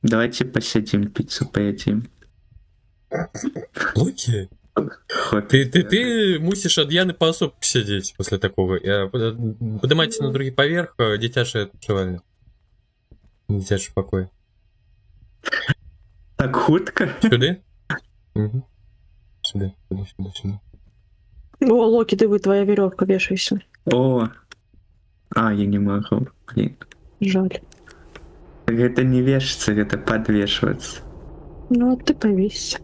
Давайте посидим, пиццу поедим. Локи? Хоть. Ты мусишь от Яны по особо сидеть после такого. Поднимайтесь на другий поверх, дитячая открывальня. Дитячий покой. Так хутко? Сюда? Угу. Сюда. О, Локи, диви, твоя веревка, вешайся. О. А, я не могу. Блин. Жаль. Так это не вешаться, это подвешиваться. Ну, от ти повісься.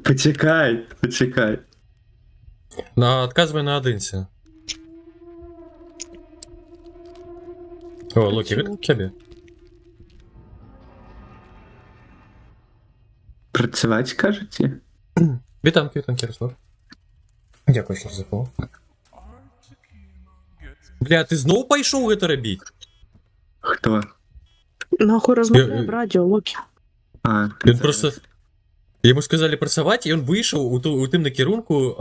Почекай, почекай. Отказывай на одинці. О, Локи, это к тебе. Працювати, кажете? Вітанки, Ярослав. Дякую, що за фол. Бля, ти знову пішов це робити? Хто? Нахуй розмовляє Я- в радіо, Локі. А, Він зараз. просто... Йому сказали працювати, і він вийшов у тим накерунку,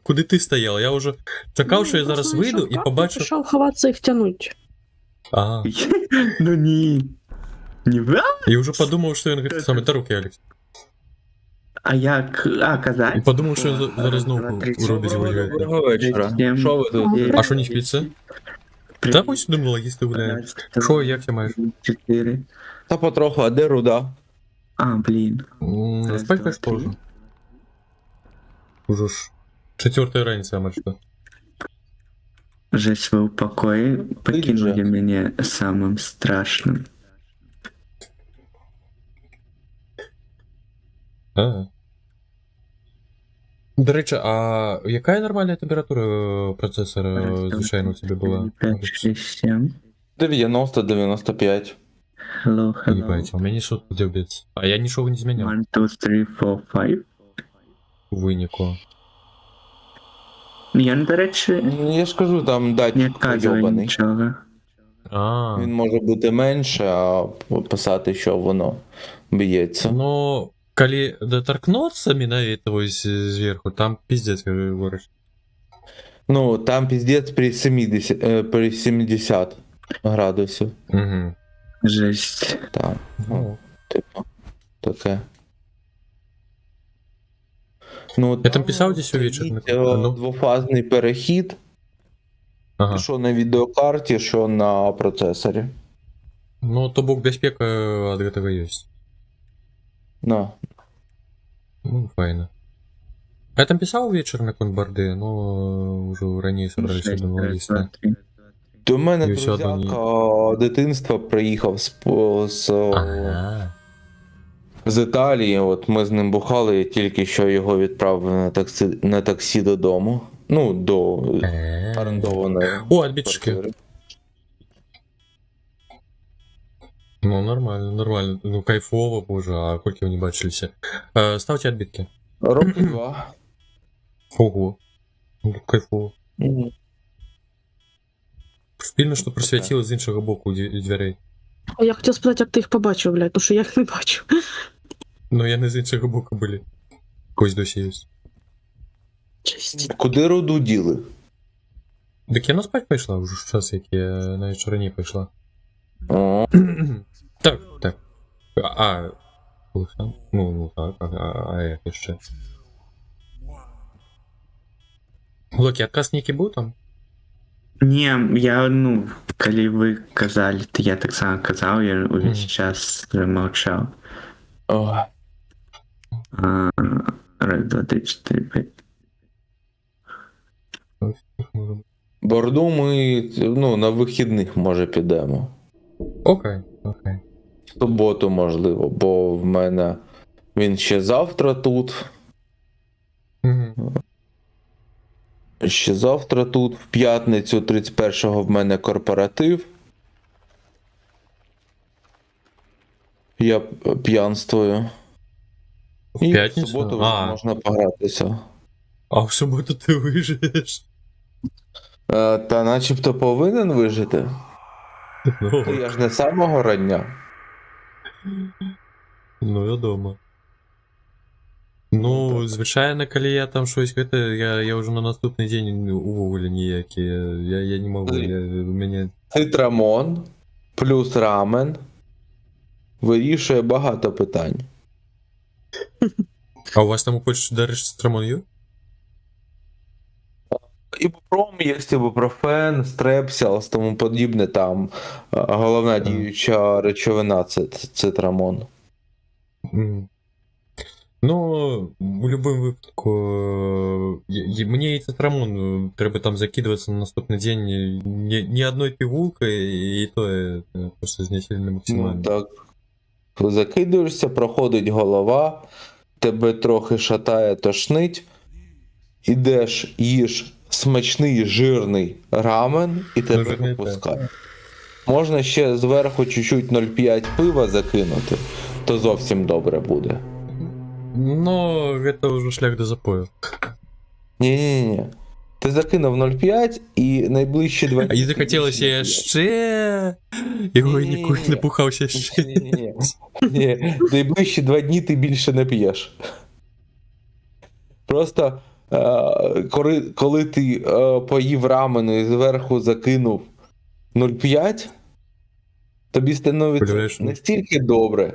куди ти стояла. Я вже чекав, що я зараз вийду і побачу... Пішов ховатися і втягнуть. Ага. Ну ні. Не ви? І вже подумав, що він говорить, саме та руки, Алекс. А як? А, казати? І подумав, що він зараз знову у Робі згуляє. Доброго вечора. Всім. Що ви тут? Ага. А що не спиться? Та ось думала, їсти гуляє. Що, як ти маєш? 4. Та потроху, а де руда? А, блін. Раз, Спать, два, конечно, три. тоже. Уже ж 4 раніця, мальчика. Жесть, ви у покої покинули же. мене самим страшним. До речі, а яка нормальна температура процесора, звичайно, у тебе була? 5, 6, 7. 90-95. Hello, hello. Ебать, у меня что-то дебец. А я ничего не изменял. 1, 2, 3, 4, 5. Увы, никого. Я, до речі, Я ж кажу, там не датчик відказую йобаний. нічого. А, Він може бути менше, а писати, що воно б'ється. но коли доторкнуться меня этого сверху, там пиздец, говоришь. Ну, там піздець при 70 градусів. Угу. Жесть. Так, ну, типу, таке. Ну, Я там писав десь увечері, ну. Двофазний перехід, Ага. що на відеокарті, що на процесорі. Ну, то бок безпека от этого есть. На. Ну, файно. Я там писал вечер на конборды, но уже ранее собрались 6, одного 5, листа. 2, 3. До мене І все одно друзяка дитинства приїхав з Ага. з Італії. От ми з ним бухали, я тільки що його відправив на таксі додому. Ну, до орендованої О, отбитчики. квартири. Ну, нормально, нормально. Ну, кайфово, боже, а скільки ви не бачилися. Ставте отбитки. Роки 2. Ого. Ну, кайфово. Мгм. Спільно, що просвітило з іншого боку дверей. А я хотів спитати, як ти їх побачив, блядь, тому що я їх не бачу. Ну, я не з іншого боку були. Ось досі є. Честь. Куди руду діли? Так я на спать пішла вже в час, як я навіть раніше пішла. О, Так, так. Ну так, а як ще? Локі, отказ некий був там? Ні, я, ну, коли ви казали, то я так само казав, я увесь час мовчав. о. Раз, два, три, чотири, п'ять. Борду ми, ну, на вихідних, може, підемо. Окей, окей. В суботу, можливо, бо в мене він ще завтра тут. Угу. Ще завтра тут, в п'ятницю 31-го в мене корпоратив. Я п'янствую. В І в п'ятницю? суботу вже можна погратися. А в суботу ти виживеш. Та начебто повинен вижити. Ну, То я ж не з самого рання. ну я дома. Ну, звичайно, коли я там щось я вже на наступний день уволю ніякі. Я не можу, у мене... Цитрамон плюс рамен вирішує багато питань. А у вас там у Польщі, до речі, страмон є? Ібупром є, ібупрофен, стрепсіл, тому подібне там. Головна діюча речовина це цитрамон. Ну, в будь-якому випадку, мені і цитрамон треба там закидуватися на наступний день ні одної пігулки, і то просто знесильно максимально. Ну, так. Закидуєшся, проходить голова, тебе трохи шатає, тошнить, ідеш, їш смачний жирний рамен і тебе жирний, попускає. Можна ще зверху чуть-чуть 0,5 пива закинути, то зовсім добре буде. Ну, це вже шлях до запою. Ні. Ти закинув 0,5 і найближчі 2 дні... А і захотілося ще... Його ніколи не пухався ще. Ні, найближчі 2 дні ти більше не п'єш. Просто коли ти поїв рамену і зверху закинув 0,5, тобі становиться настільки добре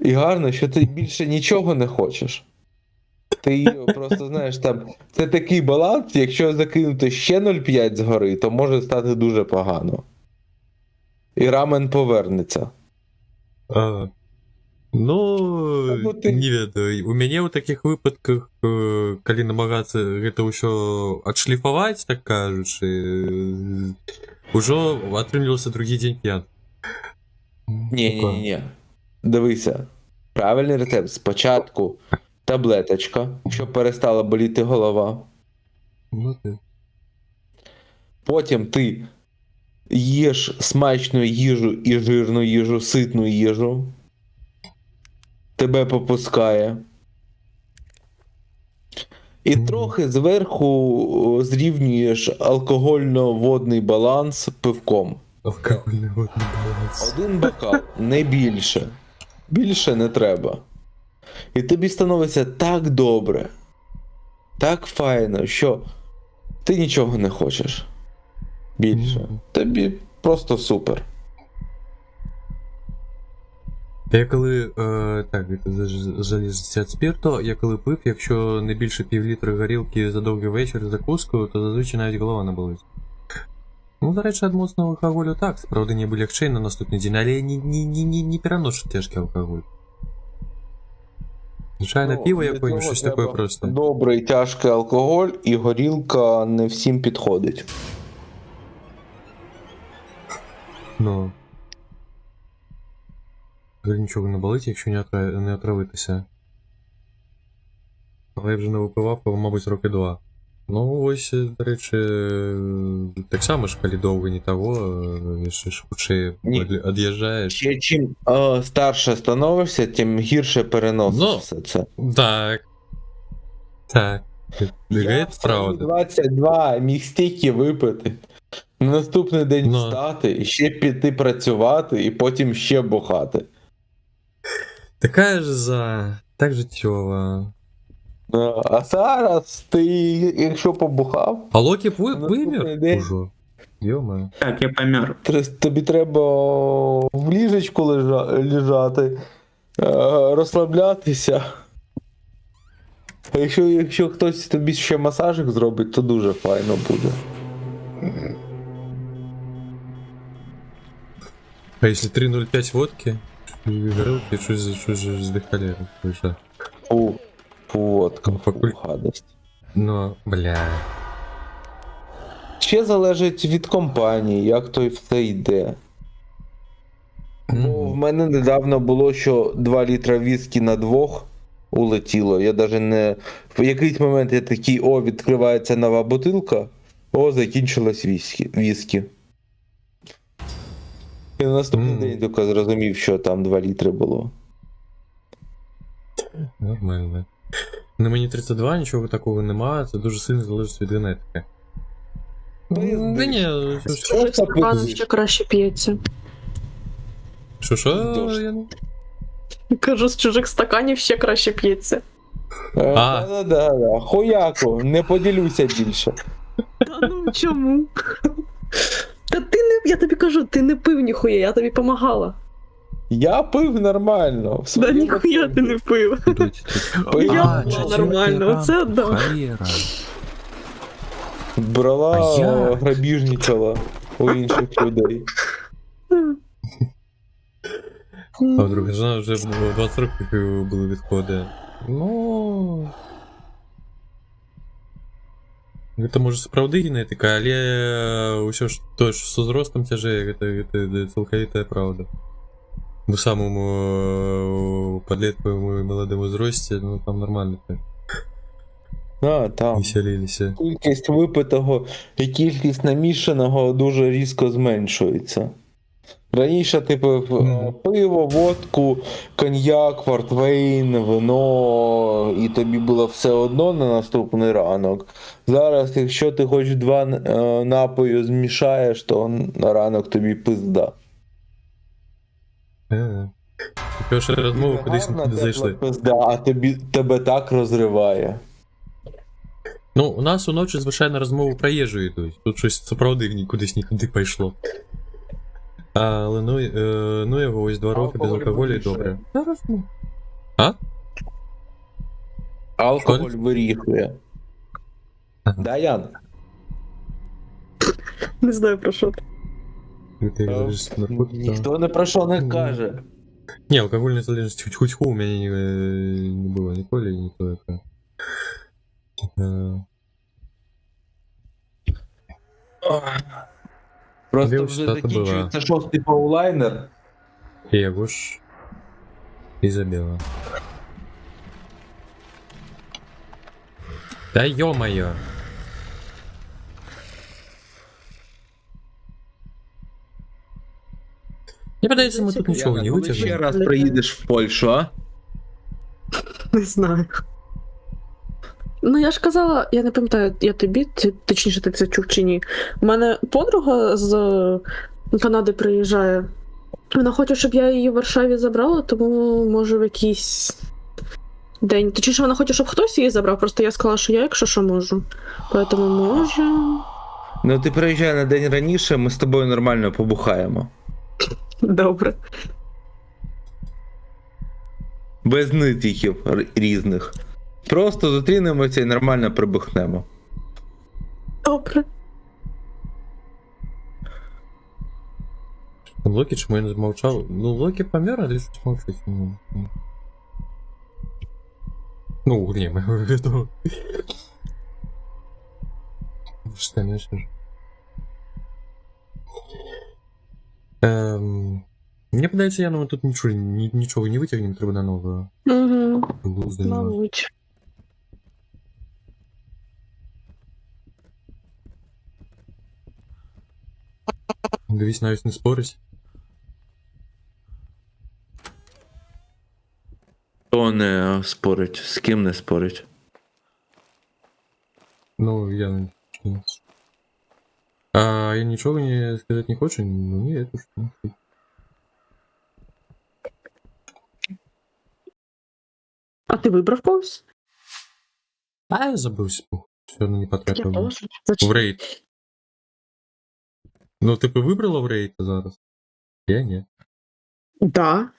і гарно, що ти більше нічого не хочеш. Ти просто, знаєш, там, це такий баланс, якщо закинути ще 0,5 згори, то може стати дуже погано. І рамен повернеться. Ну, не ведаю. У мяне ў такіх выпадках, калі намагацца гэта ўсё адшліфаваць, так кажучы, ужо атрымліваўся другі дзень п'ян. Ні. Дивися. Правильний рецепт. Спочатку таблеточка, щоб перестала боліти голова. Ну, ти. Потім ти їш смачну їжу і жирну їжу, ситну їжу. Тебе попускає. І трохи зверху зрівнюєш алкогольно-водний баланс пивком. Алкогольний водний баланс. 1 бокал, не більше. Більше не треба. І тобі становиться так добре, так файно, що ти нічого не хочеш. Більше. Тобі просто супер. Я коли, так, залежить від спирту, я коли пив, якщо не більше півлітра горілки за довгий вечір з закускою, то зазвичай навіть голова не болить. Ну, до речі, від моцного алкоголю так, справді ніби легче на наступний день, але я не переношу тяжкий алкоголь. Звичайно, пиво якось, щось таке просто. Добрий тяжкий алкоголь і горілка не всім підходить. Ну. взагалі нічого не болить, якщо не отравитися. Але я вже не випивав, мабуть, роки 2. Ну, ось, до речі, так само ж, коли довго не того, швидше Ні. від'їжджаєш. Ще чим старше становишся, тим гірше переносиш Ну, все це. Так. Так. Я Це правда. 22 міг стільки випити. На наступний день Ну. встати, ще піти працювати і потім ще бухати. Така ж так життєва. А зараз ти, якщо побухав, А Локі наступний вимір? день. Уже. Йома. Так, я помер. тобі треба в ліжечку лежати, розслаблятися. А якщо хтось тобі ще масажик зробить, то дуже файно буде. А якщо 3,05 водки, горілки, щось з холери. Фу, водка, Ну, фу, покуль. гадость. Ну, бля. Ще залежить від компанії, як то все йде. Бо в мене недавно було, що 2 літра віскі на 2 улетіло. Я навіть не. В якийсь момент я такий, відкривається нова бутилка, закінчилось віскі. І на наступний день тільки зрозумів, що там 2 літри було. Нормально. На мені 32, нічого такого немає, це дуже сильно залежить від генетики. Да ні, Чужих стаканів ще краще п'ється. що? Дощ. Я не- Кажу, з чужих стаканів ще краще п'ється. Да. Хуяку, не поділюся більше. Та ну чому? Та ти не. Я тобі кажу, ти не пив ніхуя, я тобі помагала. Я пив нормально. В Да своєму ніхуя ти не пив. Я була нормально, оце да. Холера. Брала, А як? грабіжничала у інших людей. А вдруг жена вже в 20 років були відходи. Ну. Це може справді генетика, але усе ж то, що з зростом тяжеє, це цілковита правда. В самому подлітковому і молодому зрості, ну там нормально так. Там. Веселилися. Кількість випитого і кількість намішаного дуже різко зменшується. Раніше ти пив пиво, водку, коньяк, портвейн, вино, і тобі було все одно на наступний ранок. Зараз, якщо ти хоч 2 напої змішаєш, то на ранок тобі пизда. Перша розмова кудись Гарна не тепла зайшли. пизда, а тебе так розриває. Ну, у нас уночі, звичайно, розмови про їжу йдуть. Тут щось справді кудись нікуди пішло. Але ну його ось 2 роки без алкоголю і добре. Алкоголь виріхує. Ага. Да, Ян? Не знаю про що ти. Ти говориш, наркотики, да. Ніхто не про що не каже. Не, алкогольная залежность хоть-ху у меня не было ніколи, не то это. Просто Дивись, вже що це закінчується 6-й паулайнер. Я уж и забила. Да ё-моё! Мне подається, ми тут нічого не Коли ще витягнемо. раз приїдеш в Польщу, а? Не знаю. Ну, я ж казала, я не пам'ятаю, я тобі, точніше, ти це чув чи ні. У мене подруга з Канади приїжджає. Вона хоче, щоб я її в Варшаві забрала, тому може в якийсь день. Точніше, вона хоче, щоб хтось її забрав, просто я сказала, що я, якщо що, можу. Поэтому може. Ну ти приїжджай на день раніше, ми з тобою нормально побухаємо. Добре. Без нитіків різних. Просто зустрінемося і нормально прибухнемо. Добре. Локи, чому я не замовчав? Ну, Локи помер, а лишь молчать. Ну, не, мы в виду. Что, не Мне падаецца, Яна, тут нічога не выцягнем, трэба на новую. Угу. Мабуть. Дивись, навіть не спорить. Хто не спорить? З ким не спорить? Ну, я... А я нічого не сказати не хочу? Ну, ні, это что? А ти вибрав когось? А, я забывся. Все одно не Я потратив. теж. В Зачем? рейд. Ну, ти б вибрала в рейд зараз? Я ні. Да.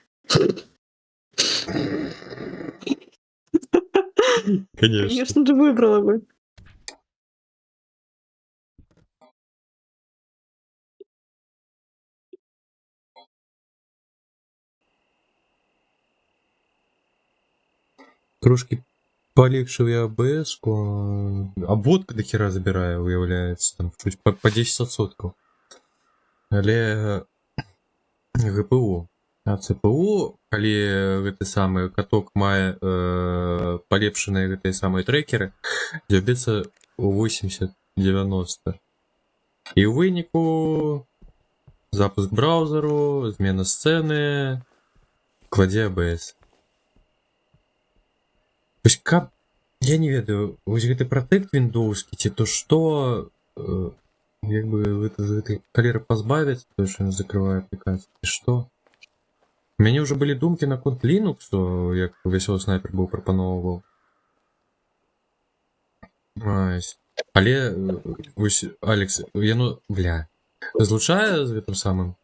Конечно. Конечно же, вибрала би. Трошки полегшив я АБС-ку. Обводка до хера забирає, виявляється. Там щось по 10%. Але ГПУ. А ЦПУ, калі гэты самы каток мае полепшаныя гэтыя самыя трекеры, дзяўбецца у 80-90. І ў выніку запуск браузеру, змена сцэны, кладзе АБС. Вось каб, я не ведаю, вось гэты пратэкт віндоўскі, ці то што, як бы з гэтай калеры пазбавіць, то што ён закрывае аплікацыю, ці што? У мяне ўжо былі думкі наконт Linux, як вясёлы снайпер быў прапаноўваў. Але, вось, Алекс, яно, злучае з гэтым самым?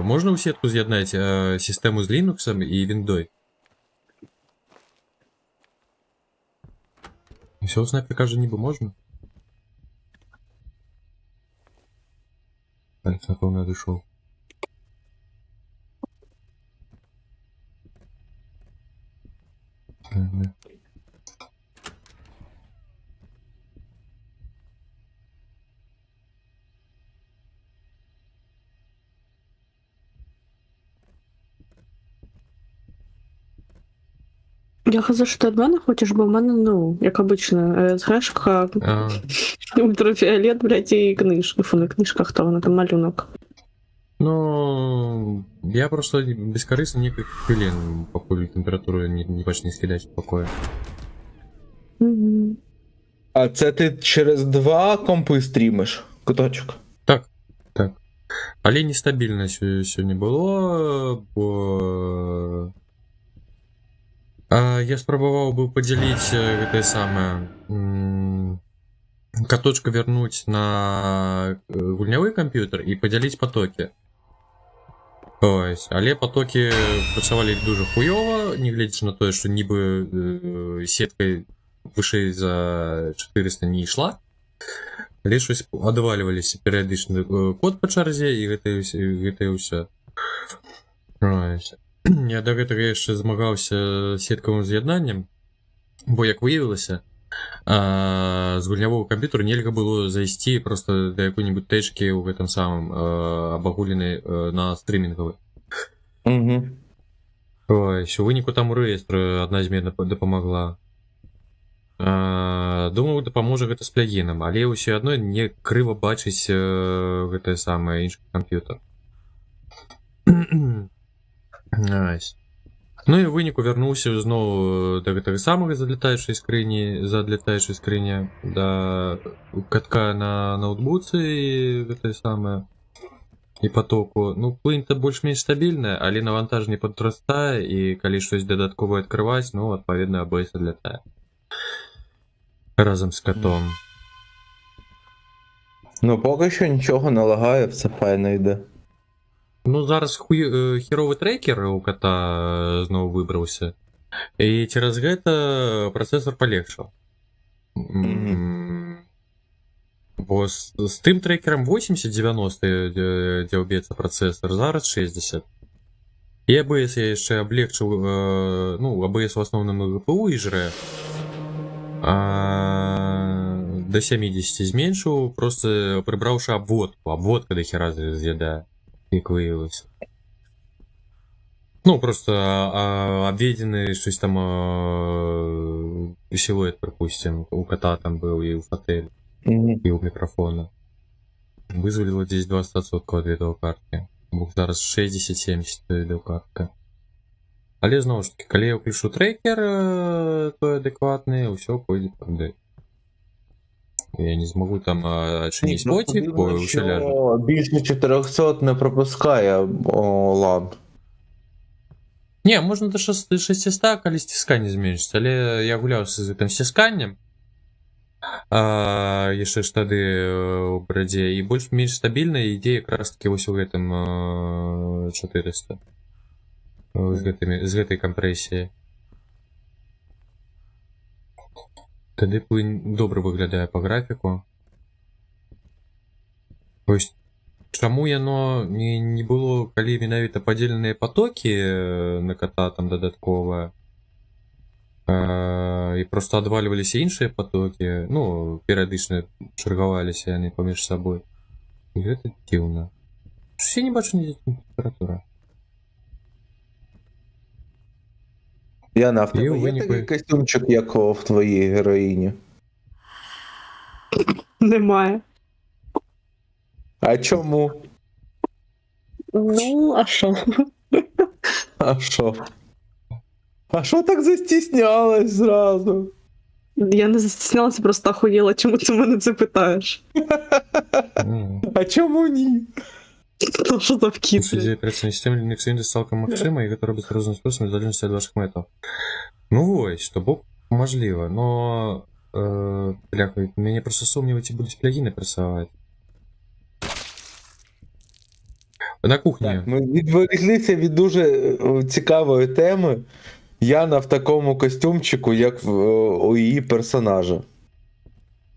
Можна ў сетку з'яднаць сістэму з Linux і віндой? Вясёлы снайпер кажа, нібы можна? Алекс, напэўна, адышоў. Я хаза, що ти від мене хочеш, бо в мене, ну, як обично, згрешка, ультрафіолет, блядь, і книжка. Фу, не книжка, хто вона там, малюнок. Ну, я просто бескорыстно некалькі хвілін, пакуль тэмпературу не пачне скідаць у пакоі. А це ти через 2 компи стрімиш, куточок? Так. Але нестабільна сьогодні було, бо... Я спрабаваў быў падзяліць гэтае самае каточка вярнуць на гульнявы камп'ютар і падзяліць потокі. Ось, але потокі працавалі дужа хуёва, не гледзячы на тое, што нібы сеткай вышэй за 400 не ішла. Але щось адваліваліся перыядычны код па чарзе і гэтае ўсё. Ось. Я да гэтага яшчэ змагаўся сеткавым з'яднаннем, бо як выявілася, з гульнявого камп'ютару нельга было зайсці просто да якой-нибудь тэчкі ў гэтым самым абагуленай на стрімінгавы. Ось, у выніку там у рэестру адна змена дапамагла. Думаю, дапаможа гэта з плягінам, але ўсё адно не крыва бачыць гэтае самае іншы камп'ютар. Ну і ў выніку вярнуўся зноў да гэтага самага задлятаючай скрыні, да катка на ноутбуцы і гэтае самае і потоку. Ну, плынь-то больш-менш стабільная, але навантажнне падрастае, і калі штось дадатковае адкрываць, ну, адпаведна, АБС адлятае. Разам з катом. Ну, поки що нічого не лагає, все файно йде. Ну, зараз херовы трекер у кота зноў выбраўся. І цераз гэта працэсар палегчаў. Бо з тым трекерам 80-90 дзяўбецца працэсар, зараз 60. І ABS я яшчэ аблегчыў, ну, ABS у асноўным GPU і жрэ. До 70 зменшыў, просто прыбраўшы абводку. Абводка да хера з'ядае. як виявилося. Ну, просто обведенный щось там силуэт, пропустим, у кота там был и у фотеля, и у микрофона. Вызвали здесь 20% від відеокартки. Був зараз 60-70 відеокартка. Але знову ж таки, коли я включу трекер, той адекватний, все пойде правда. Я не змогу там чинить ботик, бо все ляже. Більше 400 не пропускає LAN. Не, можно до 600, коли стискання зменшиться, але я гуляв з цим стисканням, еще штады у бороде, и больше-меньше стабильная идея как раз таки вот в этом 400. З этой компрессией. Тоді добре виглядає по графіку. Тобто, чому яно не було, коли менавіта поділені потоки на кота там додатково, і просто адвалювалися інші потоки, ну, періодично чергувалися вони поміж собою. І це дивно. Щось я не бачу ніякої температури. Яна, в тебе І у є виніку- такий костюмчик, як в твоїй героїні? Немає. А чому? Ну, а що? А що? А що так застіснялась зразу? Я не застіснялася, просто охуєла, чому ти мене це питаєш? А чому ні? Ну, що за вкид? Судья операционной системы Linux Windows цалкам магчыма, і гэта робіць рознымі способамі в залежнасці ад вашых мэтаў. Ну вось, што бок можліва, но бляха, мяне просто сумнівы, ці будуць плягіны працаваць. На кухні. Так, ми відволіклися від дуже цікавої теми. Яна в такому костюмчику, як у її персонажа.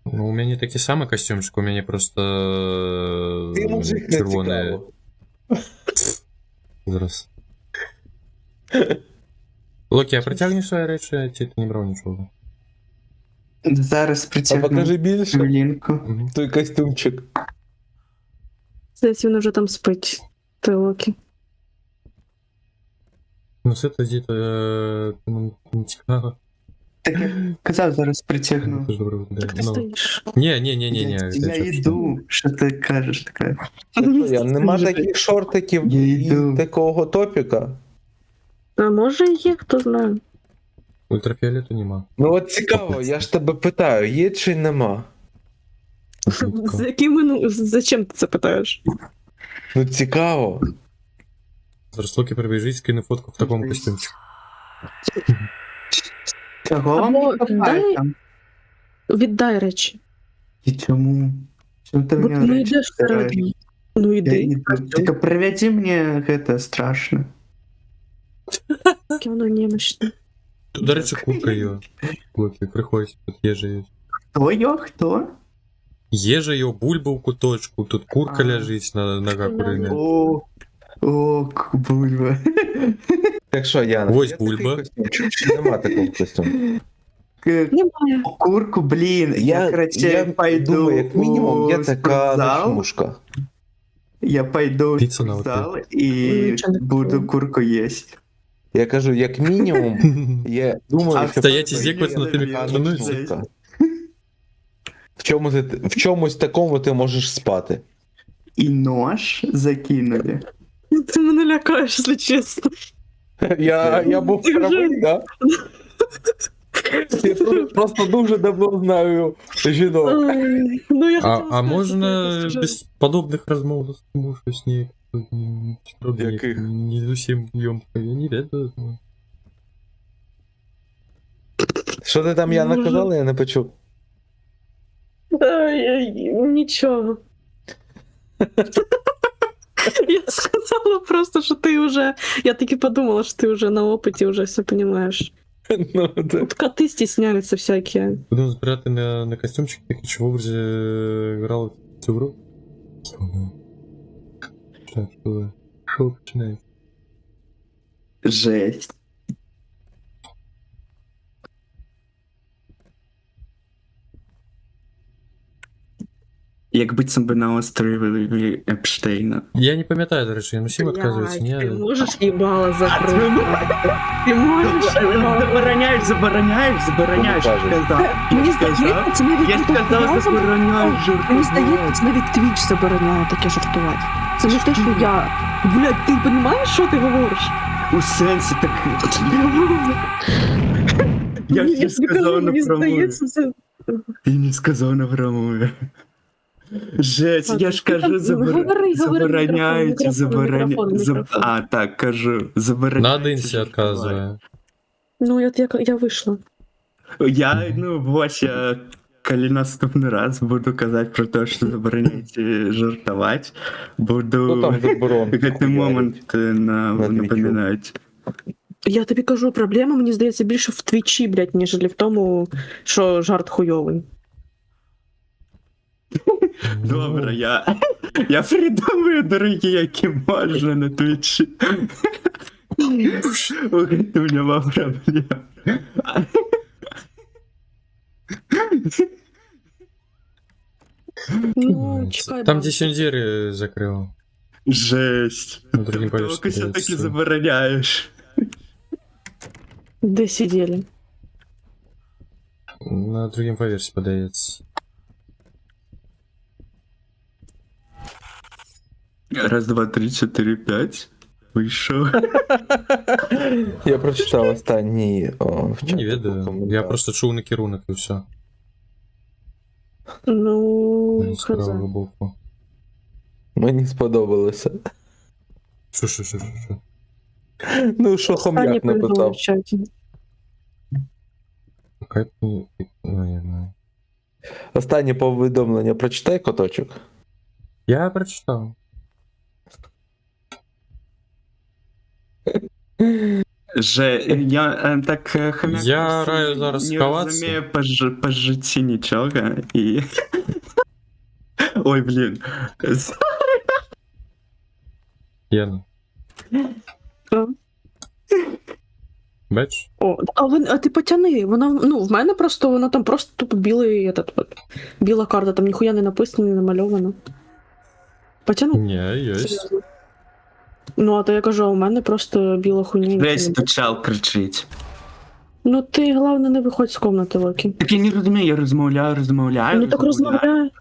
Ну, у мяне такі самы касцюмчик, у мяне просто Ти мужик не чырвоныя. цікаво. Зараз. Локі, а притягнеш свої речі, чи ти не брав нічого? Зараз А притягну покажи більше лінку. той костюмчик. Здається, він вже там спить. Той Локі. Ну, це тоді, не цікаво. Так я казав, зараз притягну. Це ж добре виглядає. Так ти Ну. стоїш. Ні. Я йду, що ти кажеш таке. Нема таких шортиків Я і йду. такого топіка. А може і є, хто знає. Ультрафіолету нема. Ну от цікаво, я ж тебе питаю, є чи нема? Жутко. За якими, ну, зачем ти це питаєш? Ну цікаво. Зараз Локі прибіжить, скине фотку в такому костюмчику. Чого вам Або не хапає дай- там? Віддай речі. І чому? Чому ти Бо мені ти не речі йдеш збираєш? всередину. Ну Я іди. йду. Тільки приведи мені це страшно. Яке воно немощне. Тут, до речі, курка є. Локі, приходь, тут їжа є. Хто його? Хто? Їжа є, бульба в куточку, тут курка А. лежить на ногах курине. О, бульба. Так що, Яна, Ось є такий бульба. костюмчик, чи нема такого костюму? Немає. Курку, блін, я, короче, пойду думаю, як мінімум, є у така спортзал. ночнушка. Я пойду в Піца на спортзал Ну, і нічого не буду купила. курку їсти. Я кажу, як мінімум, я думаю, А що стоять і це здєкуються є над тими, така хто тренується. ночнушка. В чомусь такому ти можеш спати. І нож закинули. Ти мене лякаєш, якщо чесно. Я був Ти вже- правий, да? Я просто дуже давно знаю жінок. Ой, ну, я хотіла А сказати, можна що це без подобних розмов з тому щось ні. Яких? Не зовсім йомко, я не ведаю. Що ти там, Яна, Може. казала, я не почув. Ай, нічого. Я сказала просто, що ти вже. Я таки подумала, що ти вже на опиті вже все розумієш. Ну, так. От коти стісняються всякі. Будемо збирати на костюмчик, такий, чи в образі грали в цю гру. Так, що починається? Жесть. Як быццам бы на острове Епштейна. Я не пам'ятаю, до речі, він усім відказується, Блядь, ты ні. можешь ебало закрыть? Ты можешь ебало? Забороняєш, забороняєш, забороняєш. Кому кажеш? Сказав. Мені Я сказав, здається, навіть я тут сказав, разом- забороняєш Мені жартувати. здається, навіть Twitch забороняє таке жартувати. Це не те, що я. Блядь, ти розумієш, що ти говориш? У сенсі так. Я Ні, ж тобі кажу, сказав мені напрямую. здається, це... Ти не сказав напрямую. Жесть, я ж кажу, Говори, забороняють, мікрофон, забороняють. мікрофон. А, так, кажу, забороняють. На Одинці відказує. Ну, я вийшла. Я, ось я, коли наступний раз буду казати про те, що забороняєте жартувати, буду Ну там заборонку. гэты момент напоминати. Я тобі кажу, проблема, мені здається, більше в Твічі, блядь, ніж в тому, що жарт хуйовий. Добре, я придумаю, дорогі, які можна на Твічі. Гэта нема проблем. Ну, чекай. Там бабу. 10 двері закрив. Жесть. На другім поверсі. Только все-таки здається. забороняєш. Де сиділи? На другім поверсі подається. Раз, два, три, чотири, п'ять. Вийшов. Я прочитав останній в чаті. Не ведаю. коментар. Я просто чув на керунок і все. Ну, З хз. правого боку. Мені сподобалося. Що? Ну, що Останнє хом'як повідомлення написав. в чаті. Кайп, ну, я знаю. Останнє повідомлення прочитай, коточок. Я прочитав. Я так хомяк. Я раю зараз не сховатися. розумію по житті нічого. І... Ой, блін. Яна. Що? Бач? А ти потяни, вона, в мене просто, вона там просто тупо білий, біла карта, там ніхуя не написано, не намальовано. Потяни. Ні, є. Серйозно. Ну, а то я кажу, а у мене просто біла хуйня. і Десь нічого тут чел кричить. не- Ну ти, головне, не виходь з комнати, Локі. Так я не розумію, я розмовляю. Ну так розмовляй.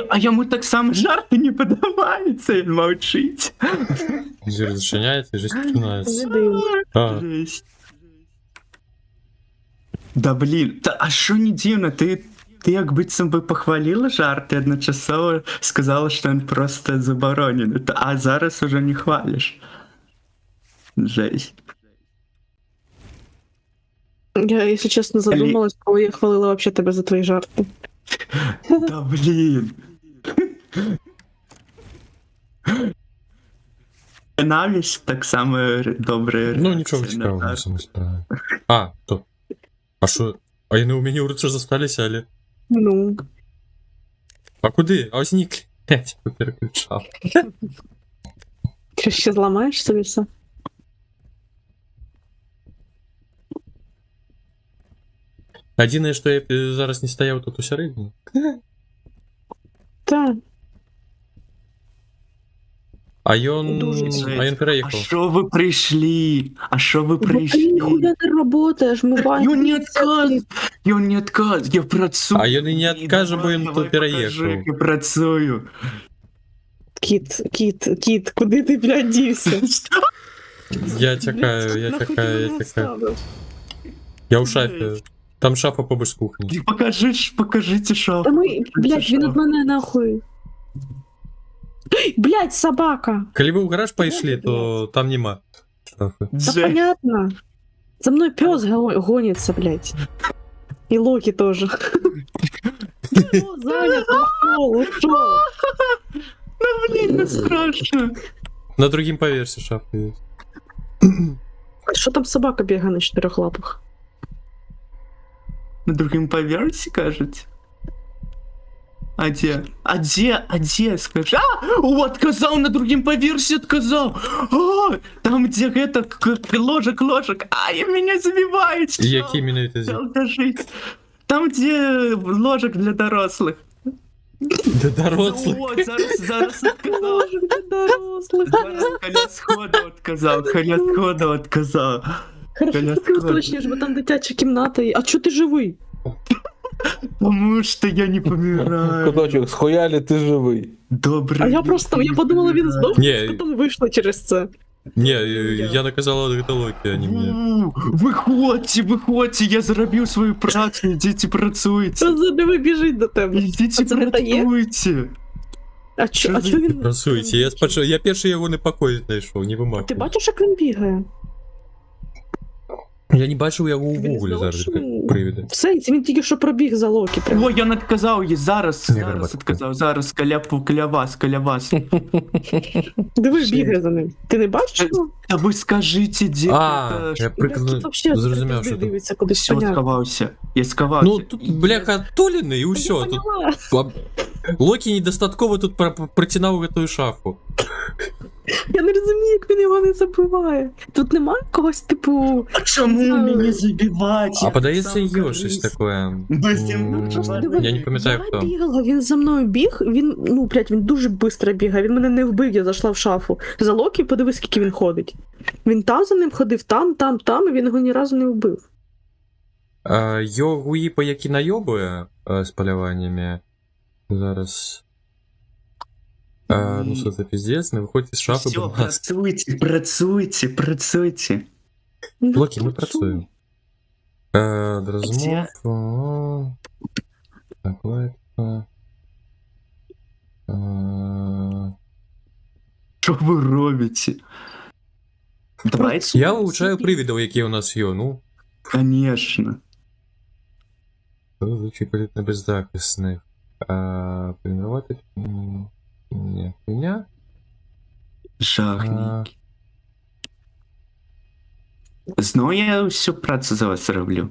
А йому так само жарти не подобаються, він мовчить. Зір зачиняється і жесть починається. Не дивно. А, Жесть. Да блін, а що не дивно, ти як быццам би похвалила жарт і одночасово сказала, що він просто заборонений, а зараз уже не хвалиш. Жесть. Я, якщо чесно, задумалась, коли я хвалила вообще тебе за твої жарти. Да блін. Навіть так само добре. ну нічого цікавого на самому справі. А, то. А що? А я не умію урочі засталися, але. Ну. А куди? А ось зникли. Я тебе переключав. Ти ще зламаєш собі все? Єдине, що я зараз не стояв тут усередині. Так. А ён... Дуже А ён А переїхав. що ви прийшли? А що ви Бо ти прийшли? ніхуя не работаєш, ми бачимо. Ён не отказ. Ён не отказ. Я працюю. А ён і не откаже, бо він Давай тут переїхав. покажи, як я працюю. Кіт, куди ти, блядь, дівся? Я тікаю. Я у шафі. Там шафа побач з кухні. Покажите шафу. Та ми, блядь, він від мене нахуй. Блядь, собака. Коли ви в гараж пішли, то там нема шафи. Да понятно. За мной пес гонится, блядь. И Локи тоже. Всё, занято, ушел. Блін, не страшно. На другім поверсі шафа є. Что там собака бегает на 4 лапах? На другим поверсі, кажете? А где, скажи? Отказал на другим поверсі, отказал. Там, где это, ложек. Ай, меня забивает. І які іменно це зі? Там, где ложек для дорослых. Да дорослый. От, зараз відказав. Боже, для дорослих. Зараз Коля сходу відказав, Коля сходу відказав. Хорошо, Коля, що ти сходи. уточнюєш, бо там дитяча кімната. А чого ти живий? Тому що я не помираю. Куточок, схуяли, ти живий. Добре. А я просто, я подумала, він здох, Ні. потім вийшла через це. Не, я наказал это Локи, а не мне. Виходьте, я зробив свою працю, ідіть працюйте. Що за диви біжить до тебе? Ідіть А це не дає? працюйте. А чо він... Працуйте, я перший його не покой знайшов, не вимахую. Ти бачиш, як він бігає? Я не бачив його у Тобі не Гуглі здалося, зараз, що він- привіде. В сенсі, він тільки що пробіг за Локі. Прям. О, я надказав їй, зараз гарбатку. відказав, зараз Коля вас. Диви, бігає за ним. Ти не бачиш його? Та ви скажіть, де А, це? я прикну... Зрозумів, що тут. дивиться кудись, Все, понятно. сховався. Я сховався. Ну, тут, бляха, Толіни, і все. Я Тут поняла. Локі недостатково тут протянув эту шафу. Я не розумію, як він його не забиває. Тут немає когось, типу... А чому мені забивати? А подається його щось таке. Без М, Просто Ладно, диви, Я не пам'ятаю, я хто. бігала, він за мною біг, він, ну, блядь, він дуже швидко бігає, він мене не вбив, я зайшла в шафу. За Локі, подивись, скільки він ходить. Він там за ним ходив, там, і він його ні разу не вбив. Йо Гуїпа, які найобує з полюваннями. Зараз. Ну що це піздець, не виходьте з шафи, Все, будь ласка. працюйте. Ну, Локі, ми працює. працюємо. До розмов. Так, лайк. Що ви робите? Давайте. Я вивчаю привідів, які у нас є. Ну, Конечно. звичай політно беззахисних. Тренувати. Ні, хуйня. Жахненький. Знову я всю працю за вас роблю.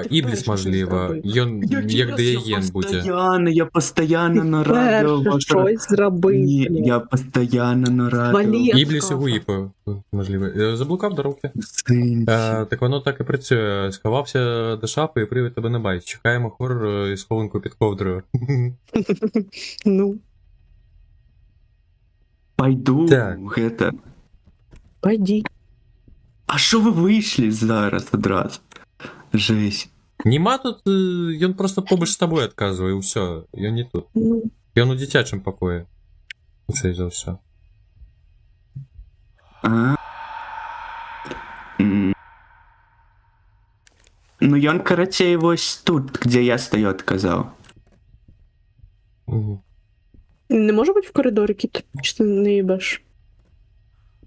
Ібліс, можливо. Ён, як деєн буде. Я постоянно на радіо. Перше щось зробив. Ні, блядь. я постоянно на радіо. Валєв. Ібліс і Гуїпа, можливо. Заблукав до руки. Синці. Так воно так і працює. Сховався до шафи і привід тебе не бачить. Чекаємо хорор із схованку під ковдрою. Ну, Пойду. Так. Это. пойди. А що ви вийшли зараз одразу? Жесть. Нема тут, ён просто побач з тобою адказвае, і ўсё. Ён не тут. Ну, Ён у дзіцячым пакоі. Хутчэй за ўсё. А? Ну, ён, карацей, вось тут, где я стою, отказаў. Мгм. не може бути в коридорі, кіт? Чи ти не їбеш?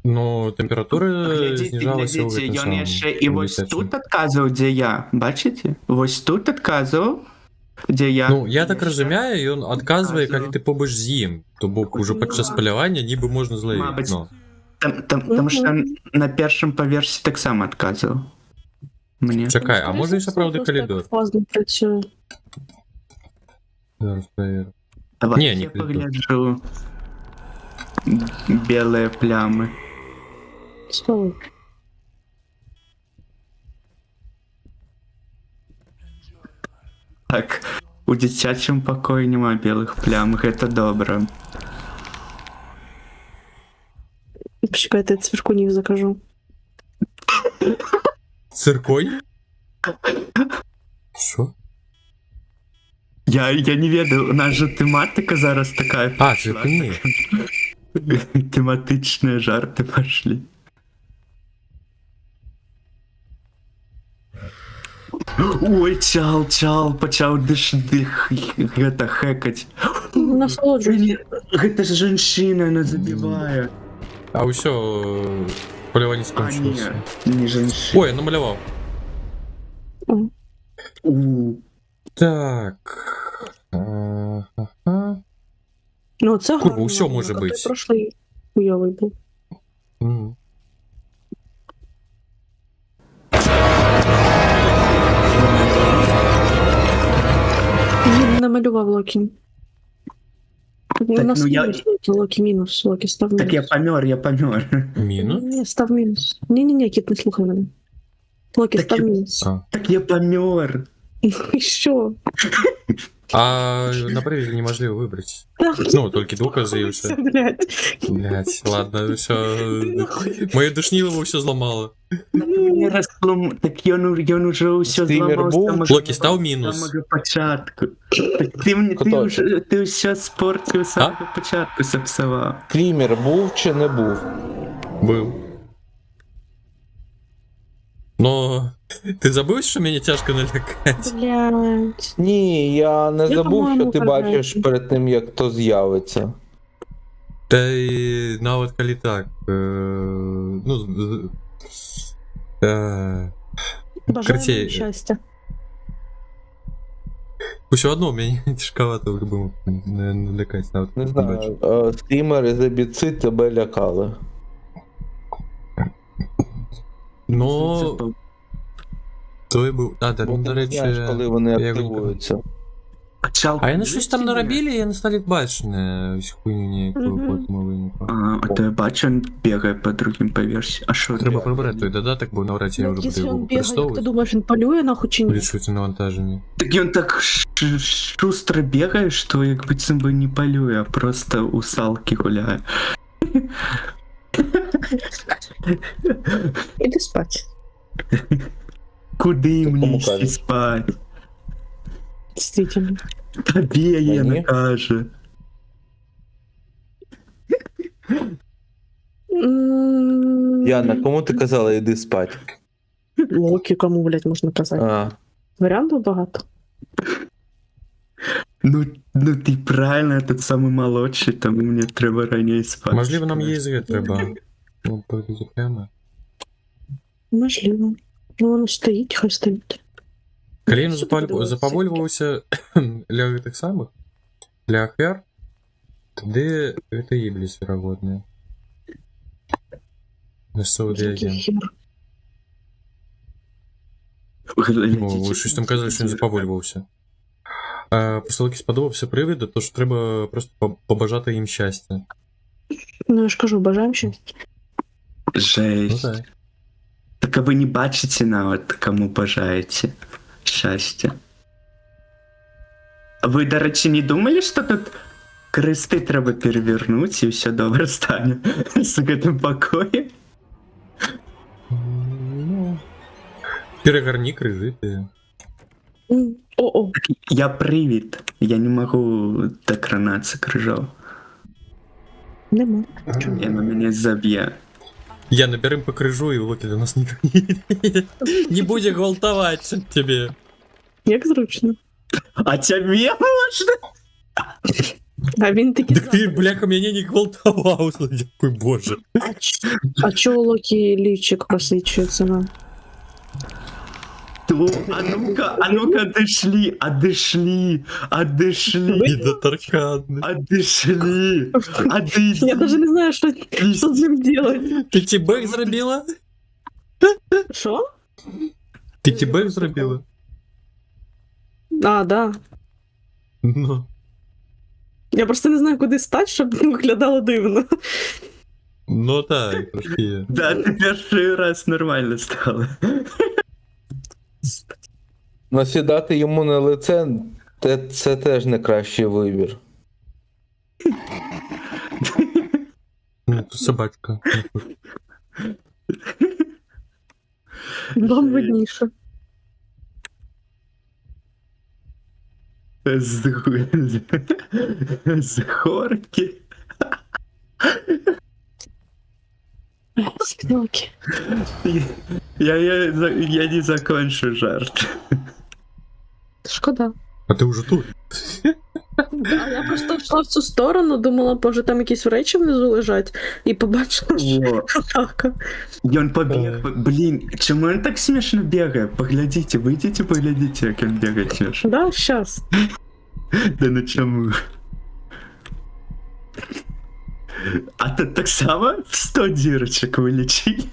Ну, тэмпература зніжалася ў гэтым ён самым. яшчэ і у вось дзіцячым. тут адказваў, дзе я. Бачыце? Вось тут адказваў, дзе я. Ну, я так разумею, ён адказвае, калі ты побач з ім. То бок, ужо падчас палявання нібы можна злавіць. Мабыць. Ну. Таму што на першым паверсе таксама адказваў. Мне. Чакай, а можа і сапраўды калідор? Фазно працює. Зараз праверу. Давай Не, не я калідор. пагляджу. Белыя плямы. Слава. Так, у дзіцячым пакоі няма белых плям, гэта добра. Почекайте, я цвіркунів закажу. Цирконь? Що? Я не ведаю, у нас же тэматыка зараз такая. А, циркуні. Тематычныя жарты пашлі. Ой, чал, пачаў гэта хэкаць. Насолоджуйся. Гэта ж жанчына, она забівае. А ўсё, паляванне А, скончылася. не жанчына. Ой, я намаляваў. Так. Ага. Ну, це Курва, гарно, усьо може а той бить. прошлий хуйовий був. Мгм. Він намалював Локі. У Так, нас ну, я- мінус Локі мінус. Локі став мінус. Так я памёр. Мінус? Ні, став мінус. Ні, кіт, не слухай мене. Локі Так став я- мінус. А. Так я памёр. Ну і що? А на привязі неможливо вибрати. Да. Ну, тільки докази і все. Блядь. Блять, ладно, все. Мою душнилову все зламало. Мені Так ён уже ўсё Стрімер зламаў з був? самага- Локі, став мінус. з самага пачатку. Так ты Хто уже ты ўсё спорціў з самага пачатку сапсаваў. Стрімер був чи не був? Был. Но ти забув, що мені тяжко налякати? Блядь. Ні, я не Я, забув, що по-моєму, ти бачиш вважаю. перед тим, як то з'явиться. Та й навіть коли так. Ну, Бажаю Крутей. вам щастя. все одно мені тяжковато в любому налякати. Навіть Не бачу. знаю, стрімери з ABC тебе лякали. Ну, той був. А, да, Бо до ти не знаєш, коли речі. вони я його не активуються. А я на щось там наробили, я не стали бачити ось хуйню ніяку Мгм. по тому винику. А то я бачу, він бігає по другим по версії. А що Треба ти? прибрати той додаток, бо навряд чи я Ну, вже буду якщо його він бігає, як ти використовувати. думаєш, він полює нахуй чи ні? Вирішується навантаження. Так ён так шустро бегае, што як быццам бы не палюе, а просто у салкі гуляе. Іди спать. Куди Кому мені йти кажеш? спать? Действительно. Табе Єна Мені? каже. Яна, кому ти казала, йди спать? Локі кому, блядь, можна казати. А, Варіантів багато. Ну ти правильно, этот самый молодший, тому мені треба раніше спати. Можливо, нам ЄСГ треба. Ну, повідати прямо. Можливо. Ну, воно стоїть, хай стоїть. Коли він Що ти подивився? заповолювався для тих самих, для ахвяр, тоді це їблість вероятно. На що Який хер. Ну, ви щось там казали, що він заповолювався. А після Локі сподобався привиду, то що треба просто побажати їм щастя. Ну, я ж кажу, бажаємо щастя. Ну Жесть. так. Так а ви не бачите навіть, кому бажаєте щастя. А ви, до речі, не думали, що тут крести треба перевернути і все добре стане з гэтым покоєм? Ну, перегорни крыжи ты. О-о. Я привід, я не можу докранатися крижов. Нема. Я на мене заб'є. Я наберем по крыжу, и Локи до нас не будет гвалтовать тебе. Як зручно. А тебе можна? А він такий. Так ты, бляха, меня не гвалтовал. Какой боже. А чого Локі лівчик просвічується нам? А ну-ка, одышли. Недоторканный. Одышли. Я даже не знаю, що з ним делать. Ты тибэк зробила? Що? Ты тибэк зробила? А, да. Ну. Я просто не знаю, куди стати, щоб не виглядало дивно. Ну так, трошки є. Да, ти перший раз нормально стало. насідати йому на лице, це теж не кращий вибір. Ну, тут собачка. Вам видніше. З горки. Локі. Я не закончу жарт. Шкода. А ти вже тут? Да, я просто йшла в цю сторону, думала, може там якісь речі внизу лежать, і побачила, що атака. І він побіг. Блін, чому він так смішно бігає? Поглядіть, вийдіть, поглядіть, як він бігає смішно. Да, щас. Да на чому? А тут так само 100 дірочок вилічить.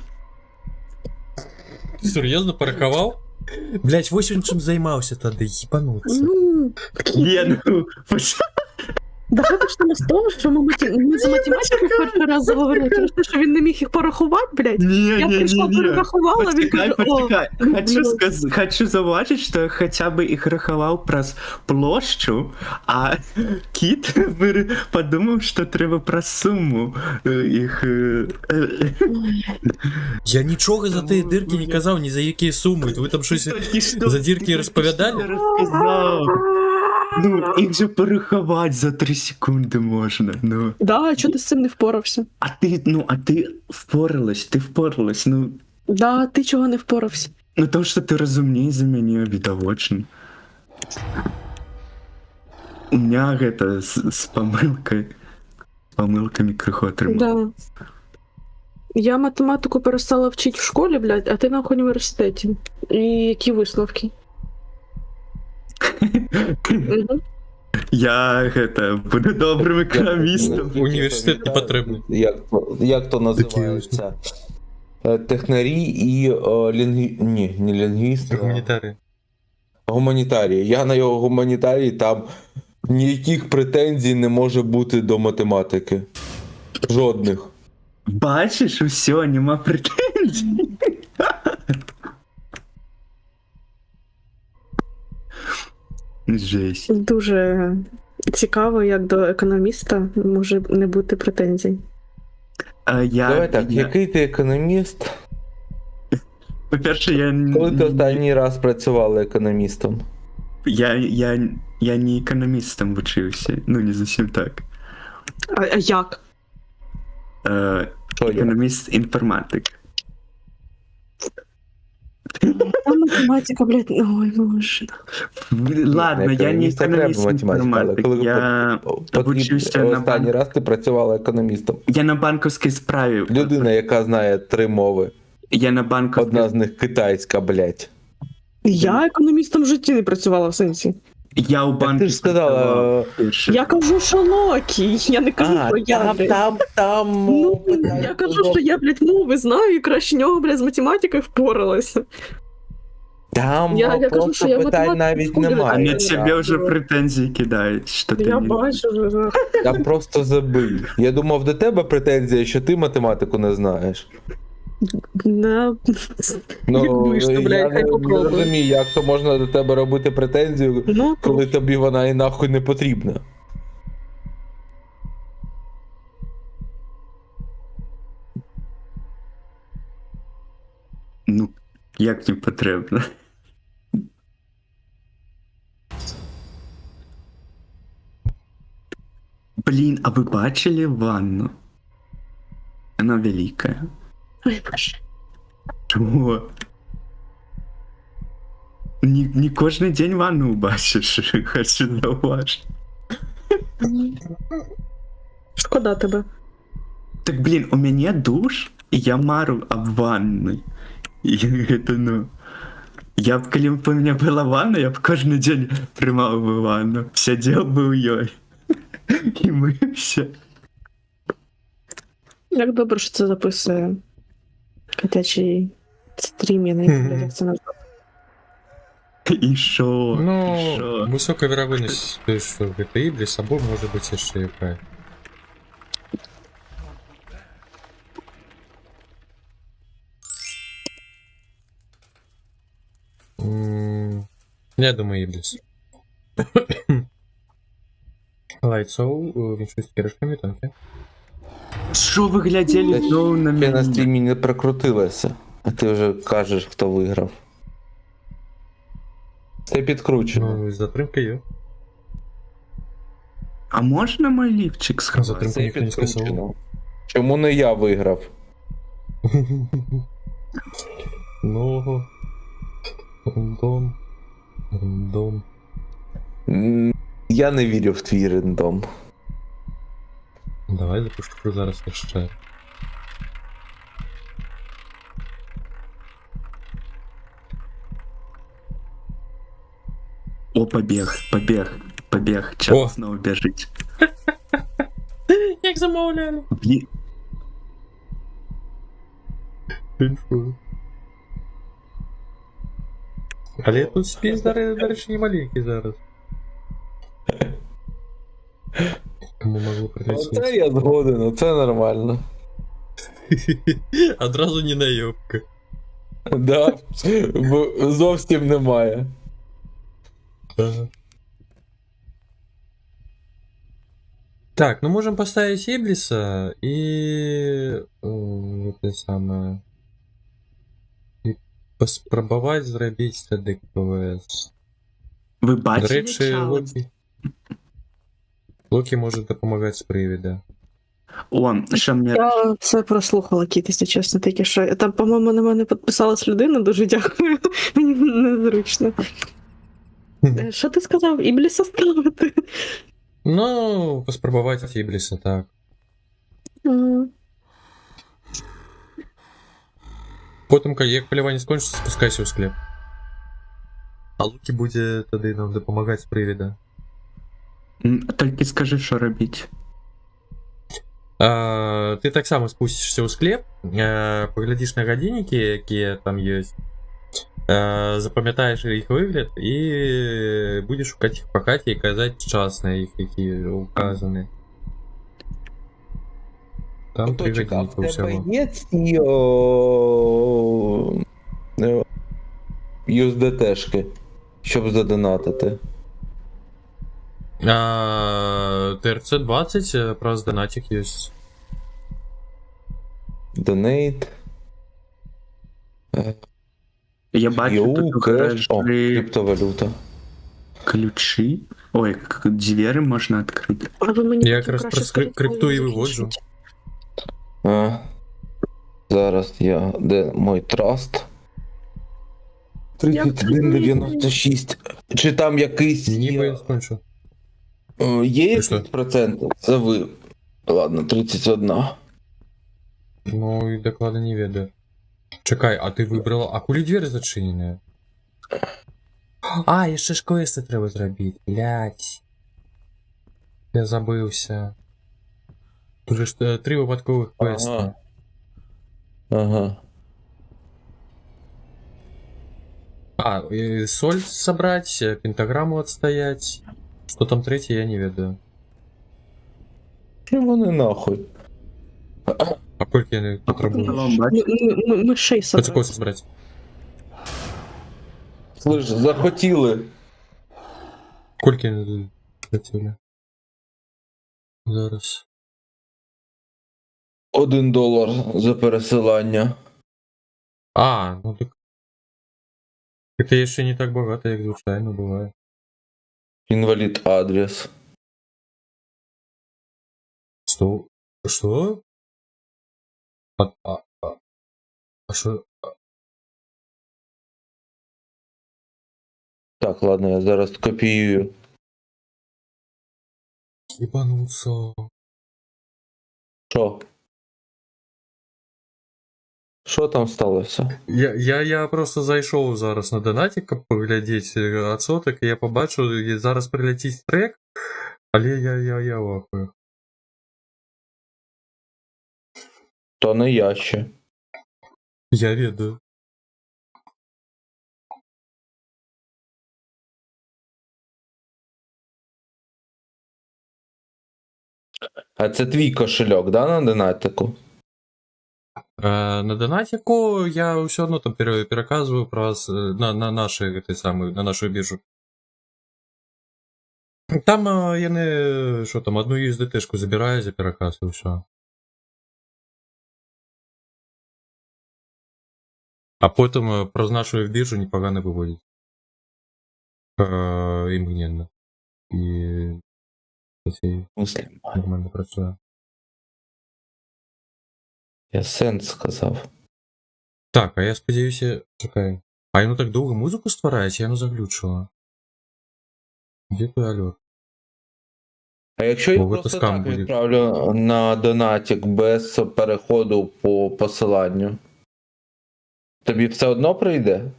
Ти серйозно порахував? Блять, ось він чим займався тоді, їбануться. Ну, Ні, ну, Давай почнемо з того, що ми за математику перший раз заговорили, через те, що він не міг їх порахувати, блядь. Я прийшла, перерахувала, він каже, Почекай. Хочу зауважити, що я хоча б їх рахував про площу, а кіт подумав, що треба про суму їх... Я нічого за ті дирки не казав, ні за які суми. Ви там щось за дірки розповідали? Розказав. Ну, їх же порахувати за 3 секунди можна, ну. Да, а чого ти з цим не впорався? А ти впоралась, ну. Да, ти чого не впорався? Ну, тому що ти розумній за мене, відовочно. У меня это с помилками криху отримав. Да. Я математику перестала вчити в школі, блядь, а ти нахуй в університеті. І які висновки? Мгм. Я буду добрим економістом. Університет не потрібний. Як то називається? Технарі і ні, не лінгвісти. Гуманітарії. Гуманітарії. Я на його гуманітарії, там ніяких претензій не може бути до математики. Жодних. Бачиш, усе, нема претензій. Жесть. Дуже цікаво, як до економіста може не бути претензій. Давай так, який ти економіст? По-перше, Коли ти останній раз працювала економістом? Я не економістом вчився. Ну, не зовсім так. А як? Що я? Економіст-інформатик. Та математика, блядь, ой, боже. Ладно, я не економіст-інформатик. Я обучився на Останній раз ти працювала економістом. Я на банківській справі. Людина, яка знає 3 мови. Я на банківській... Одна з них китайська, блядь. Я економістом в житті не працювала в сенсі. Я у банку... Ти ж сказала... Я кажу, що Локі, я не кажу, що я, блядь. там... Ну, я кажу, що я, блядь, мови знаю і краще нього, блядь, з математикою впоралася. Там Я кажу, просто що я питань математику навіть хуй немає. Они знаю. тебе вже претензії кидають, що ти Я не... бачу вже. Там просто забий. Я думав, до тебе претензія, що ти математику не знаєш. Да. Ну, Якби ж ти, блядь, я хай не попробуй. розумію, як то можна до тебе робити претензію, Ну, коли тобі вона і нахуй не потрібна. Ну, як не потрібно. Блін, а ви бачили ванну? Вона велика. ой, боже. Чого? Не кожен день ванну бачиш, хочу зауважити. Шкода тебе. Так, блін, у мене душ, і я мару об ванной. І это, ну... Я б, коли б у мене була ванна, я б кожен день приймав би ванну. Сидів би у йой. І мився. Як добре, що це записує котячий стрім, я не знаю, як це назвати. І що? Ну, І що? висока віровинність, що це Ібліс, або може бути ще яка. Я думаю, Ібліс. Лайтсоу, він щось з кіришками, танки. Що ви гляділи знову на Я на мене? стрімі не прокрутилася, а ти вже кажеш, хто виграв. Це підкручено. Ну, затримка є. А можна мій лівчик сховати? Затримка Це ніхто не сказав. підкручено. Чому не я виграв? Ну, рандом. Рандом. Я не вірю в твій рандом. Давай запущу зараз ще. О, побіг. О. Час знову біжить. Як замовляли? Блін, Інфу. Але тут спіс, до речі, не маленький зараз. прилететь. Оце я згоден, оце нормально. Одразу не наебка. Да, бо зовсім немає. Ага. Так, ну можем поставить Иблиса и это самое. І поспробувати зробити стадик ПВС. Ви До бачили речі, челендж? Локі може допомагати з привіда. О, що мені... Я це прослухала, Кіт, якщо чесно, таке, що там, по-моєму, на мене підписалась людина, дуже дякую. Мені незручно. Що ти сказав? Ібліса ставити? Ну, поспробувати Ібліса, так. Потім, як полювання скончиться, спускайся у склеп. А Лукі буде тоді нам допомагати з привіда. Тільки скажи, що робіть. Ти так само спустишся у склеп, поглядиш на годинники, які там є, запам'ятаєш їх вигляд і будеш шукати їх по хаті і казати час на їх, які указані. Там 3 Точка, а в годинки тебе всього. є ці USDT-шки, щоб задонатити? ТРЦ-20, просто донатик є. Donate. Я бачу Ю, тут у кеш. О, гаражі криптовалюта. ключі. Ой, двері можна відкрити. А ви мені Я потім якраз краще про скажіть, крипту коли і ви виводжу. закінчите. Зараз я. Де мой траст? 31,96. Чи там якийсь Ніби є, я скончу. є Ти що? якийсь процент? Це ви. Ладно, 31. Ну і докладно не ведаю. Чекай, а ти вибрала. А кулі двері зачинені? А, і ще ж квести треба зробити. Блять. Я забився. Тут же ж 3 випадкових квести. Ага. Ага. А, и соль собрать, пентаграмму отстоять. Что там третье, я не ведаю. Чому вони нахуй? А сколько я потребую? Вам бачу. Мишей Хоть собрати. квест собрать. Слышь, захотіли. Сколько я хотели? Зараз. $1 за пересилання. А, ну так. Это еще не так богато, як звичайно буває. Інвалід адрес. Что? Что? А что? Так, ладно, я зараз копіюю. Ебануться. Що? Що там сталося? Я просто зайшов зараз на донатика поглядіть відсоток, і я побачу, і зараз прилетить трек, але я вахую. То не я ще. Я ведаю. А це твій кошельок, да, на донатику? На донатику я все одно там переказываю на наши, на нашу біржу. Там я не, що там, одну USDT-шку забираю за переказ і все. А потім про нашу біржу непогано виводять. Імгненно. І це Мислі. нормально працює. Я сенс сказав. Так, а я сподіваюся, чекай. А воно так довго музику створається, я не заглючила. Де той алло? А якщо я Бо просто випускам так буде. відправлю на донатик без переходу по посиланню, тобі все одно прийде?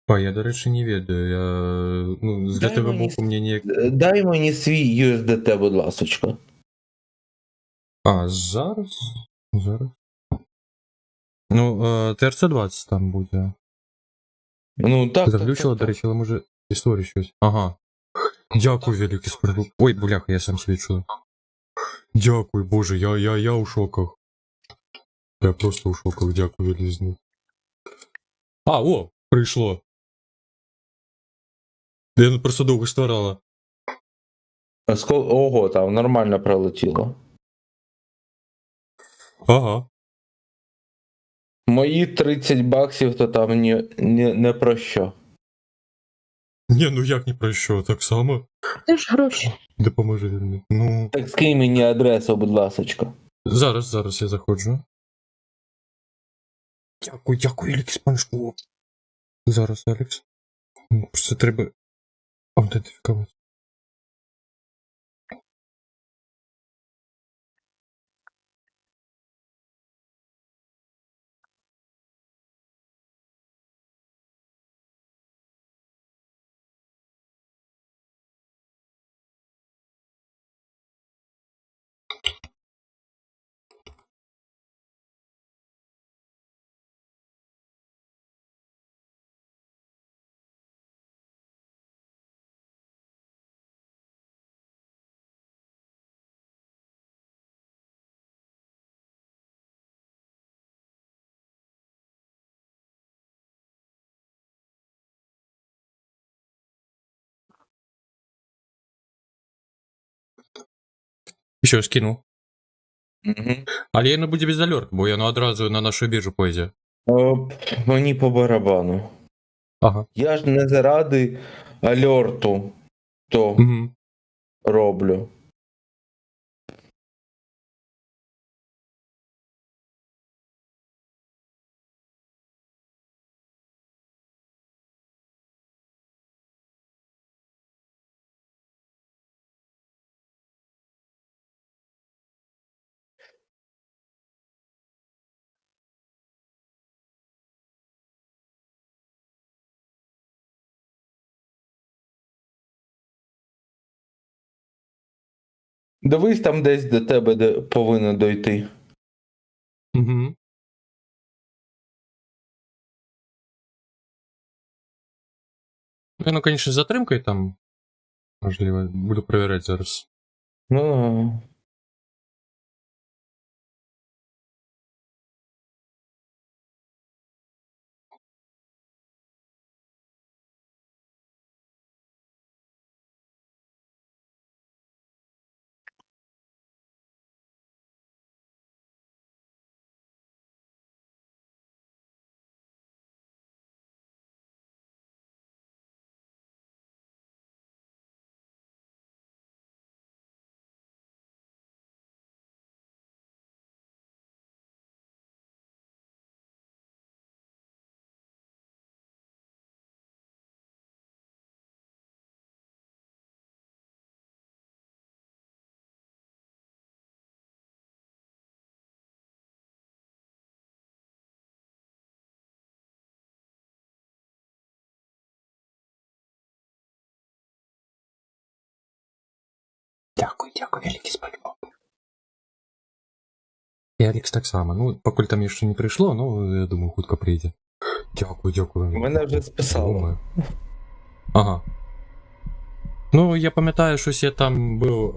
Я, до речі, не ведаю. Я, ну, з Дай этого мені боку мені не... Дай мені свій USDT, будь ласочка. Зараз? Зараз. Ну, ТРЦ-20 там буде. Ну, так. Заглючило, до речі, але може історію щось. Ага. Дякую, великий справедливий. Ой, бляха, я сам собі чую. Дякую, боже, я у шоках. Я просто у шоках, дякую, велизну. А, о, прийшло. Я просто довго старала. Ого, там нормально пролетіло. Ага. Мої 30 баксів, то там не про що. Ні, ну як ні про що, так само. Це ж гроші. Допоможи мені. Ну, Так скинь мені адресу, будь ласочка. зараз я заходжу. Дякую, Елікс Паншко. Зараз, Алекс. Просто треба аутентифікувати. Що, скину. Угу. Але я не буду без алерт, бо я одразу на нашу біржу поїздю. Мені по барабану. Ага. Я ж не заради альорту то Угу. роблю. Дивись там десь до тебе повинно дойти. Угу. Ну, конечно, з затримкою там. Можливо, буду перевіряти зараз. Ну. Дякую, Великий спальмо. І Алекс так само. Ну, покуль там ще не прийшло, ну, я думаю, хутко прийде. Дякую. Мене вже списало. Думаю. Ага. Ну, я пам'ятаю, щось я там був,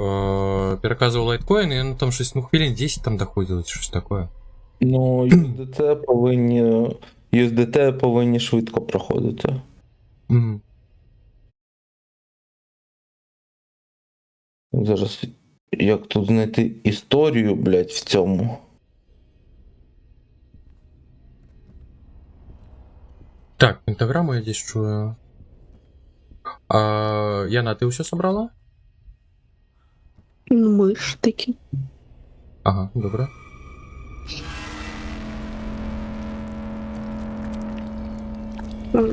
переказував лайткоін, і там щось, ну, хвилин 10 там доходило, щось таке. Ну, USDT повинні швидко проходити. Угу. Зараз як тут знайти історію, блядь, в цьому. Так, пентаграмму я здесь чую. Яна, ты все собрала? Ну, ми ж такі. Ага, добре.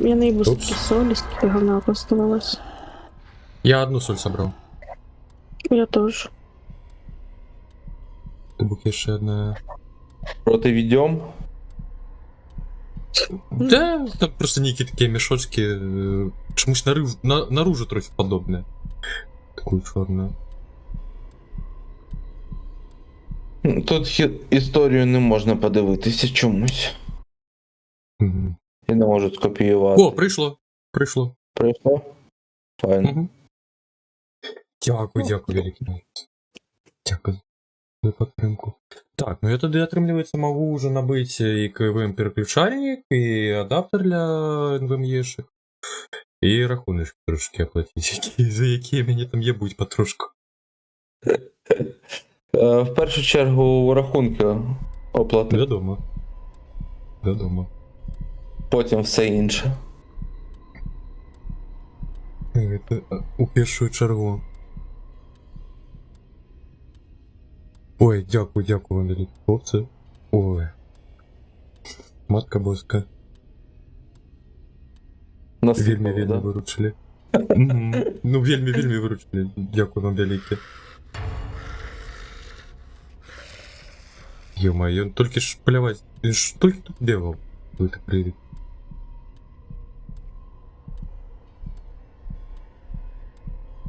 Я наїбу Упс. стільки солі, скільки говна оставалось. Я одну соль собрал. Я теж. Тут ще одна. Проти відьом? Да, там просто некие такие мешочки. Чомусь наружу трохи подобне. Такую чорну. Тут історію не можна подивитися чомусь. Угу. Я не можу скопіювати. О, прийшло. Прийшло? Файн. Угу. Дякую, дякую, великий. Дякую за підтримку. Так, ну я тоді, отрымливается, могу уже набыть и КВМ переключальник, и адаптер для NVMe-шек, і рахуночки трошки оплатити, за які мені там єбуть потрошку. В першу чергу рахунки оплати, Відомо. Відомо. потім все інше. У першу чергу. Ой, дякую, дякую вам, великі хлопці. Ой. Матка боска. Вельми, вельми Да? виручили. Мгм. Ну, вельми, вельми виручили. Дякую вам велике. Ё-моё, он только ж плевать. Він ж тільки тут бігав. Тільки привіт.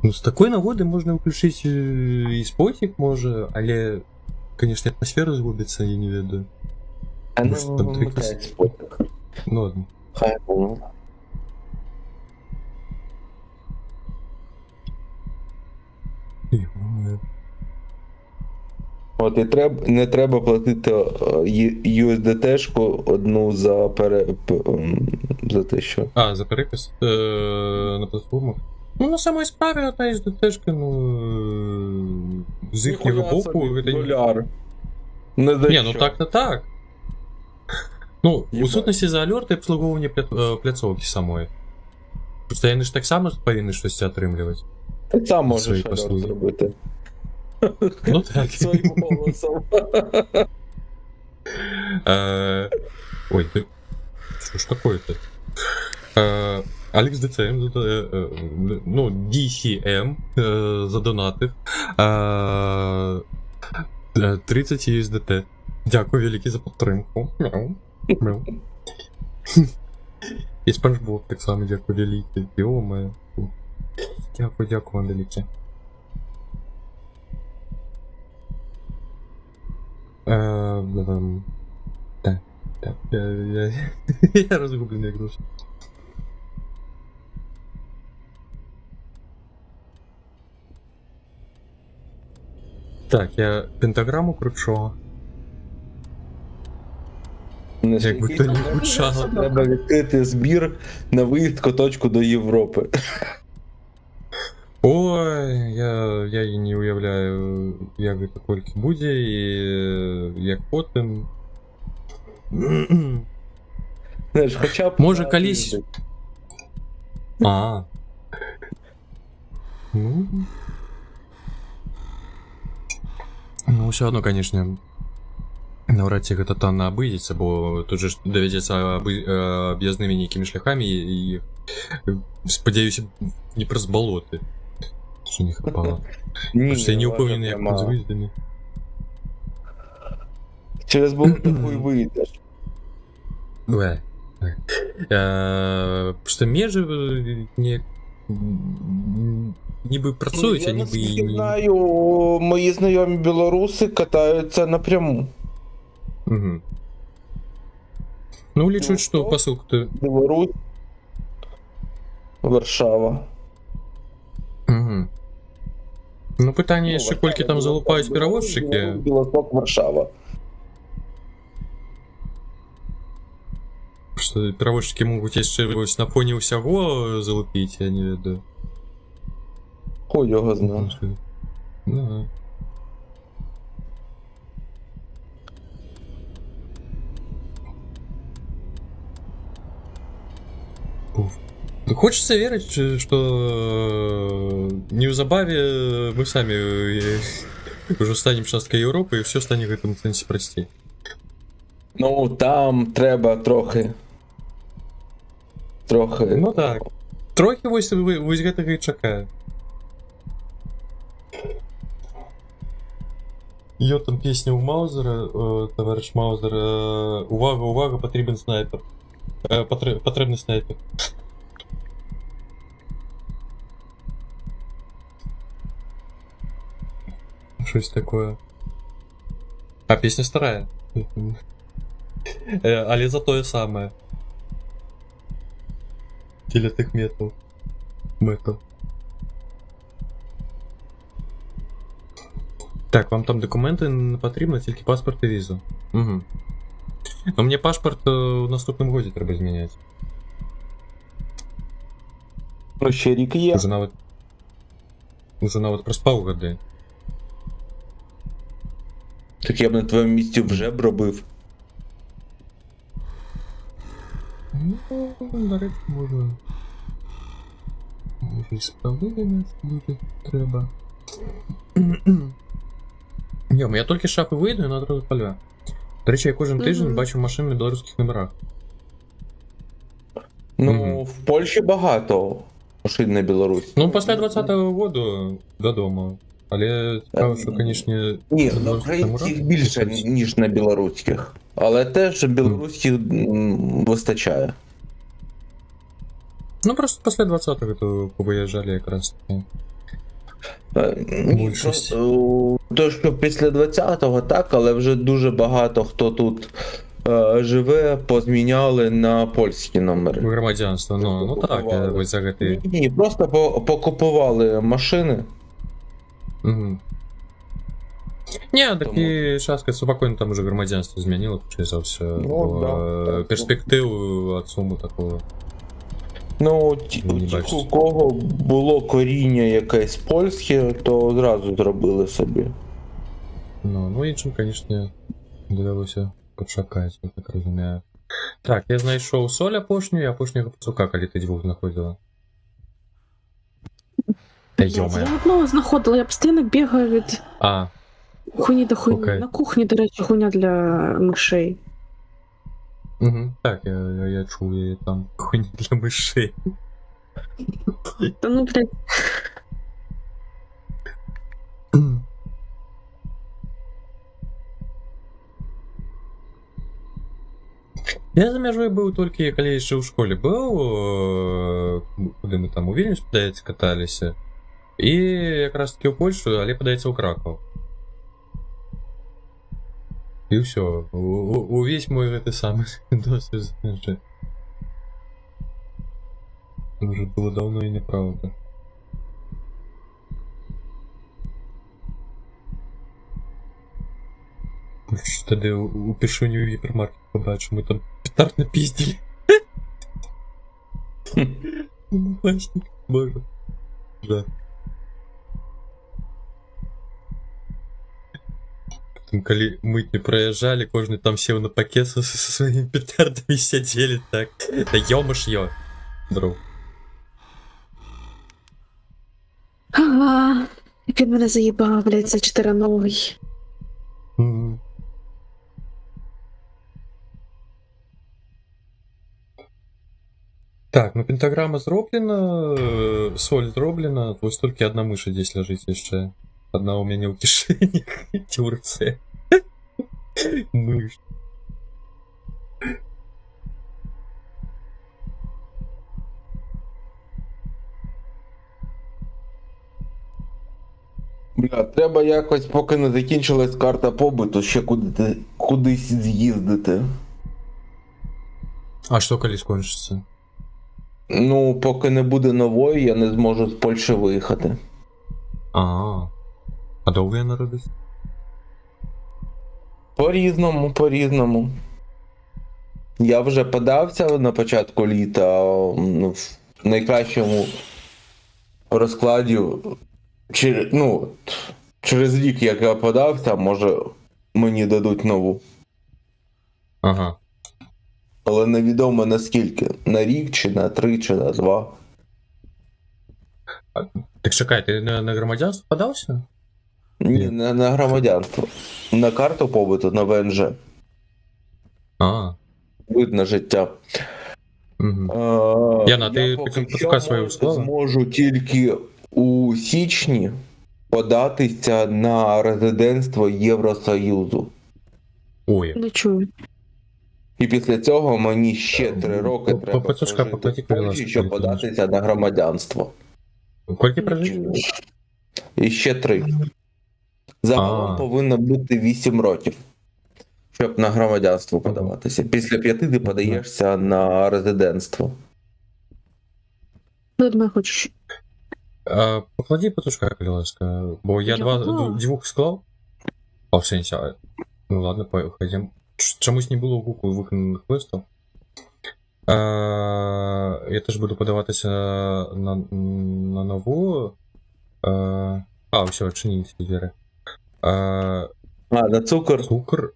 Ну, з такої нагоди можна включити і спотик може, але, конечно, атмосфера згубиться, я не ведаю. А Може, там ну, три вмикай спотик. Ну ладно. Хай буде. Ё-моё. От і не треба платити USDT-шку одну за те, що. А, за перепис на платформах. Ну, на самой справі одна із ДТшка, ну, з їхнього боку, это не... Доляр. Не за Не, ну що. так-то так. Ну, у Єбать. сутності за альорти і обслуговування пляцовки самої. Просто вони ж так само повинні щось отримлювати. Ти сам Свої можеш алерт послуги. зробити. Ну так. Своїм голосом. Ой, ты... Что ж такое-то? Алекс ДЦМ, ну, DCM задонатив 30 USDT. Дякую велике за підтримку. Мяу. Мяу. І SpongeBob так само дякую велике. Йо-моє. Дякую, дякую вам велике. Так, так, я розгублений як душа. Так, я пентаграму кручу. Якби то не влучало. Треба відкрити збір на виїзд куточку до Європи. Ой, я і не уявляю, як це тільки буде, і як потім. Знаєш, хоча б Може, на колись- тиждень. А. Ну. Ну, все одно, конечно, навряд ці гэта танна абыдзецца, бо тут же ж давядзецца аб'язнымі нейкімі шляхамі і спадзяюся, не праз балоты. Що не хапала. Ні, Просто я не вона упевнений, як пряма. з виїздами. Через болото хуй вийдеш. Бе. Просто межі не... ніби працюють, а Я ніби наскільки і не... знаю, мої знайомі білоруси катаються напряму. Угу. Ну, лічуть, що Ну, посилку-то... Білорусь, Варшава. Угу. Ну, питання, Ну, ще Варшава, кольки там залупають перевозчики. Білосток, Варшава. Что перевозчики могут яшчэ вось на фоне ўсяго залупіць, я не ведаю. Хуй його знає. Ну, Уф. Ну, хочется верить, что неўзабаве мы сами уже станем часткой Европы, и все станет в этом сенсе простей. Ну, там треба трохи. Ну так. Трохи вось гэтага і чакаю. Ё там песня у Маузера, товарищ Маузер, увага, увага, потрібен снайпер. Потрібний снайпер. Щось такое. А песня старая. Але за тое самое. Для тих метал. Метал. Так, вам там документи не потрібно, тільки паспорт і візу. Угу. Ну мені паспорт у наступному годі треба зміняти. Ну, ще рік є. Уже навіть проспав годи. Так я б на твоєму місці вже б робив. Ну, до речі, можна. Може і справедливість буде треба. Йом, я тільки з шафи вийду і одразу поля. До речі, я кожен тиждень бачу машини на білоруських номерах. Ну, в Польщі багато машин на Білорусі. Ну, після 20-го року додому. Але цікаво, що, звісно... Ні, на українських більше, ніж на білоруських. Але теж білоруських вистачає. Ну, просто після 20-го то повиїжджали якраз таки. Ні, просто, то, що після 20-го так, але вже дуже багато хто тут живе, позміняли на польські номери. Громадянство, ну так, я ось загати. Ні, просто покупували машини. Угу. Ні, такі шаски спокійно там уже громадянство змінило, за все. Ну, да, так. Перспективу від суму такого. Ну, Не ті, бачите. у кого було коріння якесь польське, то одразу зробили собі. Ну іншим, звісно, довелося почекати, я так розумію. Так, я знайшов соль опошню, опошнього пацука, коли ти двох знаходила. Та йома. Я одного знаходила, я постійно бігаю від А, хуйні до хуйні. Окей. На кухні, до речі, хуйня для мишей. угу. Так, я чув її там. Хуйня для мишей. Та ну, блядь. Я за межою був тільки, коли я ще в школі був, куди ми там у Вільнюс, подається, каталися. І якраз таки в Польщу, але подається у Краков. І все. Увесь мой той самий досвід. Вже було давно і неправда. Тоді у Пішуні в гіпермаркеті побачу, ми там петард напіздили. Магазник, боже. Да. Потом, коли мытни проезжали, кожный там сел на пакет со своими петардами и сидели так. Да ё-моё. Здоров. Ага. Як він мене заїбав, блядь, це чотириногий. Мгм. Так, ну пентаграмма зроблена, соль зроблена, ось тільки одна миша здесь лежить ще. Одна у меня в кишенях, Турция. Мышь. Бля, треба якось, поки не закінчилась карта побуту, ще кудись з'їздити. А що коли скончиться? Ну, поки не буде нової, я не зможу з Польщі виїхати. А довго я народився? По-різному. Я вже подався на початку літа в найкращому розкладі. Через рік, як я подався, може мені дадуть нову. Ага. Але невідомо наскільки. На рік, чи на 3, чи на 2. Так чекай, ти на громадянство подався? Ні, не на громадянство. На карту побуту, на ВНЖ. Вид на життя. Угу. Яна, ти поки пацюка що свою склала? зможу тільки у січні податися на резидентство Євросоюзу. Ой. Не чую. І після цього мені ще 3 роки треба Пацюшка, прожити поплати, в Польщі, будь щоб ласка, податися на громадянство. Скільки прожив? І ще 3. Загалом повинно бути 8 років, щоб на громадянство подаватися. Після 5 ти подаєшся на резидентство. Що від мене хочеш? Поклади пацюшка, будь ласка, бо я Я поклала. двох склав. А в сенсі, ну ладно, пойдем. Чомусь не було гуку виконаних квестів. Я теж буду подаватися на нову. Все, чиніть звіри. На цукор. Цукор.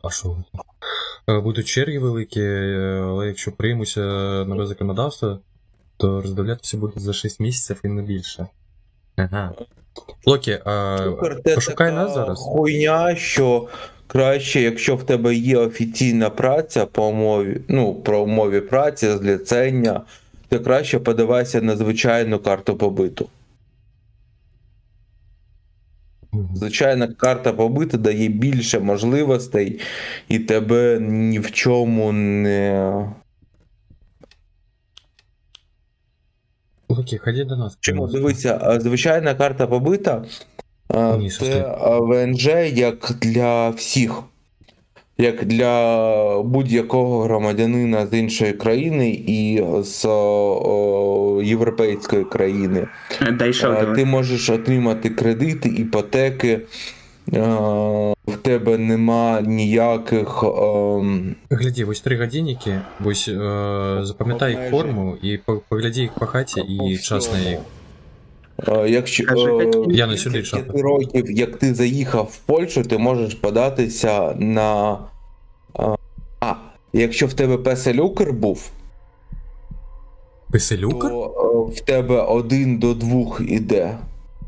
А що? Будуть черги великі, але якщо приймуся нове законодавство, то роздивлятися буде за 6 місяців і не більше. Ага. Локі, Цукор це пошукай така нас зараз. хуйня, що краще, якщо в тебе є офіційна праця по умові, про умові праці, зліцення, то краще подавайся на звичайну карту побиту. Звичайна карта побиту дає більше можливостей і тебе ні в чому не... Локі, ходи до нас. Чому? Дивися, звичайна карта побита Ні, це ВНЖ як для всіх. Як для будь-якого громадянина з іншої країни і з європейської країни. Дійшов. Ти можеш отримати кредити, іпотеки, в тебе нема ніяких... Гляди, ось 3 годинники, ось запам'ятай їх форму і погляди їх по хаті і час на їх. Якщо Я на сюди йшов. 5 років, як ти заїхав в Польщу, ти можеш податися на... якщо в тебе песелюкер був, Песелюкер? то в тебе 1 до 2 іде.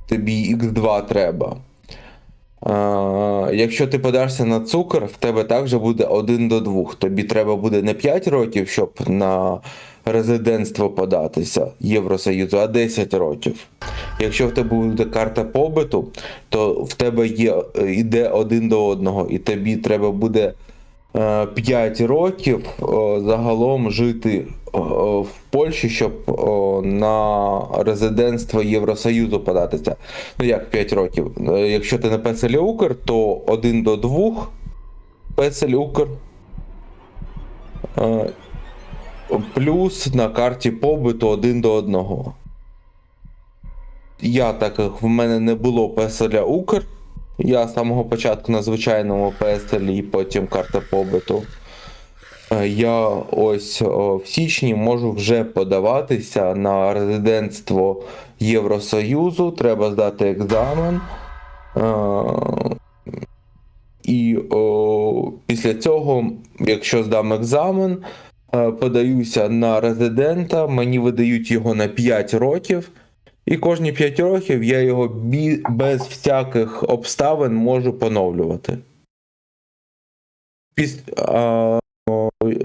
Тобі Х2 треба. Якщо ти подашся на цукор, в тебе також буде 1 до 2. Тобі треба буде не 5 років, щоб на резидентство податися Євросоюзу, а 10 років. Якщо в тебе буде карта побиту, то в тебе йде 1 до 1, і тобі треба буде 5 років загалом жити в Польщі, щоб на резидентство Євросоюзу податися. Ну як 5 років? Якщо ти не песелюкер, то 1 до 2 песелюкер. Плюс на карті побиту 1 до 1. Я, так як в мене не було песеля Укр, я з самого початку на звичайному песелі і потім карта побиту. Я ось в січні можу вже подаватися на резидентство Євросоюзу, треба здати екзамен. І після цього, якщо здам екзамен, подаюся на резидента, мені видають його на 5 років. І кожні 5 років я його без всяких обставин можу поновлювати.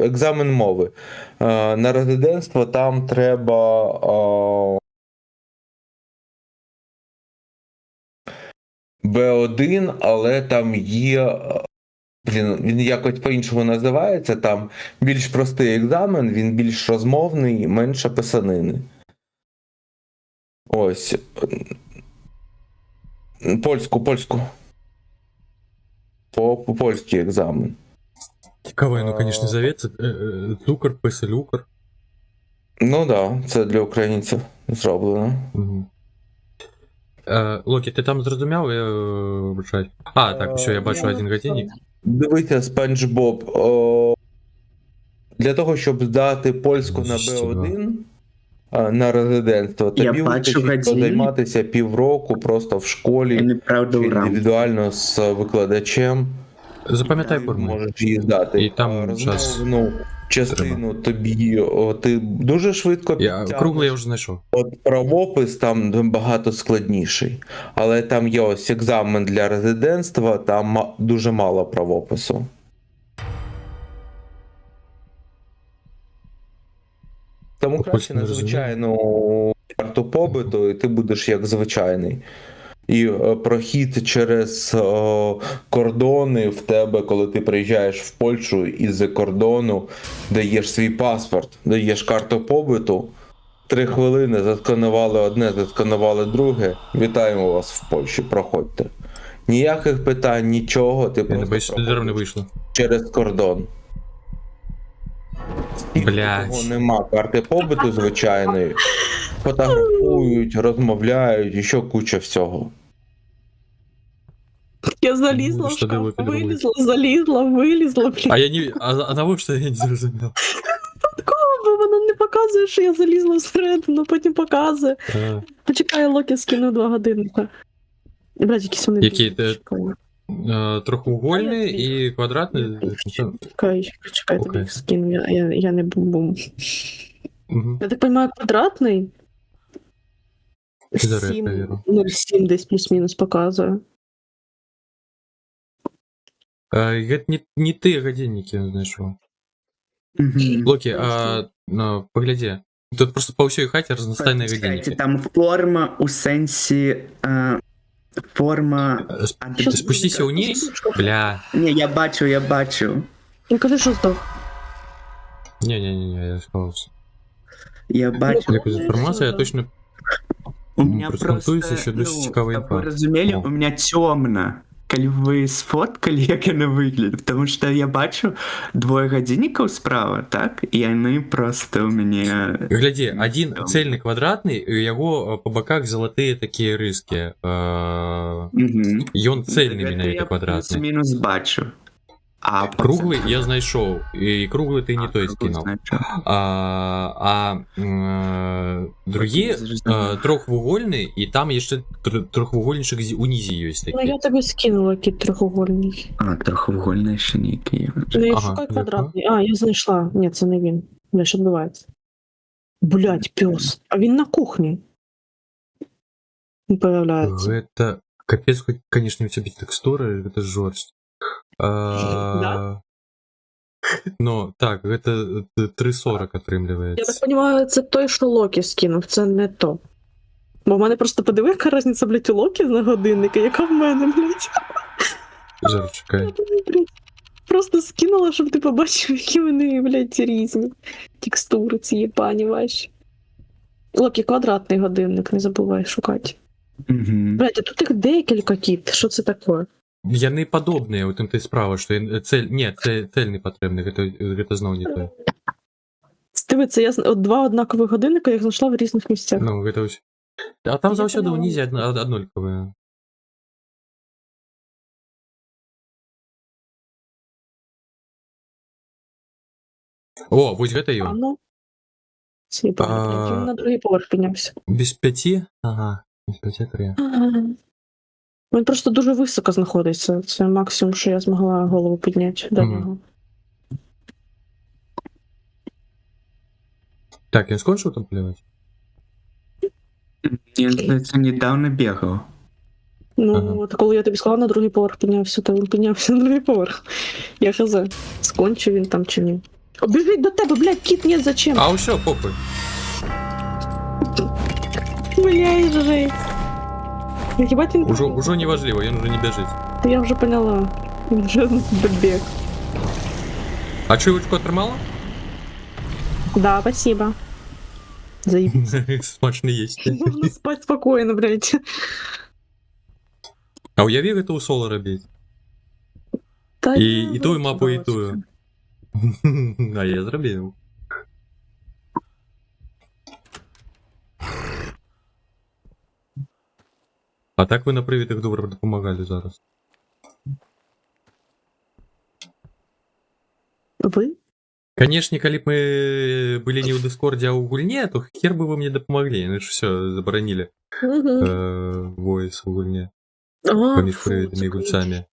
Екзамен мови. На резидентство там треба Б1, але там є... Він якось по-іншому називається, там більш простий екзамен, він більш розмовний, менше писанини. Ось. Польську. По-польський екзамен. Цікавий, ну, звісно, завет. Цукор, песелюкер. Ну да, це для українців зроблено. Угу. Локі, ти там зрозумів? Так, все, я бачу 1 годинник. Дивіться, Спанч Боб. Для того, щоб здати польську на Б1 на резидентство, тобі вистачить позайматися півроку просто в школі чи індивідуально з викладачем. Запам'ятай форму. Можеш її здати. І там розмовну частину тобі ти дуже швидко підтягнеш. Круглий я вже знайшов. От правопис там багато складніший. Але там є ось екзамен для резидентства, там дуже мало правопису. Тому краще на звичайну карту побиту, і ти будеш як звичайний. І прохід через кордони в тебе, коли ти приїжджаєш в Польщу із-за кордону, даєш свій паспорт, даєш карту побиту, 3 хвилини, засканували одне, засканували друге, вітаємо вас в Польщі, проходьте. Ніяких питань, нічого, ти просто проходиш через кордон. Того нема карти побиту звичайної, фотографують, розмовляють, і ще куча всього. Я залізла в Що шкаф, ви придумали? вилізла, блін. А я не... А того, що я не зрозумів. Бо вона не показує, що я залізла всередину, потім показує. А, Почекай, Локі скину 2 годинника. Блядь, якісь вони... Які, білі, те- чекай. трохоугольний і квадратний. Чекай, тобі Окей. їх скину, я не бум-бум. Мгм. Я так розумію, квадратний? Підарет, 7, навірно. 0,7 десь плюс-мінус показує. Это не ты годинники знайшов. Мгм. Локі, погляди. Тут просто по всій хаті разностайні Чекайте, годинники. там форма у сенсі. Форма. Спустися вниз. Бля. Ні, я бачу. Ну кажи, що здох. Не, я сховався. Я бачу. Якусь інформацію, я точно... У меня Прокоментуйся, просто, ще досить цікава щоб інфа. ви розуміли, О. у меня темно. Коли ви сфоткали, як вона виглядить, тому що я бачу 2 годинників справа, так? І вони просто у мене... Гляди, один Там. цельний квадратний, і його по боках золотые такі риски. Угу. І він цельний менавіта Я квадратний. плюс-мінус бачу. А Круглий я знайшов, і круглий ти не той скинув. Другі трохвугольні, і там є ще трохвугольничок унизі є Ну такі. я тобі скинула кіт трьохугольний. А, трохвугольний ще ніякий. Ну я Ага, шукаю дякую. квадратний. А, я знайшла. Ні, це не він. Бля, що відбувається? Блять, пес. А він на кухні. Не появляється. Это капец, конечно, все эти текстуры, это жорсть. Да? Ну, так, это 3.40 Я так отримлюється. розумію, це той, що Локі скинув, це не то. Бо в мене просто подиви, яка різниця, блядь, у Локі на годинника, яка в мене, блядь. Зараз чекай. Просто скинула, щоб ти побачив, які вони, блядь, різні. Текстури ці єбані ваші. Локі, квадратний годинник, не забувай шукати. Угу. Блядь, а тут їх декілька кіт, що це таке? Яны подобные, вот ты справа, что цель не потрібний, это знову не то. Диви, це я от 2 однакових годинника, я їх знайшла в різних місцях. Ну, это ось. А там Я завсёды поняла. унизі однольковые. О, ось гэта А ён. ну. Ці, блядь, він на другий поверх піднявся. Без 5? Ага, без 5-3. Він просто дуже високо знаходиться. Це максимум, що я змогла голову підняти до Мгм. нього. Так, я скончив там плювати? Я, здається, недавно бігав. Ну, Ага. от коли я тобі сказала, на другий поверх піднявся, то він піднявся на другий поверх. Я хз. Скончив він там чи ні. Обіжить до тебе, блядь, кіт, ні, зачем? А ось що, попи. Блядь, жесть. Ебать він... Уже не важливо, він уже не біжить. Та я вже поняла. Він вже добіг. А чуєчку отримала? Да, спасибо. Заебись. Смачно есть. Можна спать спокійно, блядь. А уявив это у Соло робить. Та І я тую вроді мапу, і бачу. тую. А я зробив. А так ви на привітах добре допомагали зараз. Ви? Конечно, калі б мы былі не ў Дыскордзе, а ў гульне, то хер бы вы мне дапамаглі. Ну ж все, забаранілі Угу. войс у гульне. А, Паміж фу, привітамі це і гульцамі.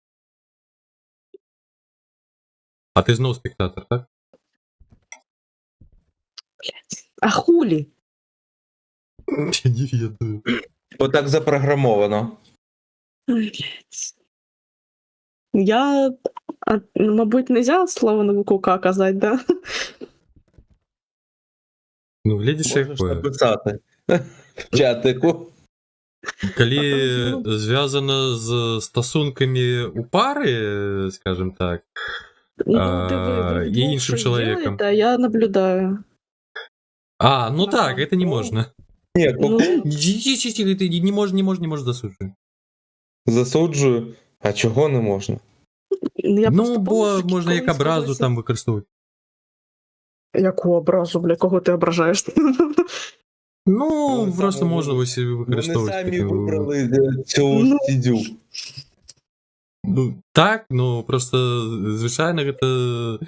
А ти зноў спектатор, так? А хулі? Я не ведаю. Отак запрограмовано. Ой, блядь. Я, мабуть, нельзя слово на букву К казати, да? Ну, глядиш, Можеш якое. написати в чатику. Калі зв'язано з стосунками у пари, скажем так, диви, і іншим що чоловіком. делаєте, а я наблюдаю. А, ну так, это не можна. Ні, Ну, Ти не можеш засуджувати. засуджую. А чого не можна? я Ну, просто бо помню, що можна як колись образу колись- там використовувати. Яку образу, бля, кого ти ображаєш? Ну, Ну, просто саме можна ви- ось Вони використовувати. самі таку- вибрали цю Ну. стідю. Ну, так, ну просто, звичайно, гэта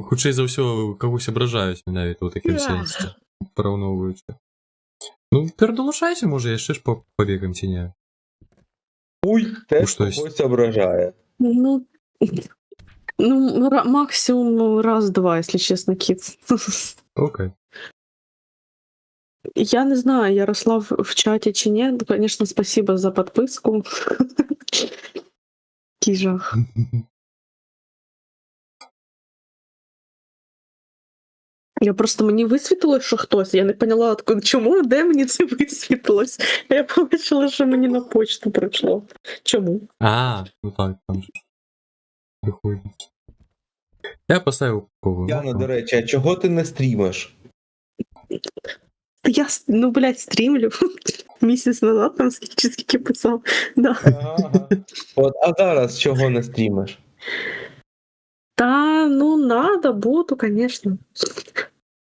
хутчэй за ўсё кагось абражаюць менавіта ў такім сэнсе, параўноўваючы. Ну, перадалучайся, можа, яшчэ ж пабегаем ці не. Уй, теж штось. когось ображає. Ну, максимум раз-два, если честно, Кит. Окей. Я не знаю, Ярослав в чате чи ні. Конечно, спасибо за подписку. Який жах. Я просто мені висвітилось, що хтось. Я не поняла, чому, де мені це висвітилось. Я побачила, що мені на почту прийшло. Чому? Ну так, там же приходить. Я поставив кого. Яна, до речі, а чого ти не стрімиш? Я, блядь, стрімлю. Місяць назад там скільки писав. Да. Ага. От, а зараз чого не стрімиш? Та, надо, буду, конечно.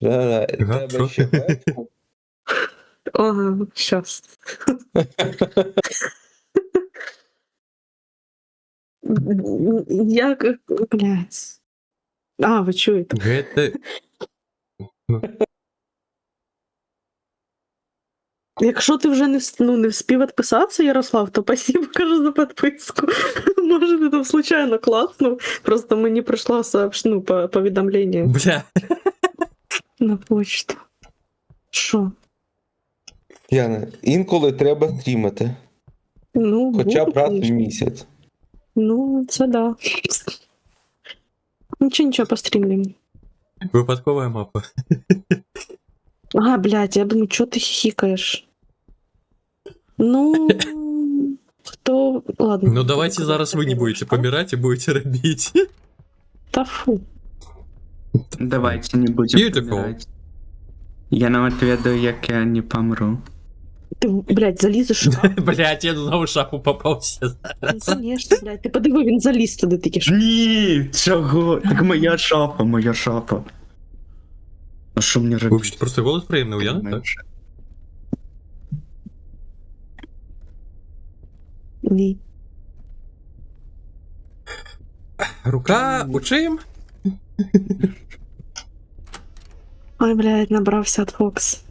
Да, Ага, тебе ще бетку. Ага, щас. Як, блядь. А, ви чуєте? Гэта... Якщо ти вже не вспів відписатися, Ярослав, то спасибо, кажу, за підписку. Може, ти там случайно класнув. Просто мені прийшло повідомлення Бля. на почту. Що? Яна, інколи треба стрімити. Хоча б буду, раз в конечно. місяць. Це да. Нічого, пострімлюємо. Випадкова мапа. А, блядь, я думаю, чого ти хихикаєш? Хто... Ладно. Ну давайте зараз ви не будете помирать и будете робить. Та фу. Давайте не будем Beautiful. помирать. Я нам отведу, як я не помру. Ти, блядь, залізеш? Блять, я знову шаху попався. Ну, конечно, блядь, ти подиви, він заліз туди тільки що. Ні, чого? Так моя шапа. А що мені робити? Вообще, просто голос приємний у Яни, так? Ні. Рука у чим? Ой, блядь, набрався от Фокс.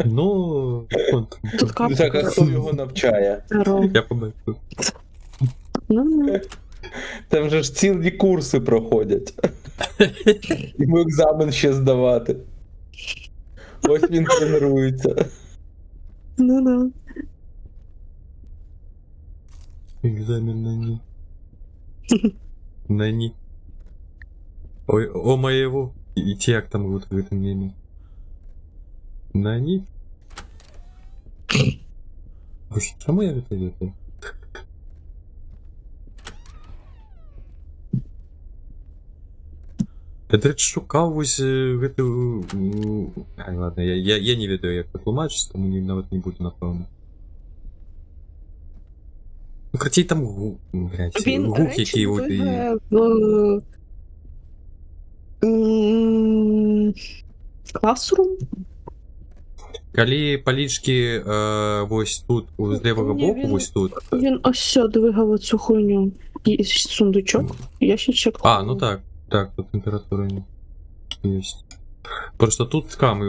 Ну, Тут капка. Так, а хто його навчає? Здорово. я побачив. Ну, Там же ж цілі курси проходять. Йому екзамен ще здавати. Ось він тренується. да. Экзамен на ни. На ни. Ой, о моего. И як там вот в этом меме. На ни. Боже, чому я это делаю? Это шукав ось гэтую... Ай, ладно, я не ведаю, як это тлумачыць, тому нават не буду, напэўна. Ну, крацей там блядь, Він, гук, речі, який от і... виграє Classroom? Калі палічкі вось тут, з левага Ні, боку, він- вось тут. Він ось двигав оцю хуйню. Є сундучок, ящичок. А, ну так, тут температура есть. Просто тут скам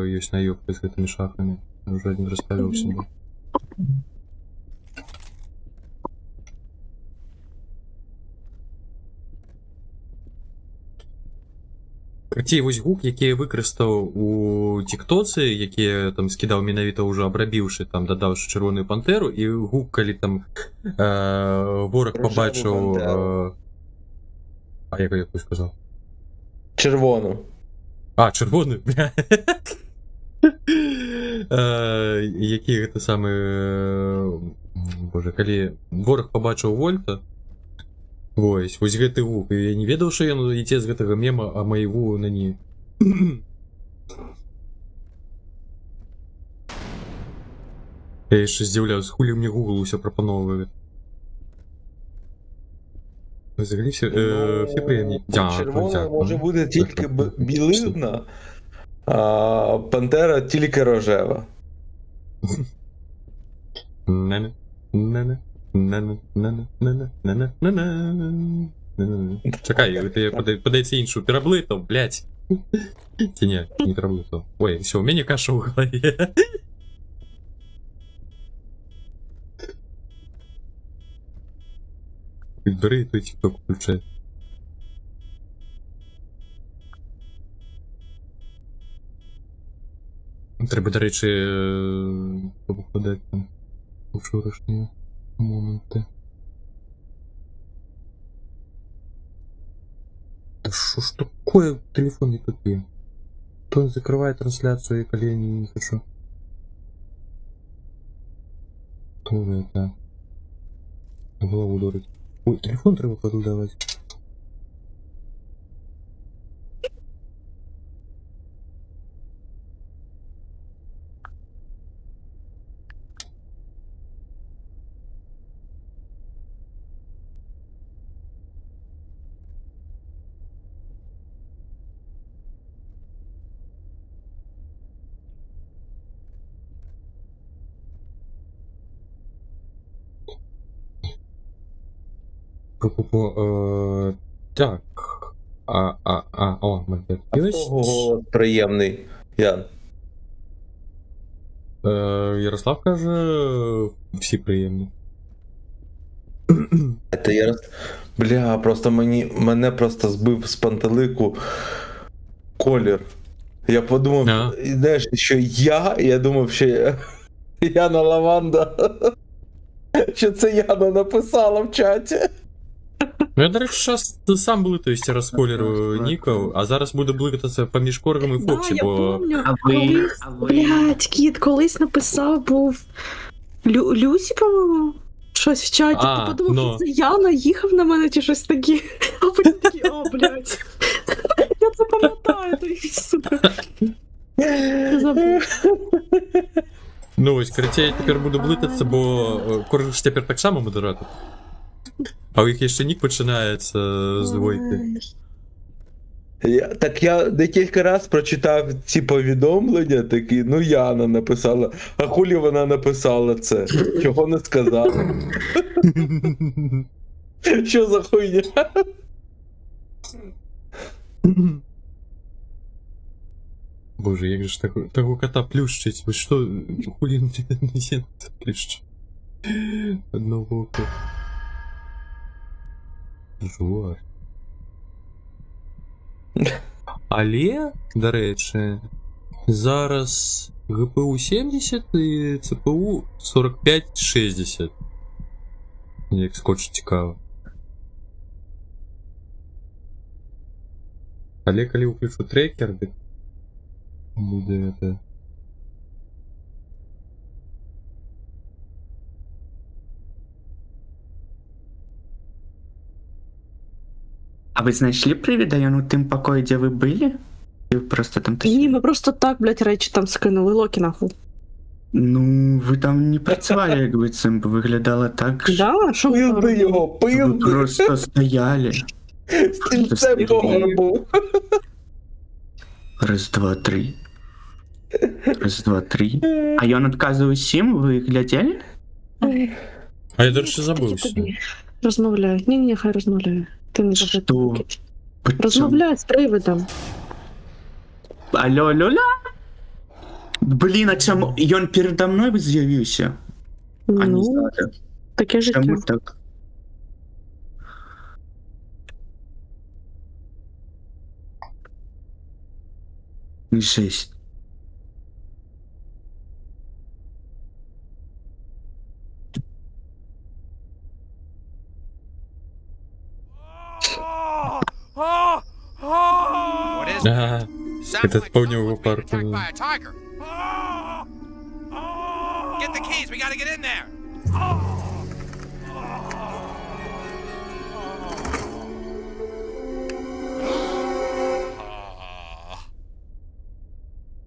есть наёбка с этими шахтами. Я уже один расставил себе. Ці вось гук, які я выкарыстаў у тіктоцы, які там скідаў менавіта ўжо абрабіўшы, там дадаўшы чырвоную пантэру, і гук, калі там вораг Рожеву пабачыў... пантэру. А як сказаў? Червону. А, чырвоны, бля. Які гэта самы... Боже, калі вораг пабачыў вольта, вось гэты гук, я не ведаў, што ён ідзе з гэтага мема, а маеву на не. Я яшчэ здзіўляюсь, хулі мне Google усё прапаноўвае. Взагалі все приємні. Червона може бути тільки білизна, а пантера тільки рожева. Не. Чекай, ти подається іншу траблиту, блядь. Чи ні, не траблиту. Ой, все, у мене каша в голові. Бери, той тікток включай. Треба, до речі, повикладати там вчорашні моменти. Да что ж такое? Телефон не тупи. То он закрывает трансляцию и колени не хочу. Тоже это. Голову дурить. Ой, телефон треба подавать. Так. О, Мальбек есть. Ого, приємний, Ян. Ярослав каже, всі приємні. Це Бля, просто мене просто збив з пантелику колір. Я подумав, знаєш, що я думав, що Яна Лаванда. Що це Яна написала в чаті. Ну я, до речі, зараз сам блитаюся раз колір нікав, а зараз буду бликатися поміж Коргом і Фоксі, я бо... помню. А ви... Блядь, Кіт, колись написав був Люсі, по-моєму, щось в чаті. Ти подумав, що це Яна їхав на мене чи щось таке. А потім такі, о, блядь. Я це пам'ятаю, то сука. Забув. Ну ось, короче, я тепер буду блитатися, бо Корж ж тепер так само модератор. А у їх ще нік починається з двойки. Так я декілька раз прочитав ці повідомлення, такі, ну Яна написала, а хулі вона написала це? Чого не сказала? Що за хуйня? Боже, як же ж такого кота плющить? Ви що, хулі не плющить? Одного ока. Жуар. Але, до речі, зараз ГПУ 70 і ЦПУ 45-60. Як скотч цікаво. Але коли включу трекер, буде це... А ви знайшли привіда Яну в тим покої, де ви були? Чи просто там такі? Ні, ми просто так, блядь, речі там скинули, Локі нахуй. Ну, ви там не працювали, якби це виглядало так, Да? Що ми Пилди робили? його, ви пилди! просто стояли. Стільцем по горбу. Раз, два, три. Раз, два, три. А я отказываю всім, ви глядели? А я, до речі, забувся. Розмовляю. Ні, хай розмовляє. Ти не Що? забудь. Розмовляй з привидом. Алло, алло, Блін, а чому? Ён передо мною з'явився? А не Ну, знаю. таке життя. Чому так? Жесть. What is it? Ага. Sounds Это like помню его someone's being парту. attacked by a tiger. Get the keys, we gotta get in there.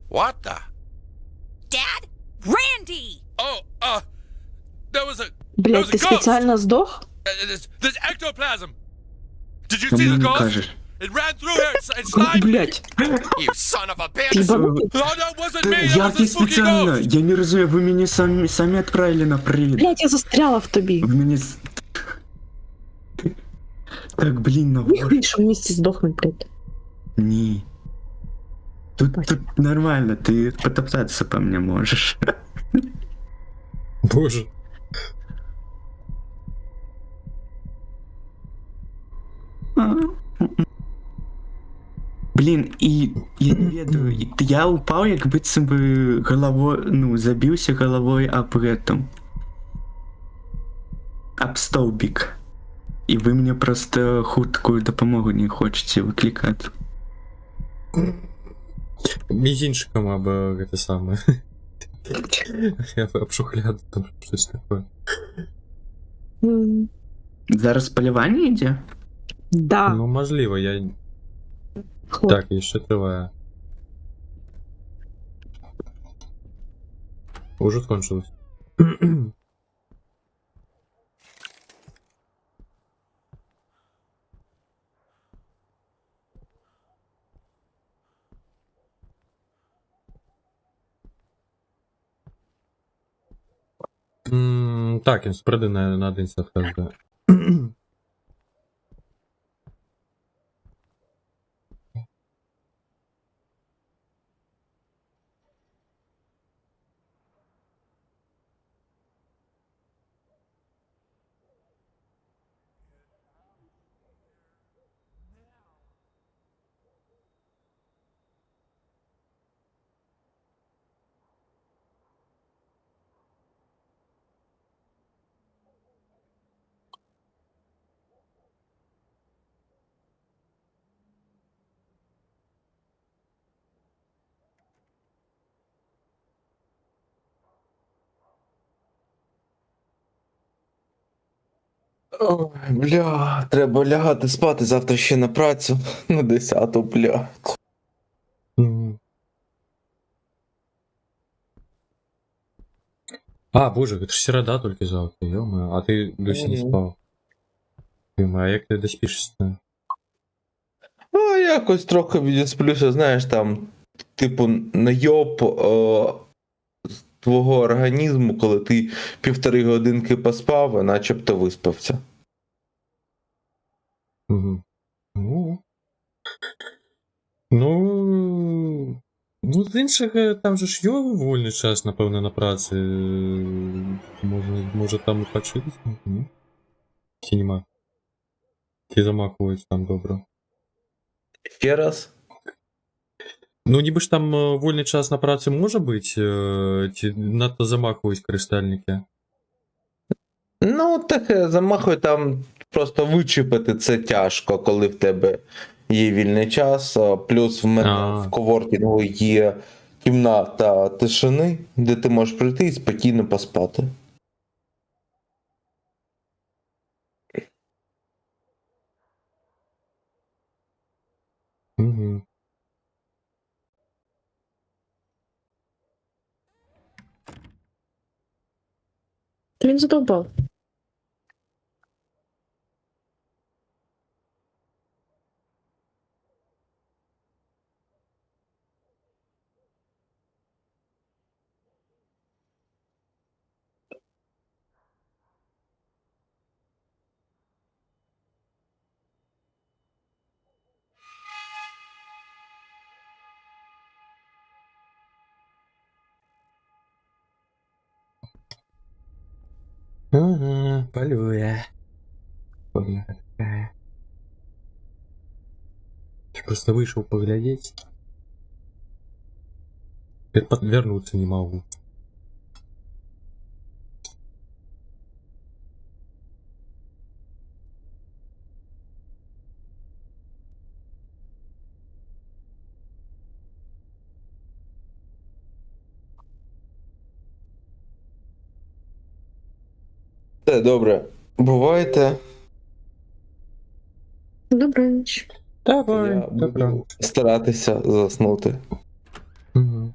What the? Dad? Randy! Oh, there was a Блядь, ти спеціально здох? there's ectoplasm. Did you see Чому the не ghost? кажеш? It ran through here and slid. Блять, You son of a Ты bitch. ебанутый? Oh, that wasn't me. That я was не a spooky спеціально, ghost. я не розумію, ви мені самі відправили на привід. Блядь, я застряла в тобі. Ви мені... Так, блін, Не набор. хочешь вместе сдохнуть, блядь. Ні. Тут нормально, ти потоптатися по мені можеш. Боже. Блін, і я не ведаю, я упав, як быццам бы головою, ну, забіўся головою об этом. Об стовбік. І ви мені просто хуткую допомогу не хочете викликати. Мизинчиком об это самое. Я об шухляду, там что-то такое. Зараз полювання йде? Да. Ну, можливо, я... Хлоп. Так, еще триває. Уже скончилось. Так, він спреди на день відказує. Ой, бля, треба лягати спати завтра ще на працю на 10-ту, бля. Мгм. А, боже, это ж середа только завтра, ё-моё, а ты досі не Мгм. спав. Ё-моё, а як ти доспішся? А якось трохи відісплюся, знаєш, там, типу, найоб твого організму, коли ти 1,5 годинки поспав, а начебто виспався. Угу. Ну, з інших, там же ж є вольний час, напевно, на праці. Може там і почились? Ні? Чи нема? Ті замахують там добре. Ще раз? Ну, ніби ж там вольний час на праці може бути, чи надто замахують кристальники? Ну, таке замахує там просто вичепити це тяжко, коли в тебе є вільний час. Плюс в мене в коворкінгу є кімната тишини, де ти можеш прийти і спокійно поспати. Угу. Та він задовбав. Ага, полює. Бля, какая. Я просто вышел поглядеть. Я вернуться не могу. Все, добре. Бувайте. Добраніч. Давай, Я добре. буду старатися заснути. Угу.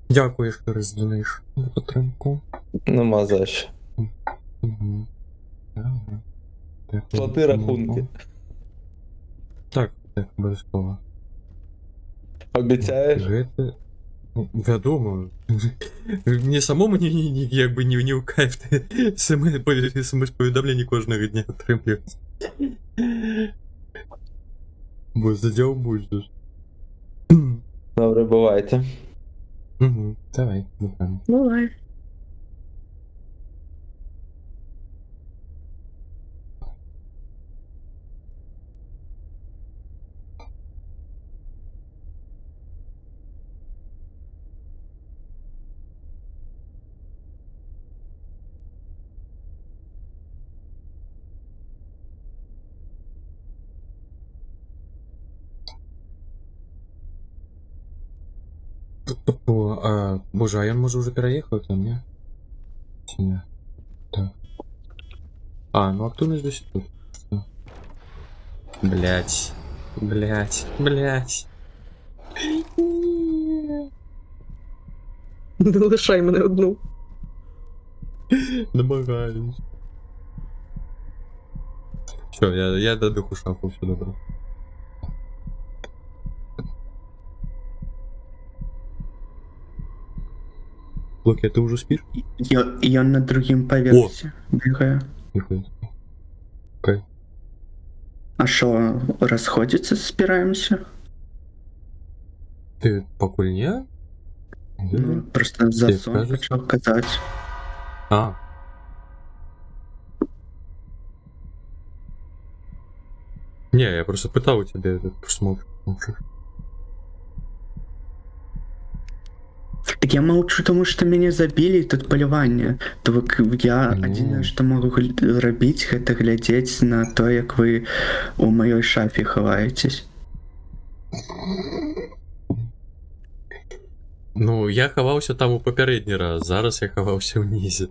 Дякую, що розділиш на підтримку. Нема за що. Угу. Плати рахунки. Так, Так, обов'язково. Обіцяєш? Гэта... Вядома. Мне самому якби не ў кайф смс-паведамленні кожнага дня атрымліваць. Бо задзяўбуеш. Добре, бувайте. Давай, напевно. Бувай. Боже, а ён можа уже пераехаў там, не? Ці не? Так. Ну актыўнасць досі тут. Блять. Не лишай мене одну. Намагаюсь. Все, я добіг у шафу, все добре. Локи, а ты уже спишь? Я на другім поверсі бігаю. Нихуя. Окей. А що, розходиться, збираємося? Ты покуль не? Ну, просто за Ти сон кажеш? почав казати. А. Не, я просто пытал у тебя, ты просто молчишь. Так я молчу, тому що мене забили, і тут полювання. То я Ну. адзінае, што могу рабіць, гэта глядзець на то, як вы у маёй шафе хаваецесь. Ну, я хаваўся там у папярэдні раз, зараз я хаваўся ўнізе.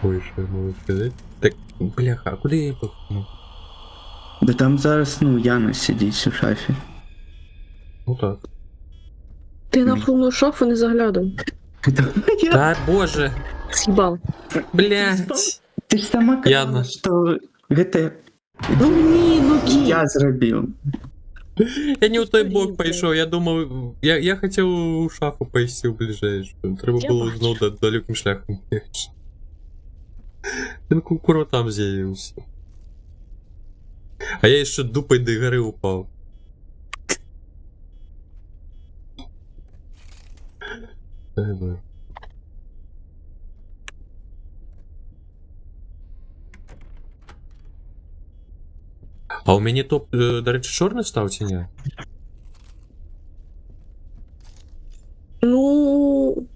Ой, що я можу сказаць? Так, бляха, а куди я пахну? Да там зараз, Яна сидить у шафе. Ну так. Ти на повну шафу не заглядав. Да, боже, Съебал. блядь. Ты ж сама Яна. казала, што гэта Ну ні, ну кі. я зрабіў. Я не у той бок Блін, пайшов, я думав, я хотів у шафу пайсці ў бліжэйшую. Треба Я було бачу. зноў далёкім шляхам ехаць. Він курва там з'явився. А я ще дупой до гори упав. А у мяне топ, до речі, чорний став чи ні? Ну.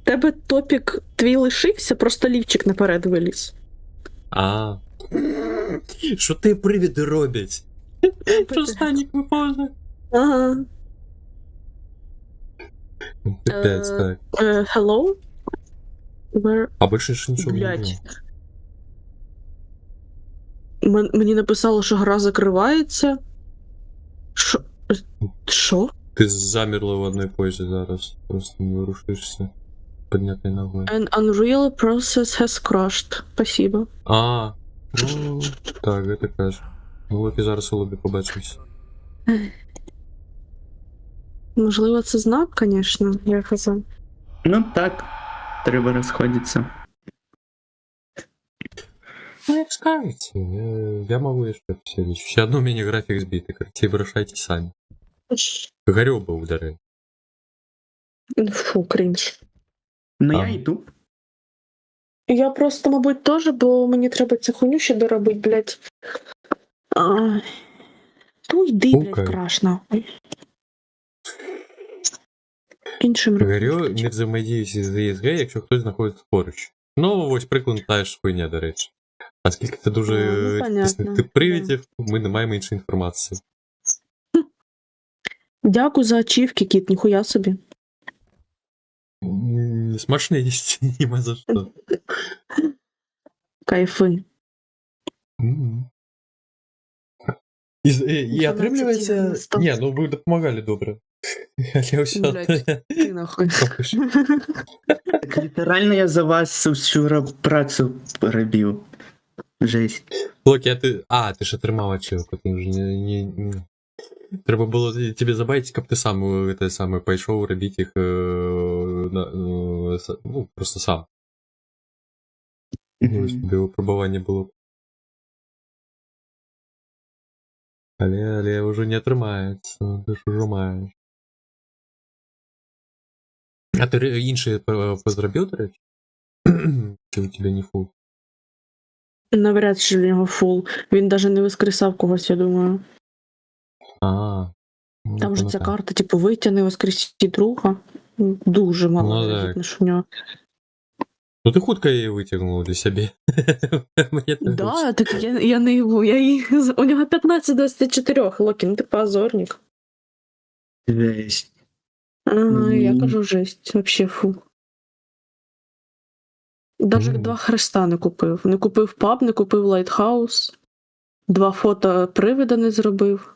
Тебе топік твій лишився, просто лівчик наперед виліз. А. Що ти привіди роблять? Що Станік випоже? Ага. Опять так. Hello? Where... А більше ж нічого не Блядь. було. Мені написало, що гра закривається. Що? Що? Ти замерла в одній позі зараз. Просто не ворушишся. Піднятою ногою. An unreal process has crashed. Спасибо. А, ну, так, это каже. Ну, от і зараз у лобі побачимось. Можливо, це знак, звісно, я казав. Ну так, треба розходитися. Ну, як скажете, я могу еще посидеть. Все одно у меня график сбитый, короче, вырушайте сами. Горёба ударяй. Фу, крінж. Ну А. я йду. Я просто, мабуть, теж, бо мені треба цю хуйню ще доробити, блядь. Ну йди, блядь, Окей. краш нахуй. Іншим Горю не взаємодіюся з ESG, якщо хтось знаходиться поруч. Ну, ось приклад та ж хуйня, до речі. А скільки це дуже Ну, понятно. тісних тип привідів, ми не маємо іншої інформації. Дякую за ачівки, кіт, ніхуя собі. Смачно їсть, нема за що. Кайфи. І отримлюється... Інформація Ні, ну ви допомагали добре. Але ўсё Блядь, Ти нахуй. робиш. Так літарально я за вас усю працю робив. Жесть. Локі, ти ж отримав ачивку, ти вже не... Треба було тебе забайтить, каб ти сам те саме пішов робити їх, ну, просто сам. Ось тобі випробування було. Але вже не отримається, ти ж уже маєш. А ти інші позробив, до речі? Чи у тебе не фул? Навряд чи в нього фул. Він навіть не воскресав когось, я думаю. Ну, Там же ця так. карта, типу, витягни, воскресіть друга. Дуже мало Ну, вірогідно, що в нього. Ну ти хутко її витягнув для себе. Мені так Да, так я не його, у нього 15-24, Локі, ну ти позорник. Жесть. Я кажу, жесть, вообще фу. Даже Мгм. 2 хреста не купив. Не купив паб, не купив лайтхаус. 2 фото привида не зробив.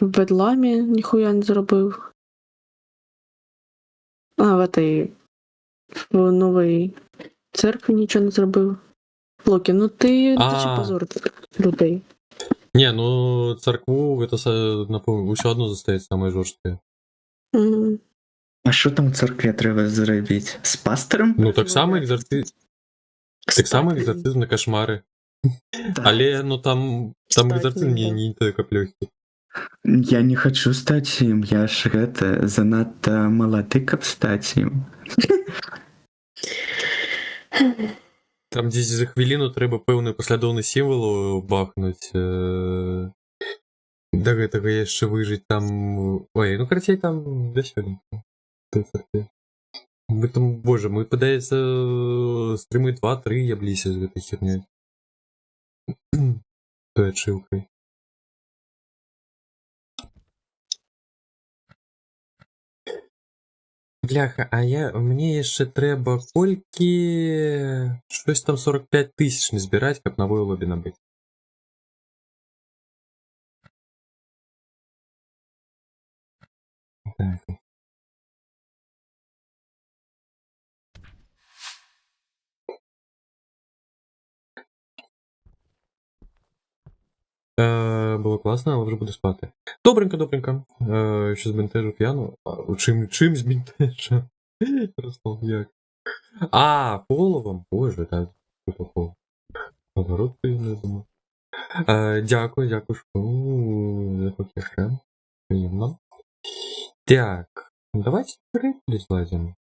В Бедламі ніхуя не зробив. А, в новій церкві нічого не зробив. Локі, ну ти чи позорник людей. Не, ну церкву это напомню, все одно застається самое жорстке. Мгм. А що там в церкві треба зробити? З пастором? Ну так само екзорцизм. Так само Кстати, екзорцизм на кошмари. Так. Але ну там Кстати, екзорцизм да. не так легкий. Я не хочу стати їм, я ж занадто молодий, каб стати їм. Там десь за хвилину треба певний послідовний символ бахнуть. До гэтага яшчэ выжыць там... Ой, ну карацей там вясёленька. Мы там, боже, мы, падаецца, стрымы 2-3 ябліся з гэтай хернёй. Той ачыўкай. Бляха, мне яшчэ трэба колькі... Штось там 45 000 не збіраць, каб новую лобі набыць. Так. Було класно, але вже буду спати. Добренько. Ще збентежу п'яну. Чим збентежу? Просто як? Половом? Боже, так. Що такого? Наоборот, ти не думав. Дякую, що захотів. Приємно. Так, давайте перейти злазимо.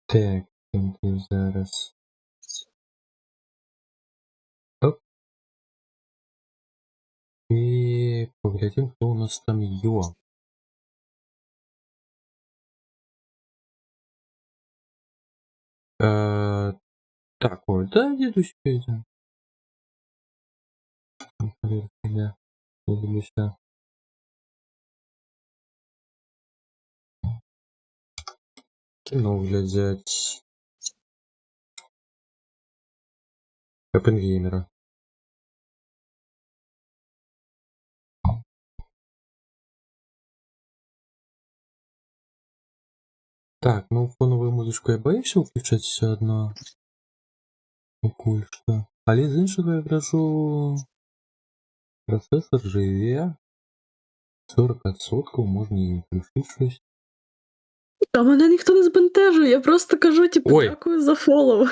Так, зараз. Оп. І поглядим, хто у нас там є. Так, ой, да, дедусь Петя. Я удивлюся. Кіно глядять. Опенгеймера. Так, ну фоновую музичку я боюся включати все одно. Поки що. Але з іншого я гражу процесор живе. 40% можна і включити щось. Та мене ніхто не збентежує, я просто кажу, типу, Ой. дякую за фоллоу.